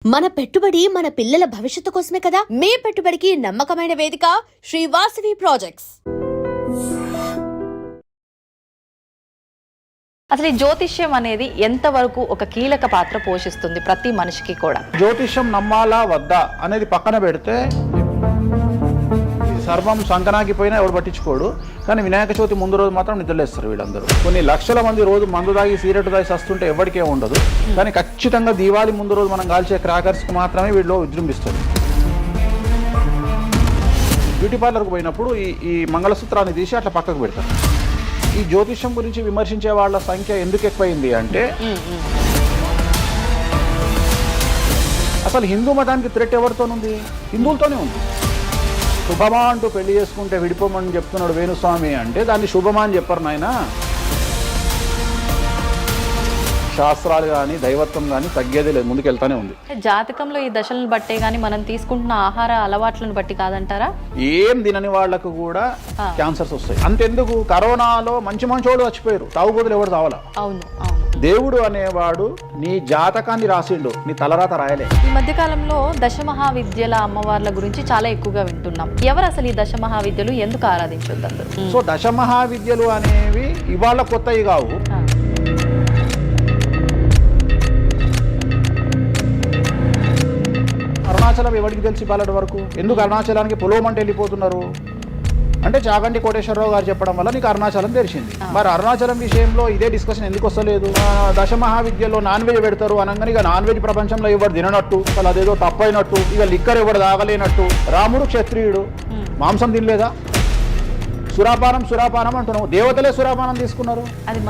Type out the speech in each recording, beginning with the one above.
మన పెట్టుబడి మన పిల్లల భవిష్యత్తు కోసమే కదా. మీ పెట్టుబడికి నమ్మకమైన వేదిక శ్రీ వాసవి ప్రాజెక్ట్స్. అసలు ఈ జ్యోతిష్యం అనేది ఎంతవరకు ఒక కీలక పాత్ర పోషిస్తుంది ప్రతి మనిషికి కూడా? జ్యోతిష్యం నమ్మాలా వద్దా అనేది పక్కన పెడితే సర్వం సంకనాగిపోయినా ఎవడు పట్టించుకోడు. కానీ వినాయక చవితి ముందు రోజు మాత్రం నిద్రలేస్తారు వీళ్ళందరూ. కొన్ని లక్షల మంది రోజు మందు తాగి సిగరెట్ తాగి వస్తుంటే ఎవరికే ఉండదు. కానీ ఖచ్చితంగా దీవాళి ముందు రోజు మనం కాల్చే క్రాకర్స్కి మాత్రమే వీళ్ళు విజృంభిస్తుంది. బ్యూటీ పార్లర్కి పోయినప్పుడు ఈ మంగళసూత్రాన్ని తీసి అట్లా పక్కకు పెడతారు. ఈ జ్యోతిష్యం గురించి విమర్శించే వాళ్ళ సంఖ్య ఎందుకు ఎక్కువైంది అంటే, అసలు హిందూ మతానికి థ్రెట్ ఎవరితోనుంది? హిందువులతోనే ఉంది. శుభమా అంటూ పెళ్లి చేసుకుంటే విడిపోమని చెప్తున్నాడు వేణుస్వామి అంటే దాన్ని శుభమా అని చెప్పరు నాయన. శాస్త్రాలు కానీ దైవత్వం కానీ తగ్గేదే లేదు, ముందుకెళ్తానే ఉంది. జాతకంలో ఈ దశలను బట్టే గానీ మనం తీసుకుంటున్న ఆహార అలవాట్లను బట్టి కాదంటారా? ఏం తినని వాళ్లకు కూడా క్యాన్సర్స్ వస్తాయి. అంతెందుకు, కరోనాలో మంచి మంచోళ్ళు చచ్చిపోయారు, తాగుబోతులు ఎవరు తావాలా? అవును అవును. దేవుడు అనేవాడు నీ జాతకాన్ని రాసిండు, నీ తలరాత రాయలే. ఈ మధ్య కాలంలో దశమహావిద్యల అమ్మవార్ల గురించి చాలా ఎక్కువగా వింటున్నాం. ఎవరు అసలు ఈ దశమహావిద్యలు, ఎందుకు ఆరాధించొద్దు అందరూ? సో దశమహావిద్యలు అనేవి ఇవాళ కొత్తవి కావు. అరుణాచలం ఎవరికి తెలిసి పాలటి వరకు? ఎందుకు అరుణాచలానికి పొలోమంటే వెళ్ళిపోతున్నారు అంటే చాగంటి కోటేశ్వరరావు గారు చెప్పడం వల్ల నీకు అరుణాచలం తెలిసింది. మరి అరుణాచలం విషయంలో ఇదే డిస్కషన్ ఎందుకు వస్తలేదు? దశమహావిద్యలో నాన్ వెజ్ పెడతారు అనగానే ఇక నాన్ వెజ్ ప్రపంచంలో ఎవరు తిననట్టు, అసలు అదేదో తప్పైనట్టు, ఇక లిక్కర్ ఎవరు తాగలేనట్టు. రాముడు క్షత్రియుడు, మాంసం తినలేదా? సురాపానం అంటున్నావు. దేవతలే సురాపానం తీసుకున్నారు, అది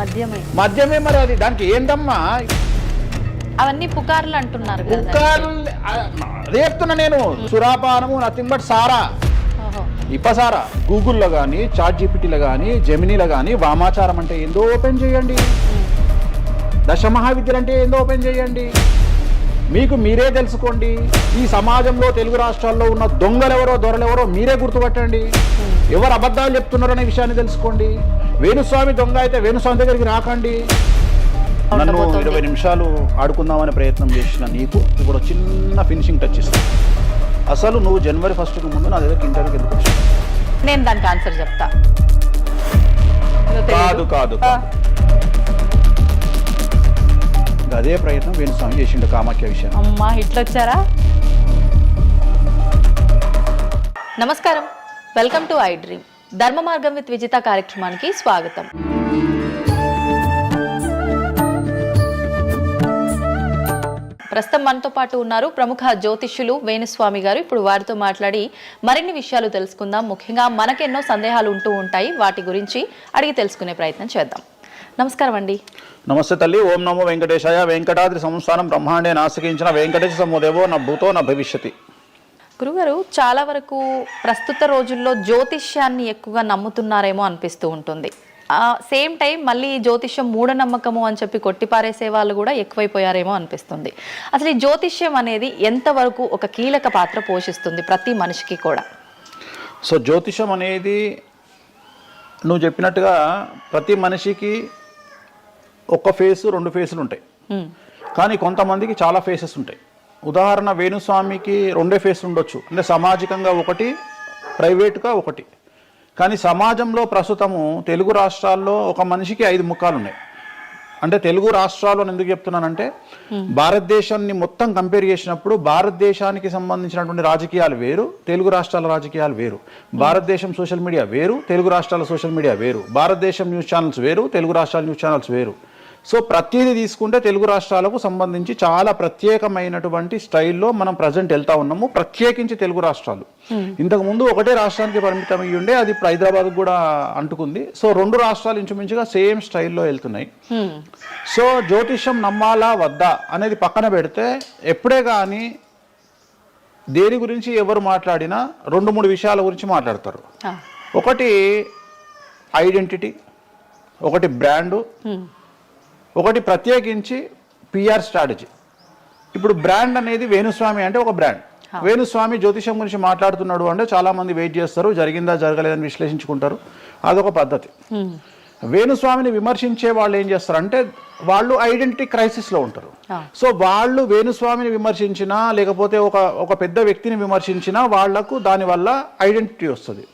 మద్యమే. మరి అది దానికి ఏందమ్మా? అవన్నీ పుకార్లు అంటున్నారు. పుకార్లు అదే చెప్తున్నా నేను. సురాపానము నథింగ్ బట్ సారా, ఇప్పసారా. గూగుల్లో కానీ, చాట్ జీపీటీలో కానీ, జెమినీలో కానీ వామాచారం అంటే ఏందో ఓపెన్ చేయండి, దశమహావిద్యలు అంటే ఏందో ఓపెన్ చేయండి. మీకు మీరే తెలుసుకోండి. ఈ సమాజంలో తెలుగు రాష్ట్రాల్లో ఉన్న దొంగలెవరో దొరలెవరో మీరే గుర్తుపట్టండి. ఎవరు అబద్ధాలు చెప్తున్నారో అనే విషయాన్ని తెలుసుకోండి. వేణుస్వామి దొంగ అయితే వేణుస్వామి దగ్గరికి రాకండి. నన్ను 20 నిమిషాలు ఆడుకుందామనే ప్రయత్నం చేసిన నీకు ఇప్పుడు చిన్న ఫినిషింగ్ టచ్ ఇస్తాను. అసలు నువ్వు జనవరి 1కి ముందు నా దగ్గర ఇంటర్వ్యూకి ఎందుకు వచ్చావు? నేను దానికి ఆన్సర్ చెప్తా. కాదు అదే ప్రయత్నం వేణుస్వామి చేసిండు కామాఖ్య విషయం. అమ్మా ఇట్లా వచ్చారా? నమస్కారం, వెల్కమ్ టు ఐ డ్రీమ్. ధర్మ మార్గం విత్ విజిత కార్యక్రమానికి స్వాగతం. ప్రస్తుతం మనతో పాటు ఉన్నారు ప్రముఖ జ్యోతిష్యులు వేణుస్వామి గారు. ఇప్పుడు వారితో మాట్లాడి మరిన్ని విషయాలు తెలుసుకుందాం. ముఖ్యంగా మనకెన్నో సందేహాలు ఉంటూ ఉంటాయి, వాటి గురించి అడిగి తెలుసుకునే ప్రయత్నం చేద్దాం. నమస్కారం అండి. నమస్తే తల్లి. ఓం నమో వెంకటేశాయ. వెంకటాద్రి సంస్థానం బ్రహ్మాండే నాసికించిన వెంకటేశ సమోదేవో నా భూతో నా భవిష్యతి. గురుగారు, చాలా వరకు ప్రస్తుత రోజుల్లో జ్యోతిష్యాన్ని ఎక్కువగా నమ్ముతున్నారేమో అనిపిస్తూ ఉంటుంది. సేమ్ టైం మళ్ళీ జ్యోతిష్యం మూఢనమ్మకము అని చెప్పి కొట్టిపారేసే వాళ్ళు కూడా ఎక్కువైపోయారేమో అనిపిస్తుంది. అసలు ఈ జ్యోతిష్యం అనేది ఎంతవరకు ఒక కీలక పాత్ర పోషిస్తుంది ప్రతి మనిషికి కూడా? సో జ్యోతిషం అనేది నువ్వు చెప్పినట్టుగా ప్రతి మనిషికి ఒక ఫేసు 2 ఫేసులు ఉంటాయి. కానీ కొంతమందికి చాలా ఫేసెస్ ఉంటాయి. ఉదాహరణ వేణుస్వామికి 2 ఫేసులు ఉండొచ్చు. అంటే సామాజికంగా ఒకటి, ప్రైవేట్గా ఒకటి. కానీ సమాజంలో ప్రస్తుతము తెలుగు రాష్ట్రాల్లో ఒక మనిషికి 5 ముఖాలు ఉన్నాయి. అంటే తెలుగు రాష్ట్రాల్లో ఎందుకు చెప్తున్నానంటే, భారతదేశాన్ని మొత్తం కంపేర్ చేసినప్పుడు భారతదేశానికి సంబంధించినటువంటి రాజకీయాలు వేరు, తెలుగు రాష్ట్రాల రాజకీయాలు వేరు. భారతదేశం సోషల్ మీడియా వేరు, తెలుగు రాష్ట్రాల సోషల్ మీడియా వేరు. భారతదేశం న్యూస్ ఛానల్స్ వేరు, తెలుగు రాష్ట్రాల న్యూస్ ఛానల్స్ వేరు. సో ప్రతిదీ తీసుకుంటే తెలుగు రాష్ట్రాలకు సంబంధించి చాలా ప్రత్యేకమైనటువంటి స్టైల్లో మనం ప్రజెంట్ వెళ్తా ఉన్నాము. ప్రత్యేకించి తెలుగు రాష్ట్రాలు. ఇంతకుముందు ఒకటే రాష్ట్రానికి పరిమితం అయ్యి ఉండే, అది హైదరాబాద్ కూడా అంటుకుంది. సో 2 రాష్ట్రాలు ఇంచుమించుగా సేమ్ స్టైల్లో వెళ్తున్నాయి. సో జ్యోతిష్యం నమ్మాలా వద్దా అనేది పక్కన పెడితే, ఎప్పుడే కానీ దేని గురించి ఎవరు మాట్లాడినా 2-3 విషయాల గురించి మాట్లాడతారు. ఒకటి ఐడెంటిటీ, ఒకటి బ్రాండు, ఒకటి ప్రత్యేకించి పిఆర్ స్ట్రాటజీ. ఇప్పుడు బ్రాండ్ అనేది వేణుస్వామి అంటే ఒక బ్రాండ్. వేణుస్వామి జ్యోతిషం గురించి మాట్లాడుతున్నాడు అంటే చాలా మంది వెయిట్ చేస్తారు, జరిగిందా జరగలేదని విశ్లేషించుకుంటారు. అదొక పద్ధతి. వేణుస్వామిని విమర్శించే వాళ్ళు ఏం చేస్తారంటే వాళ్ళు ఐడెంటిటీ క్రైసిస్లో ఉంటారు. సో వాళ్ళు వేణుస్వామిని విమర్శించినా లేకపోతే ఒక పెద్ద వ్యక్తిని విమర్శించినా వాళ్లకు దానివల్ల ఐడెంటిటీ వస్తుంది.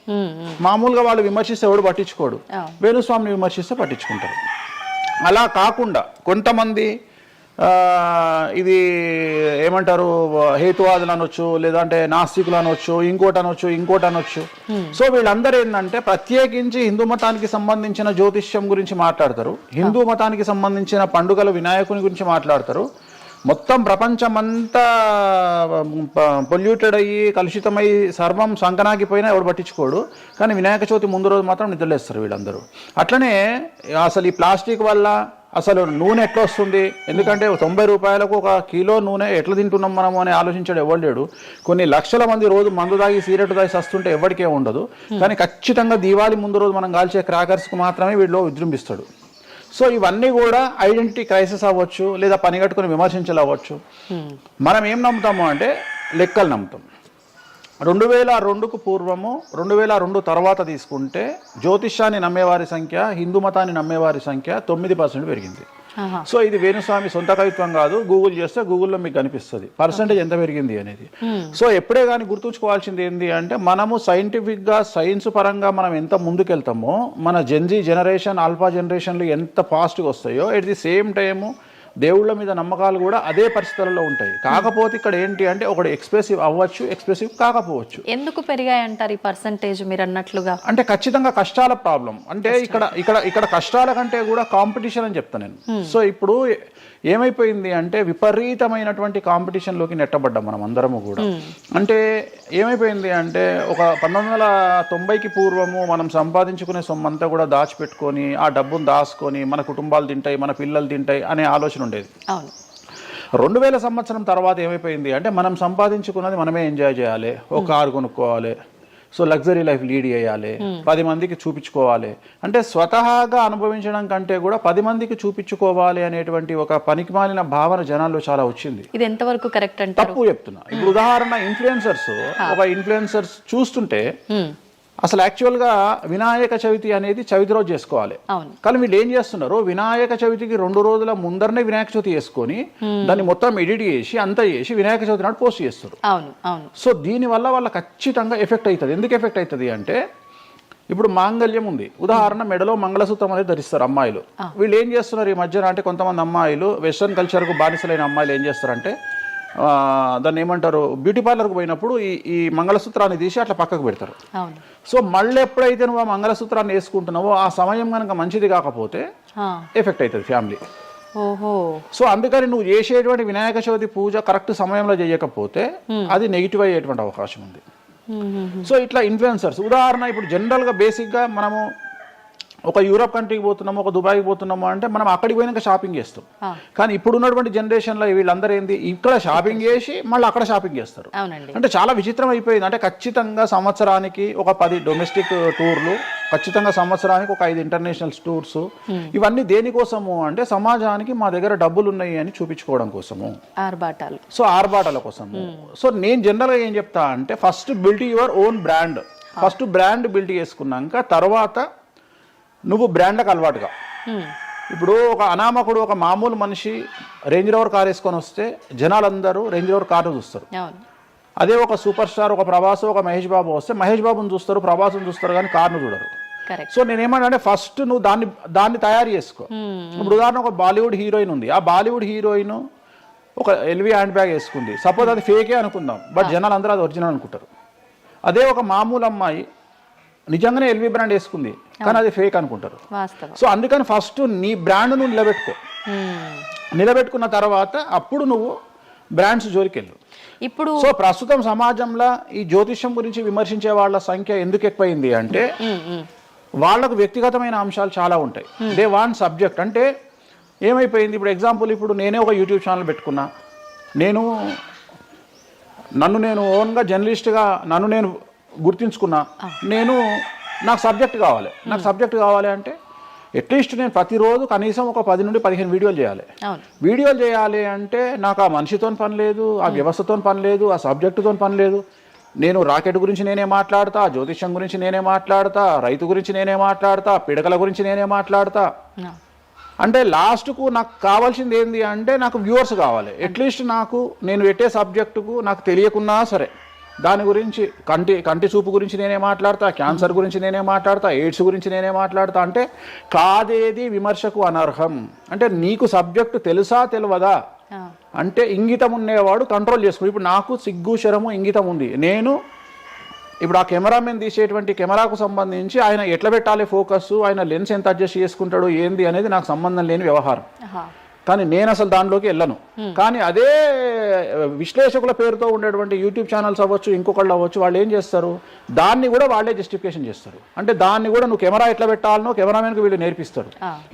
మామూలుగా వాళ్ళు విమర్శిస్తే ఎవడు పట్టించుకోడు, వేణుస్వామిని విమర్శిస్తే పట్టించుకుంటారు. అలా కాకుండా కొంతమంది ఇది ఏమంటారు హేతువాదులు అనొచ్చు, లేదంటే నాస్తికులు అనొచ్చు, ఇంకోటి అనొచ్చు. సో వీళ్ళందరూ ఏంటంటే ప్రత్యేకించి హిందూ మతానికి సంబంధించిన జ్యోతిష్యం గురించి మాట్లాడతారు, హిందూ మతానికి సంబంధించిన పండుగలు వినాయకుని గురించి మాట్లాడతారు. మొత్తం ప్రపంచమంతా పొల్యూటెడ్ అయ్యి కలుషితమై సర్వం సంకనాగిపోయినా ఎవడు పట్టించుకోడు, కానీ వినాయక చవితి ముందు రోజు మాత్రం నిద్రలేస్తారు వీళ్ళందరూ. అట్లనే అసలు ఈ ప్లాస్టిక్ వల్ల అసలు నూనె ఎట్లా వస్తుంది, ఎందుకంటే 90 రూపాయలకు 1 కిలో నూనె ఎట్లా తింటున్నాం మనము అని ఆలోచించాడు ఎవరు లేడు. కొన్ని లక్షల మంది రోజు మందు తాగి సిగరెట్ తాగి సస్తుంటే ఎవరికే ఉండదు, కానీ ఖచ్చితంగా దీవాళి ముందు రోజు మనం కాల్చే క్రాకర్స్కు మాత్రమే వీళ్ళు విజృంభిస్తాడు. సో ఇవన్నీ కూడా ఐడెంటిటీ క్రైసిస్ అవ్వచ్చు, లేదా పని కట్టుకుని విమర్శించలు అవ్వచ్చు. మనం ఏం నమ్ముతాము అంటే లెక్కలు నమ్ముతాం. 2002కు పూర్వము 2002 తర్వాత తీసుకుంటే జ్యోతిష్యాన్ని నమ్మేవారి సంఖ్య, హిందూ మతాన్ని నమ్మేవారి సంఖ్య 9% పెరిగింది. సో ఇది వేణుస్వామి సొంత కవిత్వం కాదు, గూగుల్ చేస్తే గూగుల్లో మీకు కనిపిస్తుంది పర్సెంటేజ్ ఎంత పెరిగింది అనేది. సో ఎప్పుడే కానీ గుర్తుంచుకోవాల్సింది ఏంటి అంటే మనము సైంటిఫిక్గా సైన్స్ పరంగా మనం ఎంత ముందుకెళ్తామో మన జెన్జీ జనరేషన్ ఆల్ఫా జనరేషన్లు ఎంత ఫాస్ట్గా వస్తాయో ఎట్ ది సేమ్ టైము దేవుళ్ళ మీద నమ్మకాలు కూడా అదే పరిస్థితులలో ఉంటాయి. కాకపోతే ఇక్కడ ఏంటి అంటే ఒకటి ఎక్స్ప్రెసివ్ అవ్వచ్చు, ఎక్స్ప్రెసివ్ కాకపోవచ్చు. ఎందుకు పెరిగాయి అంటారు ఈ పర్సంటేజ్ మీరు అన్నట్లుగా? అంటే ఖచ్చితంగా కష్టాల ప్రాబ్లం. అంటే ఇక్కడ కష్టాల కంటే కూడా కాంపిటీషన్ అని చెప్తాను నేను. సో ఇప్పుడు ఏమైపోయింది అంటే విపరీతమైనటువంటి కాంపిటీషన్లోకి నెట్టబడ్డాం మనం అందరము కూడా. అంటే ఏమైపోయింది అంటే ఒక 1990కి పూర్వము మనం సంపాదించుకునే సొమ్మంతా కూడా దాచిపెట్టుకొని ఆ డబ్బును దాచుకొని మన కుటుంబాలు తింటాయి, మన పిల్లలు తింటాయి అనే ఆలోచన ఉండేది. 2000 సంవత్సరం తర్వాత ఏమైపోయింది అంటే మనం సంపాదించుకున్నది మనమే ఎంజాయ్ చేయాలి, ఒక కారు కొనుక్కోవాలి, సో లగ్జరీ లైఫ్ లీడ్ చేయాలి, 10 మందికి చూపించుకోవాలి. అంటే స్వతహాగా అనుభవించడం కంటే కూడా 10 మందికి చూపించుకోవాలి అనేటువంటి ఒక పనికిమాలిన భావన జనాల్లో చాలా వచ్చింది. ఇది ఎంతవరకు కరెక్ట్ అంటే? తప్పు చెప్తున్నా. ఇప్పుడు ఉదాహరణ ఇన్ఫ్లుయెన్సర్స్ చూస్తుంటే అసలు యాక్చువల్గా వినాయక చవితి అనేది చవితి రోజు చేసుకోవాలి, కానీ వీళ్ళు ఏం చేస్తున్నారు వినాయక చవితికి 2 రోజుల ముందరనే వినాయక చవితి చేసుకొని దాన్ని మొత్తం ఎడిట్ చేసి అంతా చేసి వినాయక చవితి నాడు పోస్ట్ చేస్తారు. సో దీనివల్ల వాళ్ళ ఖచ్చితంగా ఎఫెక్ట్ అవుతుంది. ఎందుకు ఎఫెక్ట్ అవుతుంది అంటే ఇప్పుడు మాంగళ్యం ఉంది, ఉదాహరణ మెడలో మంగళసూత్రం అనేది ధరిస్తారు అమ్మాయిలు. వీళ్ళు ఏం చేస్తున్నారు ఈ మధ్యన అంటే కొంతమంది అమ్మాయిలు వెస్ట్రన్ కల్చర్కు బానిసలైన అమ్మాయిలు ఏం చేస్తారంటే దాన్ని ఏమంటారు బ్యూటీ పార్లర్కి పోయినప్పుడు ఈ మంగళసూత్రాన్ని తీసి అట్లా పక్కకు పెడతారు. సో మళ్ళీ ఎప్పుడైతే నువ్వు ఆ మంగళసూత్రాన్ని వేసుకుంటున్నావో ఆ సమయం కనుక మంచిది కాకపోతే ఎఫెక్ట్ అవుతుంది ఫ్యామిలీ. సో అందుకని నువ్వు చేసేటువంటి వినాయక చవితి పూజ కరెక్ట్ సమయంలో చేయకపోతే అది నెగిటివ్ అయ్యేటువంటి అవకాశం ఉంది. సో ఇట్లా ఇన్ఫ్లుయెన్సర్స్ ఉదాహరణ ఇప్పుడు జనరల్గా బేసిక్గా మనము ఒక యూరోప్ కంట్రీకి పోతున్నాము, ఒక దుబాయ్కి పోతున్నాము అంటే మనం అక్కడికి పోయినాక షాపింగ్ చేస్తాం. కానీ ఇప్పుడు ఉన్నటువంటి జనరేషన్లో వీళ్ళందరూ ఏంది ఇక్కడ షాపింగ్ చేసి మళ్ళీ అక్కడ షాపింగ్ చేస్తారు. అంటే చాలా విచిత్రం అయిపోయింది. అంటే ఖచ్చితంగా సంవత్సరానికి ఒక 10 డొమెస్టిక్ టూర్లు, ఖచ్చితంగా సంవత్సరానికి ఒక 5 ఇంటర్నేషనల్ టూర్స్. ఇవన్నీ దేనికోసము అంటే సమాజానికి మా దగ్గర డబ్బులు ఉన్నాయి అని చూపించుకోవడం కోసము, ఆర్భాటాల కోసము. సో నేను జనరల్గా ఏం చెప్తా అంటే first build your own brand. First brand build చేసుకున్నాక తర్వాత నువ్వు బ్రాండ్లకు అలవాటుగా. ఇప్పుడు ఒక అనామకుడు ఒక మామూలు మనిషి రేంజ్ రోవర్ కార్ వేసుకొని వస్తే జనాలందరూ రేంజ్ రోవర్ కార్ను చూస్తారు. అదే ఒక సూపర్ స్టార్ ఒక ప్రభాస్ ఒక మహేష్ బాబు వస్తే మహేష్ బాబుని చూస్తారు, ప్రభాస్ని చూస్తారు, కానీ కార్ను చూడరు. సో నేనేమంటే ఫస్ట్ నువ్వు దాన్ని తయారు చేసుకో. ఇప్పుడు ఉదాహరణ ఒక బాలీవుడ్ హీరోయిన్ ఉంది, ఆ బాలీవుడ్ హీరోయిన్ ఒక ఎల్వి హ్యాండ్ బ్యాగ్ వేసుకుంది, సపోజ్ అది ఫేకే అనుకుందాం, బట్ జనాలు అందరూ అది ఒరిజినల్ అనుకుంటారు. అదే ఒక మామూలు అమ్మాయి నిజంగానే ఎల్వి బ్రాండ్ వేసుకుంది, కానీ అది ఫేక్ అనుకుంటారు. సో అందుకని ఫస్ట్ నీ బ్రాండ్ నువ్వు నిలబెట్టుకున్న తర్వాత అప్పుడు నువ్వు బ్రాండ్స్ జోలికి వెళ్ళు. ఇప్పుడు సో ప్రస్తుతం సమాజంలో ఈ జ్యోతిష్యం గురించి విమర్శించే వాళ్ళ సంఖ్య ఎందుకు ఎక్కువైంది అంటే వాళ్ళకు వ్యక్తిగతమైన అంశాలు చాలా ఉంటాయి. They want subject. అంటే ఏమైపోయింది ఇప్పుడు ఎగ్జాంపుల్ ఇప్పుడు నేనే ఒక యూట్యూబ్ ఛానల్ పెట్టుకున్నా, నన్ను నేను ఓన్గా జర్నలిస్ట్గా నన్ను నేను గుర్తించుకున్నా, నాకు సబ్జెక్ట్ కావాలి అంటే అట్లీస్ట్ నేను ప్రతిరోజు కనీసం ఒక 10 నుండి 15 వీడియోలు చేయాలి అంటే నాకు ఆ మనిషితో పని లేదు, ఆ వ్యవస్థతో పని లేదు, ఆ సబ్జెక్టుతో పని లేదు. నేను రాకెట్ గురించి నేనే మాట్లాడతా, జ్యోతిష్యం గురించి నేనే మాట్లాడతా, రైతు గురించి నేనే మాట్లాడతా, పిడకల గురించి నేనే మాట్లాడతా. అంటే లాస్ట్కు నాకు కావాల్సింది ఏంది అంటే నాకు వ్యూవర్స్ కావాలి. అట్లీస్ట్ నాకు నేను పెట్టే సబ్జెక్టుకు నాకు తెలియకున్నా సరే దాని గురించి కంటి చూపు గురించి నేనే మాట్లాడతా, క్యాన్సర్ గురించి నేనే మాట్లాడతా, ఎయిడ్స్ గురించి నేనే మాట్లాడతా. అంటే కాదేది విమర్శకు అనర్హం. అంటే నీకు సబ్జెక్టు తెలుసా తెలియదా అంటే ఇంగితం ఉండేవాడు కంట్రోల్ చేసుకో. ఇప్పుడు నాకు సిగ్గు శరము ఇంగితం ఉంది. నేను ఇప్పుడు ఆ కెమెరామెన్ తీసేటువంటి కెమెరాకు సంబంధించి ఆయన ఎట్లా పెట్టాలి ఫోకస్, ఆయన లెన్స్ ఎంత అడ్జస్ట్ చేసుకుంటాడు ఏంది అనేది నాకు సంబంధం లేని వ్యవహారం. కానీ నేను అసలు దానిలోకి వెళ్ళను. కానీ అదే విశ్లేషకుల పేరుతో ఉండేటువంటి యూట్యూబ్ ఛానల్స్ అవ్వచ్చు, ఇంకొకళ్ళు అవ్వచ్చు, వాళ్ళు ఏం చేస్తారు, దాన్ని కూడా వాళ్ళే జస్టిఫికేషన్ చేస్తారు. అంటే దాన్ని కూడా నువ్వు కెమెరా ఎట్లా పెట్టాలనో కెమెరామెన్కి వీళ్ళు నేర్పిస్తారు,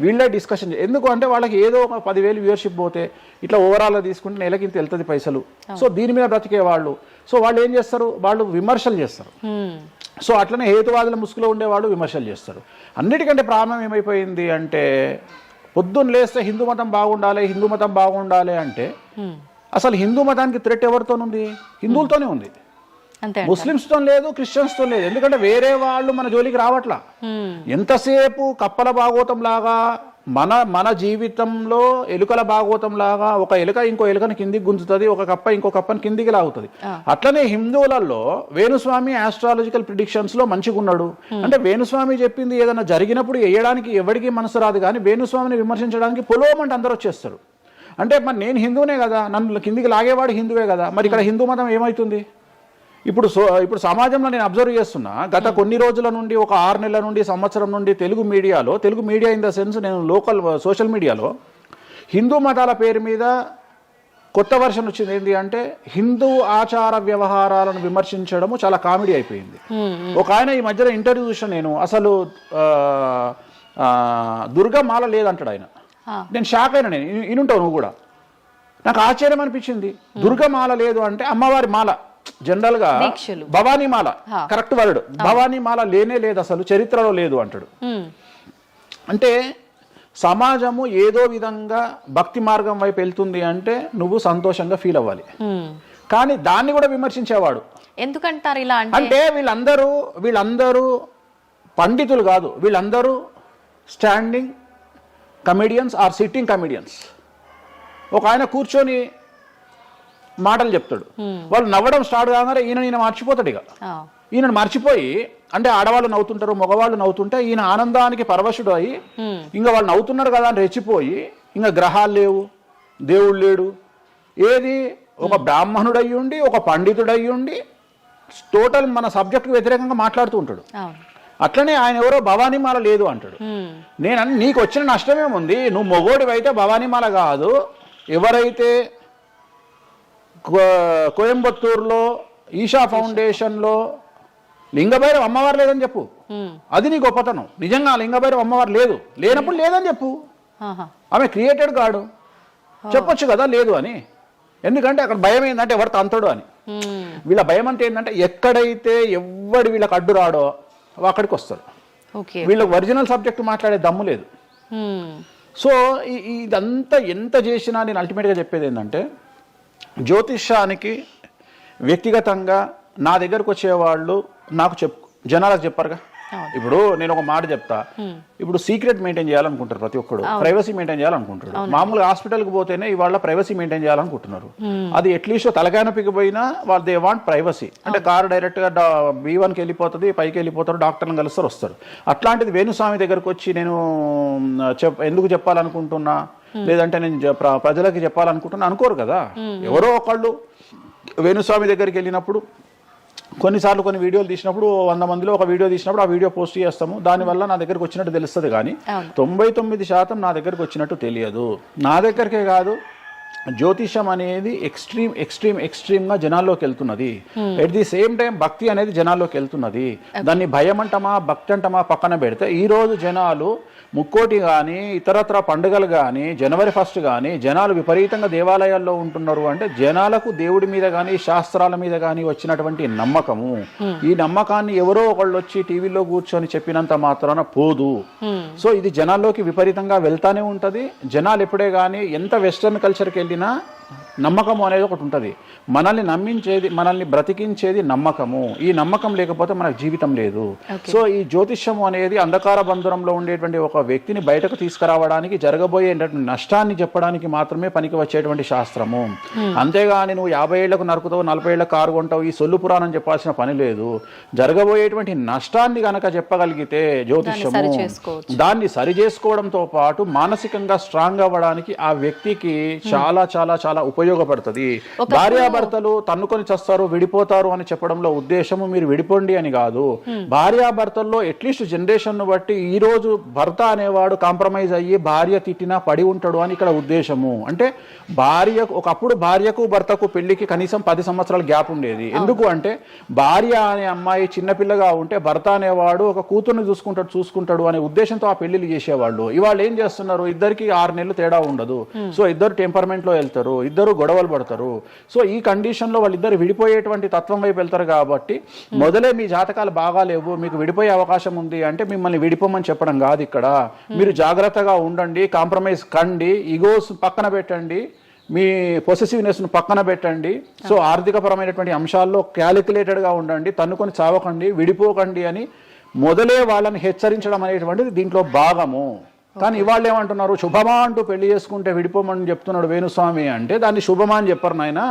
వీళ్ళే డిస్కషన్. ఎందుకు అంటే వాళ్ళకి ఏదో ఒక 10,000 వ్యూవర్షిప్ పోతే ఇట్లా ఓవరాల్గా తీసుకుంటే నెలకింత వెళ్తుంది పైసలు. సో దీని మీద బ్రతికే వాళ్ళు, సో వాళ్ళు ఏం చేస్తారు, వాళ్ళు విమర్శలు చేస్తారు. సో అట్లనే హేతువాదుల ముసుగులో ఉండేవాళ్ళు విమర్శలు చేస్తారు. అన్నిటికంటే ప్రాబ్లం ఏమైపోయింది అంటే పొద్దున్న లేస్తే హిందూ మతం బాగుండాలి, హిందూ మతం బాగుండాలి అంటే అసలు హిందూ మతానికి థ్రెట్ ఎవరితోనుంది? హిందువులతోనే ఉంది. ముస్లిమ్స్తో లేదు, క్రిస్టియన్స్తో లేదు. ఎందుకంటే వేరే వాళ్ళు మన జోలికి రావట్లా. ఎంతసేపు కప్పల భాగవతం లాగా మన జీవితంలో ఎలుకల భాగవతం లాగా ఒక ఎలుక ఇంకో ఎలుకని కిందికి గుంజుతుంది, ఒక కప్ప ఇంకో కప్పని కిందికి లాగుతుంది. అట్లనే హిందువులలో వేణుస్వామి ఆస్ట్రాలజికల్ ప్రిడిక్షన్స్ లో మంచిగా ఉన్నాడు. అంటే వేణుస్వామి చెప్పింది ఏదైనా జరిగినప్పుడు వేయడానికి ఎవరికి మనసు రాదు, కానీ వేణుస్వామిని విమర్శించడానికి పొలవమంటే అందరూ వచ్చేస్తారు. అంటే మరి నేను హిందువునే కదా, నన్ను కిందికి లాగేవాడు హిందువే కదా, మరి ఇక్కడ హిందూ మతం ఏమవుతుంది? ఇప్పుడు సమాజంలో నేను అబ్జర్వ్ చేస్తున్నా, గత కొన్ని రోజుల నుండి, ఒక 6 నెలల నుండి, సంవత్సరం నుండి Telugu media in the sense నేను లోకల్ సోషల్ మీడియాలో హిందూ మతాల పేరు మీద కొత్త వర్షన్ వచ్చింది. ఏంటి అంటే హిందూ ఆచార వ్యవహారాలను విమర్శించడము చాలా కామెడీ అయిపోయింది. ఒక ఆయన ఈ మధ్యలో ఇంటర్వ్యూ చూసిన నేను, అసలు దుర్గమాల లేదంటాడు ఆయన. నేను షాక్ అయినా. నేను ఇనుంటావు నువ్వు కూడా. నాకు ఆశ్చర్యం అనిపించింది. దుర్గమాల లేదు అంటే అమ్మవారి మాల, జనరల్ గా భవానీ మాల కరెక్ట్ వర్డ్. భవానీ మాల లేనే లేదు, అసలు చరిత్రలో లేదు అంటాడు. అంటే సమాజము ఏదో విధంగా భక్తి మార్గం వైపు వెళ్తుంది అంటే నువ్వు సంతోషంగా ఫీల్ అవ్వాలి. కానీ దాన్ని కూడా విమర్శించేవాడు. ఎందుకంటారు ఇలా అంటే వీళ్ళందరూ పండితులు కాదు, వీళ్ళందరూ standing comedians or sitting comedians. ఒక ఆయన కూర్చొని మాటలు చెప్తాడు, వాళ్ళు నవ్వడం స్టార్ట్ కాగానే ఈయన మర్చిపోతాడు. ఇక ఈయన మర్చిపోయి, అంటే ఆడవాళ్ళు నవ్వుతుంటారు, మగవాళ్ళు నవ్వుతుంటే ఈయన ఆనందానికి పరవశుడు అయ్యి ఇంకా వాళ్ళు నవ్వుతున్నారు కదా అని రెచ్చిపోయి, ఇంకా గ్రహాలు లేవు, దేవుడు లేడు, ఏది ఒక బ్రాహ్మణుడయ్యుండి ఒక పండితుడయ్యుండి టోటల్ మన సబ్జెక్టుకు వ్యతిరేకంగా మాట్లాడుతూ ఉంటాడు. అట్లనే ఆయన ఎవరో భవానీమాల లేదు అంటాడు. నేను నీకు వచ్చిన నష్టమేముంది? నువ్వు మొగోడివైతే భవానీమాల కాదు, ఎవరైతే కోయంబత్తూరులో ఈషా ఫౌండేషన్లో లింగభైరవ అమ్మవారు లేదని చెప్పు, అది నీ గొప్పతనం. నిజంగా లింగభైరవ అమ్మవారు లేనప్పుడు లేదని చెప్పు. ఆమె క్రియేటెడ్ కాడు, చెప్పొచ్చు కదా లేదు అని. ఎందుకంటే అక్కడ భయం ఏంటంటే ఎవరు తంతడు అని. వీళ్ళ భయం అంటే ఏంటంటే ఎక్కడైతే ఎవడు వీళ్ళకి అడ్డు రాడో అక్కడికి వస్తారు. వీళ్ళకి ఒరిజినల్ సబ్జెక్ట్ మాట్లాడే దమ్ము లేదు. సో ఇదంతా ఎంత చేసినా నేను అల్టిమేట్గా చెప్పేది ఏంటంటే, జ్యోతిష్యానికి వ్యక్తిగతంగా నా దగ్గరకు వచ్చేవాళ్ళు నాకు జనాలకు చెప్పారుగా. ఇప్పుడు నేను ఒక మాట చెప్తా, ఇప్పుడు సీక్రెట్ మెయింటైన్ చేయాలనుకుంటారు ప్రతి ఒక్కడు, ప్రైవసీ మెయింటైన్ చేయాలనుకుంటారు. మామూలుగా హాస్పిటల్కి పోతేనే ఇవాళ ప్రైవసీ మెయింటైన్ చేయాలనుకుంటున్నారు. అది అట్లీస్ట్ తలకాయనొప్పికి పోయినా వాళ్ళు దే వాంట్ ప్రైవసీ. అంటే కారు డైరెక్ట్గా B1కి వెళ్ళిపోతుంది, పైకి వెళ్ళిపోతారు, డాక్టర్ని కలుస్తారు, వస్తారు. అట్లాంటిది వేణుస్వామి దగ్గరకు వచ్చి నేను ఎందుకు చెప్పాలనుకుంటున్నా, లేదంటే నేను ప్రజలకి చెప్పాలనుకుంటున్నా అనుకోరు కదా. ఎవరో ఒకళ్ళు వేణుస్వామి దగ్గరికి వెళ్ళినప్పుడు కొన్నిసార్లు కొన్ని వీడియోలు తీసినప్పుడు 100 మందిలో ఒక వీడియో తీసినప్పుడు ఆ వీడియో పోస్ట్ చేస్తాము, దానివల్ల నా దగ్గరకు వచ్చినట్టు తెలుస్తుంది. కానీ 99% నా దగ్గరకు వచ్చినట్టు తెలియదు. నా దగ్గరికే కాదు, జ్యోతిషం అనేది ఎక్స్ట్రీమ్గా జనాల్లోకి వెళ్తున్నది. ఎట్ ది సేమ్ టైం భక్తి అనేది జనాల్లోకి వెళ్తున్నది. దాన్ని భయం అంటమా భక్తి అంటమా పక్కన పెడితే ఈరోజు జనాలు ముక్కోటి కానీ ఇతరత్ర పండుగలు కానీ జనవరి 1 కానీ జనాలు విపరీతంగా దేవాలయాల్లో ఉంటున్నారు. అంటే జనాలకు దేవుడి మీద కానీ శాస్త్రాల మీద కానీ వచ్చినటువంటి నమ్మకము, ఈ నమ్మకాన్ని ఎవరో ఒకళ్ళు వచ్చి టీవీలో కూర్చొని చెప్పినంత మాత్రాన పోదు. సో ఇది జనాల్లోకి విపరీతంగా వెళ్తానే ఉంటుంది. జనాలు ఎప్పుడే కానీ ఎంత వెస్టర్న్ కల్చర్కి వెళ్ళినా నమ్మకము అనేది ఒకటి ఉంటుంది. మనల్ని నమ్మించేది, మనల్ని బ్రతికించేది నమ్మకము. ఈ నమ్మకం లేకపోతే మనకు జీవితం లేదు. సో ఈ జ్యోతిష్యము అనేది అంధకార బంధురంలో ఉండేటువంటి ఒక వ్యక్తిని బయటకు తీసుకురావడానికి, జరగబోయేటువంటి నష్టాన్ని చెప్పడానికి మాత్రమే పనికి వచ్చేటువంటి శాస్త్రము. అంతేగాని నువ్వు 50 ఏళ్లకు నరుకుతావు, 40 ఏళ్లకు కారు కొంటావు, ఈ సొల్లు పురాణం చెప్పాల్సిన పని లేదు. జరగబోయేటువంటి నష్టాన్ని గనక చెప్పగలిగితే జ్యోతిష్యము దాన్ని సరి చేసుకోవడంతో పాటు మానసికంగా స్ట్రాంగ్ అవ్వడానికి ఆ వ్యక్తికి చాలా చాలా చాలా ఉపయోగపడుతుంది. భార్యాభర్తలు తన్నుకొని చస్తారు, విడిపోతారు అని చెప్పడంలో ఉద్దేశము మీరు విడిపోండి అని కాదు. భార్యాభర్తల్లో అట్లీస్ట్ జనరేషన్ ను బట్టి ఈ రోజు భర్త అనేవాడు కాంప్రమైజ్ అయ్యి భార్య తిట్టినా పడి ఉంటాడు అని ఇక్కడ ఉద్దేశము. అంటే ఒకప్పుడు భార్యకు భర్తకు పెళ్లికి కనీసం 10 సంవత్సరాల గ్యాప్ ఉండేది. ఎందుకు అంటే భార్య అనే అమ్మాయి చిన్నపిల్లగా ఉంటే భర్త అనేవాడు ఒక కూతుర్ని చూసుకుంటాడు అనే ఉద్దేశంతో ఆ పెళ్లిళ్ళు చేసేవాళ్ళు. ఇవాళ ఏం చేస్తున్నారు, ఇద్దరికి 6 నెలలు తేడా ఉండదు. సో ఇద్దరు టెంపర్మెంట్ లో వెళ్తారు, ఇద్దరు గొడవలు పడతారు. సో ఈ కండిషన్ లో వాళ్ళిద్దరు విడిపోయేటువంటి తత్వం వైపు వెళ్తారు. కాబట్టి మొదలే మీ జాతకాలు బాగాలేవు, మీకు విడిపోయే అవకాశం ఉంది అంటే మిమ్మల్ని విడిపోమని చెప్పడం కాదు. ఇక్కడ మీరు జాగ్రత్తగా ఉండండి, కాంప్రమైజ్ కండి, ఈగోస్ పక్కన పెట్టండి, మీ పొసెసివ్నెస్ను పక్కన పెట్టండి. సో ఆర్థికపరమైనటువంటి అంశాల్లో క్యాలిక్యులేటెడ్గా ఉండండి, తన్నుకొని చావకండి, విడిపోకండి అని మొదలే వాళ్ళని హెచ్చరించడం అనేటువంటిది దీంట్లో భాగము. కానీ ఇవాళ ఏమంటున్నారు, శుభమా అంటూ పెళ్లి చేసుకుంటే విడిపోమని చెప్తున్నాడు వేణుస్వామి అంటే దాన్ని శుభమా అని చెప్పరు నాయన.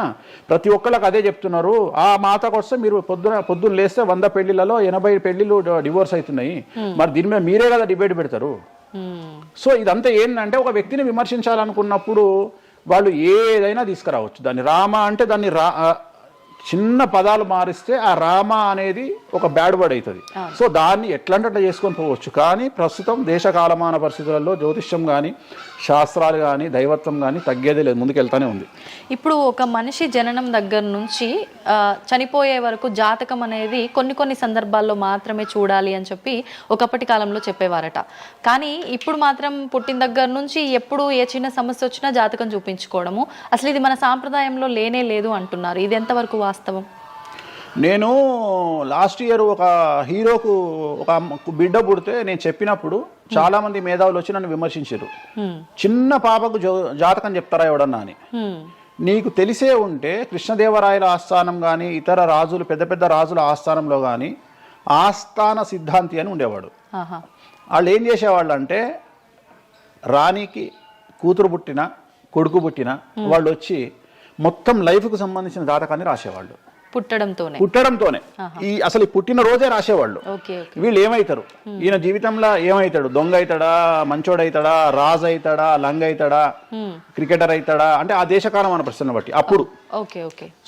ప్రతి ఒక్కళ్ళకి అదే చెప్తున్నారు. ఆ మాతకు వస్తే మీరు పొద్దున్న లేస్తే 100 పెళ్లిలలో 80 పెళ్లిళ్ళు డివోర్స్ అవుతున్నాయి. మరి దీని మీద మీరే కదా డిబేట్ పెడతారు. సో ఇదంతా ఏంటంటే ఒక వ్యక్తిని విమర్శించాలనుకున్నప్పుడు వాళ్ళు ఏదైనా తీసుకురావచ్చు. దాన్ని రామ అంటే దాన్ని చిన్న పదాలు మారిస్తే ఆ రామ అనేది ఒక బ్యాడ్ వర్డ్ అవుతుంది. సో దాన్ని ఎట్లంటే అట్లా చేసుకొని పోవచ్చు. కానీ ప్రస్తుతం దేశ కాలమాన పరిస్థితులలో జ్యోతిష్యం కానీ శాస్త్రాలు కానీ దైవత్వం కానీ తగ్గేదే లేదు, ముందుకెళ్తానే ఉంది. ఇప్పుడు ఒక మనిషి జననం దగ్గర నుంచి చనిపోయే వరకు జాతకం అనేది కొన్ని సందర్భాల్లో మాత్రమే చూడాలి అని చెప్పి ఒకప్పటి కాలంలో చెప్పేవారట. కానీ ఇప్పుడు మాత్రం పుట్టిన దగ్గర నుంచి ఎప్పుడు ఏ చిన్న సమస్య వచ్చినా జాతకం చూపించుకోవడము, అసలు ఇది మన సాంప్రదాయంలో లేనే లేదు అంటున్నారు. ఇది ఎంతవరకు వాస్తవం? నేను లాస్ట్ ఇయర్ ఒక హీరోకు ఒక బిడ్డ పుడితే నేను చెప్పినప్పుడు చాలా మంది మేధావులు వచ్చి నన్ను విమర్శించారు. చిన్న పాపకు జాతకం చెప్తారా ఎవడన్నా అని. నీకు తెలిసే ఉంటే కృష్ణదేవరాయల ఆస్థానం కానీ ఇతర రాజులు పెద్ద రాజుల ఆస్థానంలో కానీ ఆస్థాన సిద్ధాంతి అని ఉండేవాడు. వాళ్ళు ఏం చేసేవాళ్ళు అంటే రాణికి కూతురు పుట్టిన కొడుకు పుట్టిన వాళ్ళు వచ్చి మొత్తం లైఫ్కు సంబంధించిన జాతకాన్ని రాసేవాళ్ళు. పుట్టడంతోనే ఈ అసలు పుట్టిన రోజే రాసేవాళ్ళు. వీళ్ళు ఏమైతారు, ఈయన జీవితంలో ఏమైతాడు, దొంగ అవుతాడా, మంచోడు అవుతాడా, రాజు అవుతాడా, లంగ అవుతాడా, క్రికెటర్ అవుతాడా అంటే ఆ దేశకాలం మన ప్రశ్న బట్టి అప్పుడు.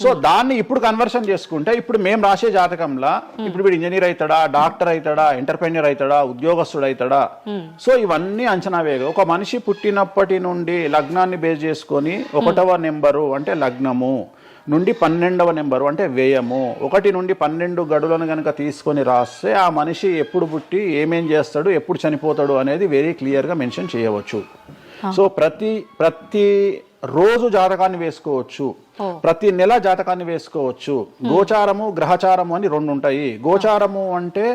సో దాన్ని ఇప్పుడు కన్వర్షన్ చేసుకుంటే ఇప్పుడు మేము రాసే జాతకంలో ఇప్పుడు వీడు ఇంజనీర్ అవుతాడా, డాక్టర్ అవుతాడా, ఎంటర్ప్రెన్యూర్ అవుతాడా, ఉద్యోగస్తుడు అవుతాడా. సో ఇవన్నీ అంచనా వేగ ఒక మనిషి పుట్టినప్పటి నుండి లగ్నాన్ని బేస్ చేసుకొని 1వ నెంబరు అంటే లగ్నము నుండి 12వ నెంబరు అంటే వ్యయము 1 నుండి 12 గడులను కనుక తీసుకొని రాస్తే ఆ మనిషి ఎప్పుడు పుట్టి ఏమేం చేస్తాడు, ఎప్పుడు చనిపోతాడు అనేది వెరీ క్లియర్గా మెన్షన్ చేయవచ్చు. సో ప్రతి రోజు జాతకాన్ని వేసుకోవచ్చు, ప్రతి నెల జాతకాన్ని వేసుకోవచ్చు. గోచారము గ్రహచారము అని 2 ఉంటాయి. గోచారము అంటే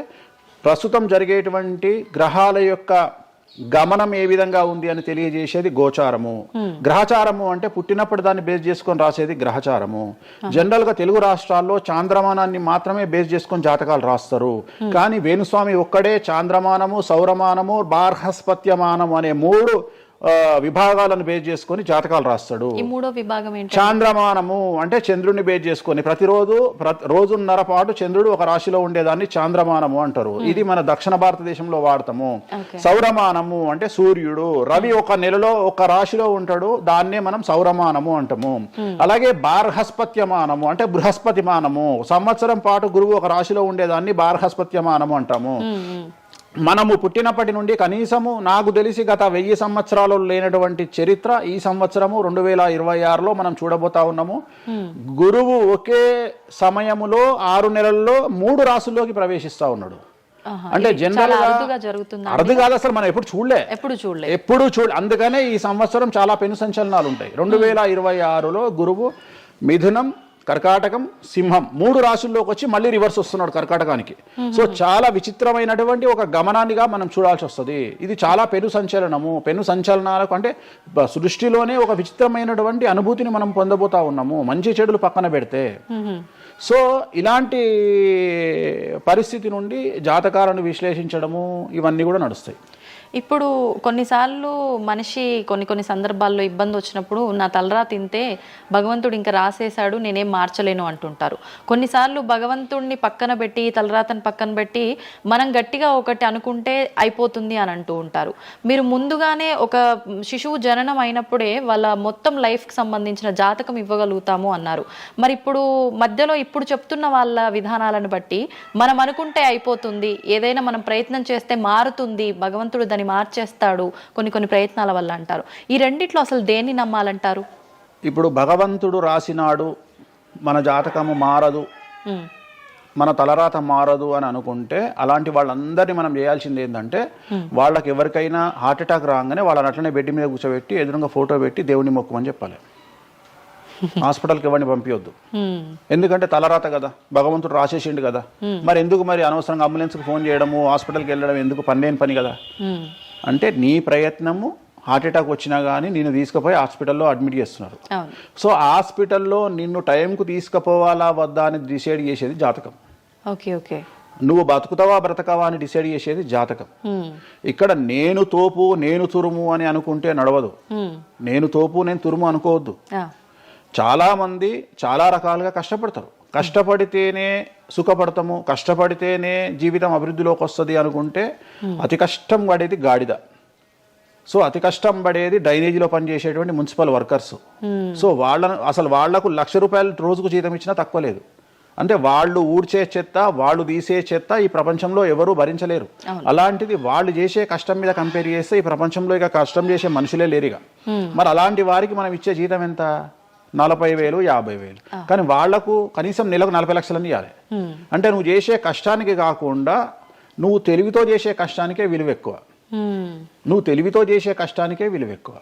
ప్రస్తుతం జరిగేటువంటి గ్రహాల యొక్క గమనం ఏ విధంగా ఉంది అని తెలియజేసేది గోచారము. గ్రహచారము అంటే పుట్టినప్పుడు దాన్ని బేస్ చేసుకొని రాసేది గ్రహచారము. జనరల్ గా తెలుగు రాష్ట్రాల్లో చాంద్రమానాన్ని మాత్రమే బేస్ చేసుకొని జాతకాలు రాస్తారు. కానీ వేణుస్వామి ఒక్కడే చాంద్రమానము, సౌరమానము, బార్హస్పత్యమానము అనే 3 విభాగాలను బేస్ చేసుకొని జాతకాలు రాస్తాడు. చాంద్రమానము అంటే చంద్రుడిని బేస్ చేసుకొని రోజున్నర పాటు చంద్రుడు ఒక రాశిలో ఉండేదాన్ని చాంద్రమానము అంటారు. ఇది మన దక్షిణ భారతదేశంలో వాడతాము. సౌరమానము అంటే సూర్యుడు, రవి ఒక నెలలో ఒక రాశిలో ఉంటాడు, దాన్నే మనం సౌరమానము అంటాము. అలాగే బార్హస్పత్యమానము అంటే బృహస్పతిమానము, సంవత్సరం పాటు గురువు ఒక రాశిలో ఉండేదాన్ని బార్హస్పత్యమానము అంటాము. మనము పుట్టినప్పటి నుండి కనీసము నాకు తెలిసి గత 1000 సంవత్సరాలు లేనటువంటి చరిత్ర ఈ సంవత్సరము 2026లో మనం చూడబోతా ఉన్నాము. గురువు ఒకే సమయములో 6 నెలల్లో 3 రాశుల్లోకి ప్రవేశిస్తా ఉన్నాడు. అంటే జనరల్ అరుదు కాదు, అసలు మనం ఎప్పుడు చూడలే. అందుకనే ఈ సంవత్సరం చాలా పెను సంచలనాలు ఉంటాయి. 2026లో గురువు మిథునం, కర్కాటకం, సింహం 3 రాశుల్లోకి వచ్చి మళ్ళీ రివర్స్ వస్తున్నాడు కర్కాటకానికి. సో చాలా విచిత్రమైనటువంటి ఒక గమనాన్నిగా మనం చూడాల్సి వస్తుంది. ఇది చాలా పెను సంచలనము. పెను సంచలనాలకు అంటే సృష్టిలోనే ఒక విచిత్రమైనటువంటి అనుభూతిని మనం పొందబోతా ఉన్నాము, మంచి చెడులు పక్కన పెడితే. సో ఇలాంటి పరిస్థితి నుండి జాతకాలను విశ్లేషించడము ఇవన్నీ కూడా నడుస్తాయి. ఇప్పుడు కొన్నిసార్లు మనిషి కొన్ని సందర్భాల్లో ఇబ్బంది వచ్చినప్పుడు నా తలరా తింటే భగవంతుడు ఇంకా రాసేశాడు, నేనేం మార్చలేను అంటుంటారు. కొన్నిసార్లు భగవంతుడిని పక్కన పెట్టి, తలరాతను పక్కన పెట్టి మనం గట్టిగా ఒకటి అనుకుంటే అయిపోతుంది అని అంటూ ఉంటారు. మీరు ముందుగానే ఒక శిశువు జననం అయినప్పుడే వాళ్ళ మొత్తం లైఫ్కి సంబంధించిన జాతకం ఇవ్వగలుగుతాము అన్నారు. మరి ఇప్పుడు మధ్యలో ఇప్పుడు చెప్తున్న వాళ్ళ విధానాలను బట్టి మనం అనుకుంటే అయిపోతుంది, ఏదైనా మనం ప్రయత్నం చేస్తే మారుతుంది, భగవంతుడు దాన్ని మార్చేస్తాడు కొన్ని ప్రయత్నాల వల్ల అంటారు. ఈ రెండిట్లో అసలు దేన్ని నమ్మాలంటారు? ఇప్పుడు భగవంతుడు రాసినాడు, మన జాతకము మారదు, మన తలరాత మారదు అని అనుకుంటే అలాంటి వాళ్ళందరినీ మనం చేయాల్సింది ఏంటంటే, వాళ్ళకి ఎవరికైనా హార్ట్ అటాక్ రాగానే వాళ్ళని అట్లనే బెడ్ మీద కూర్చోబెట్టి ఎదురుగా ఫోటో పెట్టి దేవుని మొక్కుమని చెప్పాలి. హాస్పిటల్కి ఎవరిని పంపించొద్దు. ఎందుకంటే తలరాత కదా, భగవంతుడు రాసేసిండు కదా. మరి ఎందుకు మరి అనవసరంగా అంబులెన్స్కి ఫోన్ చేయడము, హాస్పిటల్కి వెళ్ళడం ఎందుకు? పనిలేని పని కదా. అంటే నీ ప్రయత్నము, హార్ట్ అటాక్ వచ్చినా కానీ నిన్ను తీసుకుపోయి హాస్పిటల్లో అడ్మిట్ చేస్తున్నారు. సో హాస్పిటల్లో నిన్ను టైంకు తీసుకుపోవాలా వద్దా అని డిసైడ్ చేసేది జాతకం. ఓకే. నువ్వు బతుకుతావా బ్రతకవా అని డిసైడ్ చేసేది జాతకం. ఇక్కడ నేను తోపు నేను తురుము అని అనుకుంటే నడవదు. నేను తోపు నేను తురుము అనుకోవద్దు. చాలా మంది చాలా రకాలుగా కష్టపడతారు. కష్టపడితేనే సుఖపడతాము, కష్టపడితేనే జీవితం అభివృద్ధిలోకి వస్తుంది అనుకుంటే అతి కష్టం పడేది గాడిద. సో అతి కష్టం పడేది డ్రైనేజీలో పనిచేసేటువంటి మున్సిపల్ వర్కర్స్. సో వాళ్లకు ₹1,00,000 రోజుకు జీతం ఇచ్చినా తక్కువ లేదు. అంటే వాళ్ళు ఊడ్చే చెత్త, వాళ్ళు తీసే చెత్త ఈ ప్రపంచంలో ఎవరూ భరించలేరు. అలాంటిది వాళ్ళు చేసే కష్టం మీద కంపేర్ చేస్తే ఈ ప్రపంచంలో ఇక కష్టం చేసే మనుషులే లేరుగా. మరి అలాంటి వారికి మనం ఇచ్చే జీతం ఎంత? 40,000, 50,000. కానీ వాళ్లకు కనీసం నెలకు 40 లక్షలని ఇవ్వాలి. అంటే నువ్వు చేసే కష్టానికి కాకుండా నువ్వు తెలివితో చేసే కష్టానికే విలువ ఎక్కువ. నువ్వు తెలివితో చేసే కష్టానికే విలువ ఎక్కువ.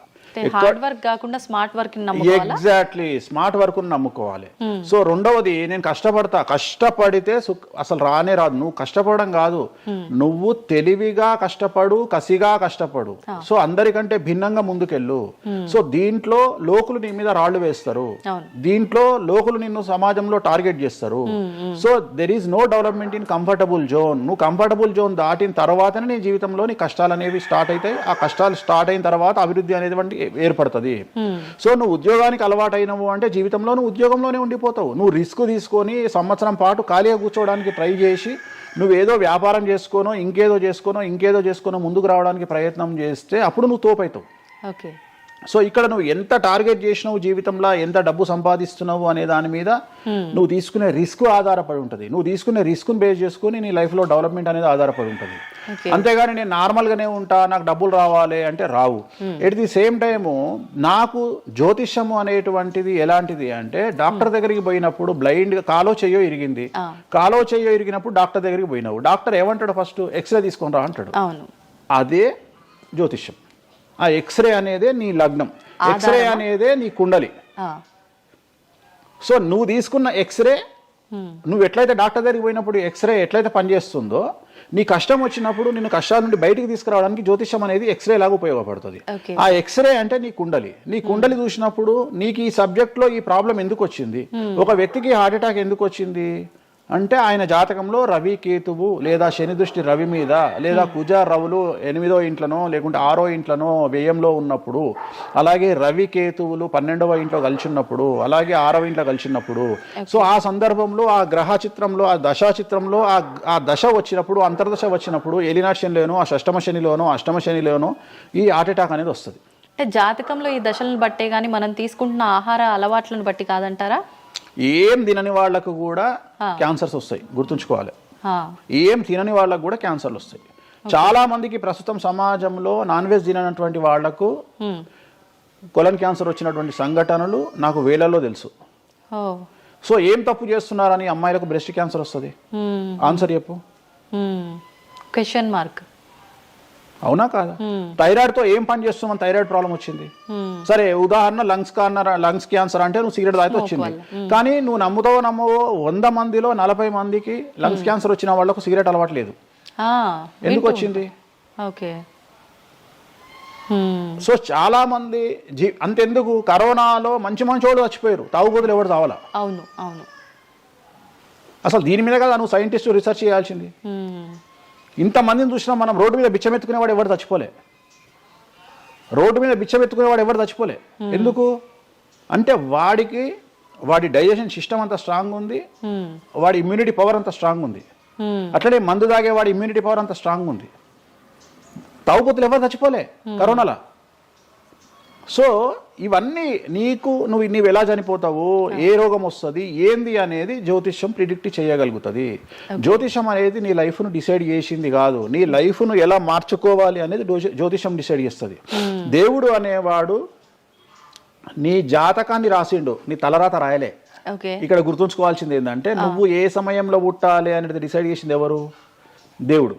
హార్డ్ వర్క్ కాకుండా smart work exactly smart work నమ్ముకోవాలి. సో రెండవది, నేను కష్టపడితే అసలు రానే రాదు. నువ్వు కష్టపడడం కాదు, నువ్వు తెలివిగా కష్టపడు, కసిగా కష్టపడు. సో అందరికంటే భిన్నంగా ముందుకెళ్ళు. సో దీంట్లో లోకులు నీ మీద రాళ్లు వేస్తారు, దీంట్లో లోకులు నిన్ను సమాజంలో టార్గెట్ చేస్తారు. So there is no development in comfortable zone. నువ్వు కంఫర్టబుల్ జోన్ దాటిన తర్వాతనే నీ జీవితంలో నీ కష్టాలు అనేవి స్టార్ట్ అవుతాయి. ఆ కష్టాలు స్టార్ట్ అయిన తర్వాత అభివృద్ధి అనేది ఏర్పడుతుంది. సో నువ్వు ఉద్యోగానికి అలవాటు అయినవు అంటే జీవితంలో నువ్వు ఉద్యోగంలోనే ఉండిపోతావు. నువ్వు రిస్క్ తీసుకొని సంవత్సరం పాటు ఖాళీగా కూర్చోవడానికి ట్రై చేసి నువ్వేదో వ్యాపారం చేసుకోనో ఇంకేదో చేసుకోనో ముందుకు రావడానికి ప్రయత్నం చేస్తే అప్పుడు నువ్వు తోపవుతావు. ఓకే. సో ఇక్కడ నువ్వు ఎంత టార్గెట్ చేసినావు, జీవితంలో ఎంత డబ్బు సంపాదిస్తున్నావు అనే దాని మీద నువ్వు తీసుకునే రిస్క్ ఆధారపడి ఉంటుంది. నువ్వు తీసుకునే రిస్క్ను బేస్ చేసుకుని నీ లైఫ్లో డెవలప్మెంట్ అనేది ఆధారపడి ఉంటుంది. అంతేగాని నేను నార్మల్గానే ఉంటా, నాకు డబ్బులు రావాలి అంటే రావు. ఎట్ ది సేమ్ టైము నాకు జ్యోతిష్యము అనేటువంటిది ఎలాంటిది అంటే, డాక్టర్ దగ్గరికి పోయినప్పుడు బ్లైండ్ కాలో చెయ్యో ఇరిగినప్పుడు డాక్టర్ దగ్గరికి పోయినావు, డాక్టర్ ఏమంటాడు? ఫస్ట్ ఎక్స్రే తీసుకొని రా అంటాడు. అదే జ్యోతిష్యం. ఆ ఎక్స్రే అనేదే నీ లగ్నం, ఎక్స్రే అనేదే నీ కుండలి. సో నువ్వు తీసుకున్న ఎక్స్రే, నువ్వు ఎట్లయితే డాక్టర్ దగ్గరికి పోయినప్పుడు ఎక్స్రే ఎట్లయితే పనిచేస్తుందో, నీ కష్టం వచ్చినప్పుడు నిన్ను కష్టాల నుండి బయటికి తీసుకురావడానికి జ్యోతిష్యం అనేది ఎక్స్రే లాగా ఉపయోగపడుతుంది. ఆ ఎక్స్రే అంటే నీ కుండలి చూసినప్పుడు నీకు ఈ సబ్జెక్ట్లో ఈ ప్రాబ్లం ఎందుకు వచ్చింది, ఒక వ్యక్తికి హార్ట్ అటాక్ ఎందుకు వచ్చింది అంటే ఆయన జాతకంలో రవి కేతువు లేదా శని దృష్టి రవి మీద, లేదా కుజ రవులు 8వ ఇంట్లోనో లేకుంటే 6వ ఇంట్లోనో వ్యయంలో ఉన్నప్పుడు, అలాగే రవి కేతువులు 12వ ఇంట్లో కలిసినప్పుడు, అలాగే 6వ ఇంట్లో కలిసినప్పుడు, సో ఆ సందర్భంలో ఆ గ్రహ చిత్రంలో, ఆ దశా చిత్రంలో ఆ దశ వచ్చినప్పుడు, అంతర్దశ వచ్చినప్పుడు, ఏలినాటి శనిలోనో, ఆ షష్టమ శనిలోనో, అష్టమ శనిలోనో ఈ హార్ట్ అటాక్ అనేది వస్తుంది. అంటే జాతకంలో ఈ దశలను బట్టే కానీ మనం తీసుకుంటున్న ఆహార అలవాట్లను బట్టి కాదంటారా? ఏం తినని వాళ్లకు కూడా క్యాన్సర్స్ వస్తాయి, గుర్తుంచుకోవాలి. ఏం తినని వాళ్ళకు కూడా క్యాన్సర్లు వస్తాయి. చాలా మందికి ప్రస్తుతం సమాజంలో నాన్ వెజ్ తిననటువంటి వాళ్లకు కొలన్ క్యాన్సర్ వచ్చినటువంటి సంఘటనలు నాకు వేలల్లో తెలుసు. సో ఏం తప్పు చేస్తున్నారని అమ్మాయిలకు బ్రెస్ట్ క్యాన్సర్ వస్తుంది? ఆన్సర్ చెప్పు. Question mark. అవునా కాదా? థైరాయిడ్తో ఏం పని చేస్తున్నాం? థైరాయిడ్ ప్రాబ్లం వచ్చింది. సరే ఉదాహరణ లంగ్స్ క్యాన్సర్ అంటే నువ్వు సిగరెట్ తాగితే వచ్చింది. కానీ నువ్వు నమ్ముతావో 100 మందిలో 40 మందికి లంగ్స్ క్యాన్సర్ వచ్చిన వాళ్ళకు సిగరెట్ అలవాట్లేదు. ఎందుకు వచ్చింది? ఓకే. సో చాలా మంది అంతెందుకు కరోనాలో మంచి వాళ్ళు చచ్చిపోయారు, తాగుబోతులు ఎవరు తావాలా? అవును అవును. అసలు దీని మీద కదా నువ్వు సైంటిస్ట్ రీసెర్చ్ చేయాల్సింది. ఇంతమందిని చూసినా మనం రోడ్డు మీద బిచ్చమెత్తుకునేవాడు ఎవరు చచ్చిపోలే. ఎందుకు అంటే వాడి డైజెషన్ సిస్టమ్ అంత స్ట్రాంగ్ ఉంది, వాడి ఇమ్యూనిటీ పవర్ అంత స్ట్రాంగ్ ఉంది. అట్లనే మందు తాగే వాడి ఇమ్యూనిటీ పవర్ అంత స్ట్రాంగ్ ఉంది. తాగుబోతులు ఎవరు చచ్చిపోలే కరోనాలో. సో ఇవన్నీ నువ్వు ఎలా చనిపోతావు, ఏ రోగం వస్తుంది, ఏంది అనేది జ్యోతిష్యం ప్రిడిక్ట్ చేయగలుగుతుంది. జ్యోతిష్యం అనేది నీ లైఫ్ను డిసైడ్ చేసింది కాదు, నీ లైఫ్ను ఎలా మార్చుకోవాలి అనేది జ్యోతిష్యం డిసైడ్ చేస్తుంది. దేవుడు అనేవాడు నీ జాతకాన్ని రాసిండు, నీ తలరాత రాయలే. ఇక్కడ గుర్తుంచుకోవాల్సింది ఏంటంటే నువ్వు ఏ సమయంలో పుట్టాలి అనేది డిసైడ్ చేసింది ఎవరు? దేవుడు.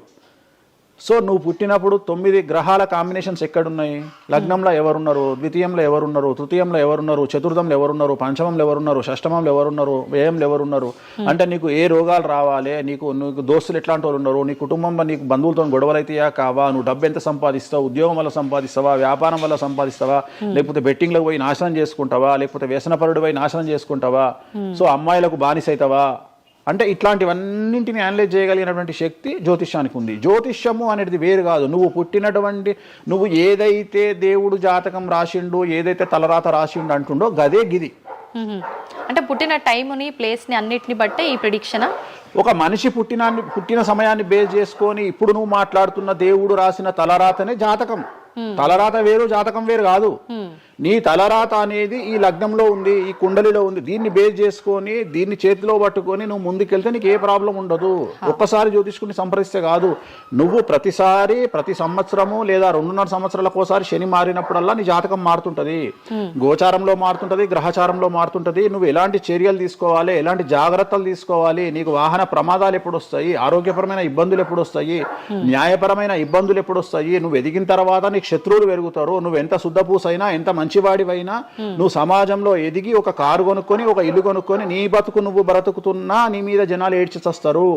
సో నువ్వు పుట్టినప్పుడు 9 గ్రహాల కాంబినేషన్స్ ఎక్కడున్నాయి? లగ్నంలో ఎవరున్నారు, ద్వితీయంలో ఎవరున్నారు, తృతీయంలో ఎవరున్నారు, చతుర్థంలో ఎవరున్నారు, పంచమంలో ఎవరున్నారు, షష్టమంలో ఎవరున్నారు, వ్యయంలో ఎవరున్నారు. అంటే నీకు ఏ రోగాలు రావాలి, నీకు దోస్తులు ఎట్లాంటి వాళ్ళు ఉన్నారు, నీ కుటుంబంలో నీకు బంధువులతో గొడవలు అయితేయా కావా, నువ్వు డబ్బు ఎంత సంపాదిస్తావు, ఉద్యోగం వల్ల సంపాదిస్తావా, వ్యాపారం వల్ల సంపాదిస్తావా, లేకపోతే బెట్టింగ్లకు పోయి నాశనం చేసుకుంటావా, లేకపోతే వ్యసనపరుడు పోయి నాశనం చేసుకుంటావా, సో అమ్మాయిలకు బానిసైతావా, అంటే ఇట్లాంటివన్నింటిని అనలైజ్ చేయగలిగినటువంటి శక్తి జ్యోతిష్యానికి ఉంది. జ్యోతిష్యము అనేది వేరు కాదు. నువ్వు ఏదైతే దేవుడు జాతకం రాసిండు, ఏదైతే తలరాత రాసిండు అంటుండో గదే గిది. అంటే పుట్టిన టైముని, ప్లేస్ని అన్నిటిని బట్టే ఈ ప్రిడిక్షన్. ఒక మనిషి పుట్టిన సమయాన్ని బేస్ చేసుకొని ఇప్పుడు నువ్వు మాట్లాడుతున్న దేవుడు రాసిన తలరాతనే జాతకం. తలరాత వేరు, జాతకం వేరు కాదు. నీ తలరాత అనేది ఈ లగ్నంలో ఉంది, ఈ కుండలిలో ఉంది. దీన్ని బేస్ చేసుకొని, దీన్ని చేతిలో పట్టుకొని నువ్వు ముందుకెళ్తే నీకు ఏ ప్రాబ్లం ఉండదు. ఒక్కసారి జ్యోతిష్కుని సంప్రదిస్తే కాదు, నువ్వు ప్రతి సంవత్సరము లేదా 2.5 సంవత్సరాలకు ఒకసారి శని మారినప్పుడల్లా నీ జాతకం మారుతుంటది. గోచారంలో మారుతుంటది, గ్రహచారంలో మారుతుంటది. నువ్వు ఎలాంటి చర్యలు తీసుకోవాలి, ఎలాంటి జాగ్రత్తలు తీసుకోవాలి, నీకు వాహన ప్రమాదాలు ఎప్పుడు వస్తాయి, ఆరోగ్యపరమైన ఇబ్బందులు ఎప్పుడు వస్తాయి, న్యాయపరమైన ఇబ్బందులు ఎప్పుడు వస్తాయి, నువ్వు ఎదిగిన తర్వాత నీకు శత్రువులు పెరుగుతారు. నువ్వు ఎంత శుద్ధపూసైనా, ఎంత మంచివాడివైనా, నువ్వు సమాజంలో ఎదిగి ఒక కారు కొనుక్కొని, ఒక ఇల్లు కొనుక్కొని నీ బతుకు నువ్వు బ్రతుకుతున్నా నీ మీద జనాలు ఏడ్చి చస్తారు.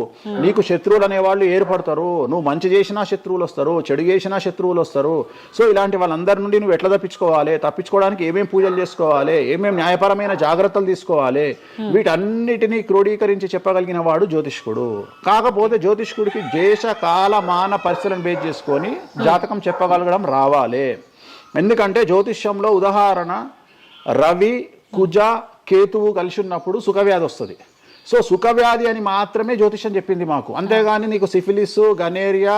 నీకు శత్రువులు అనేవాళ్ళు ఏర్పడతారు. నువ్వు మంచి చేసినా శత్రువులు వస్తారు, చెడు చేసినా శత్రువులు వస్తారు. సో ఇలాంటి వాళ్ళందరి నుండి నువ్వు ఎట్లా తప్పించుకోవడానికి ఏమేమి పూజలు చేసుకోవాలి, ఏమేమి న్యాయపరమైన జాగ్రత్తలు తీసుకోవాలి, వీటన్నిటినీ క్రోడీకరించి చెప్పగలిగిన వాడు జ్యోతిష్కుడు. కాకపోతే జ్యోతిష్కుడికి దేశ కాల మాన పరిస్థితులను బేస్ చేసుకొని జాతకం చెప్పగలగడం రావాలి. ఎందుకంటే జ్యోతిష్యంలో ఉదాహరణ రవి, కుజ, కేతువు కలిసి ఉన్నప్పుడు సుఖవ్యాధి వస్తుంది. సో సుఖవ్యాధి అని మాత్రమే జ్యోతిష్యం చెప్పింది మాకు. అంతేగాని నీకు సిఫిలిస్, గనేరియా,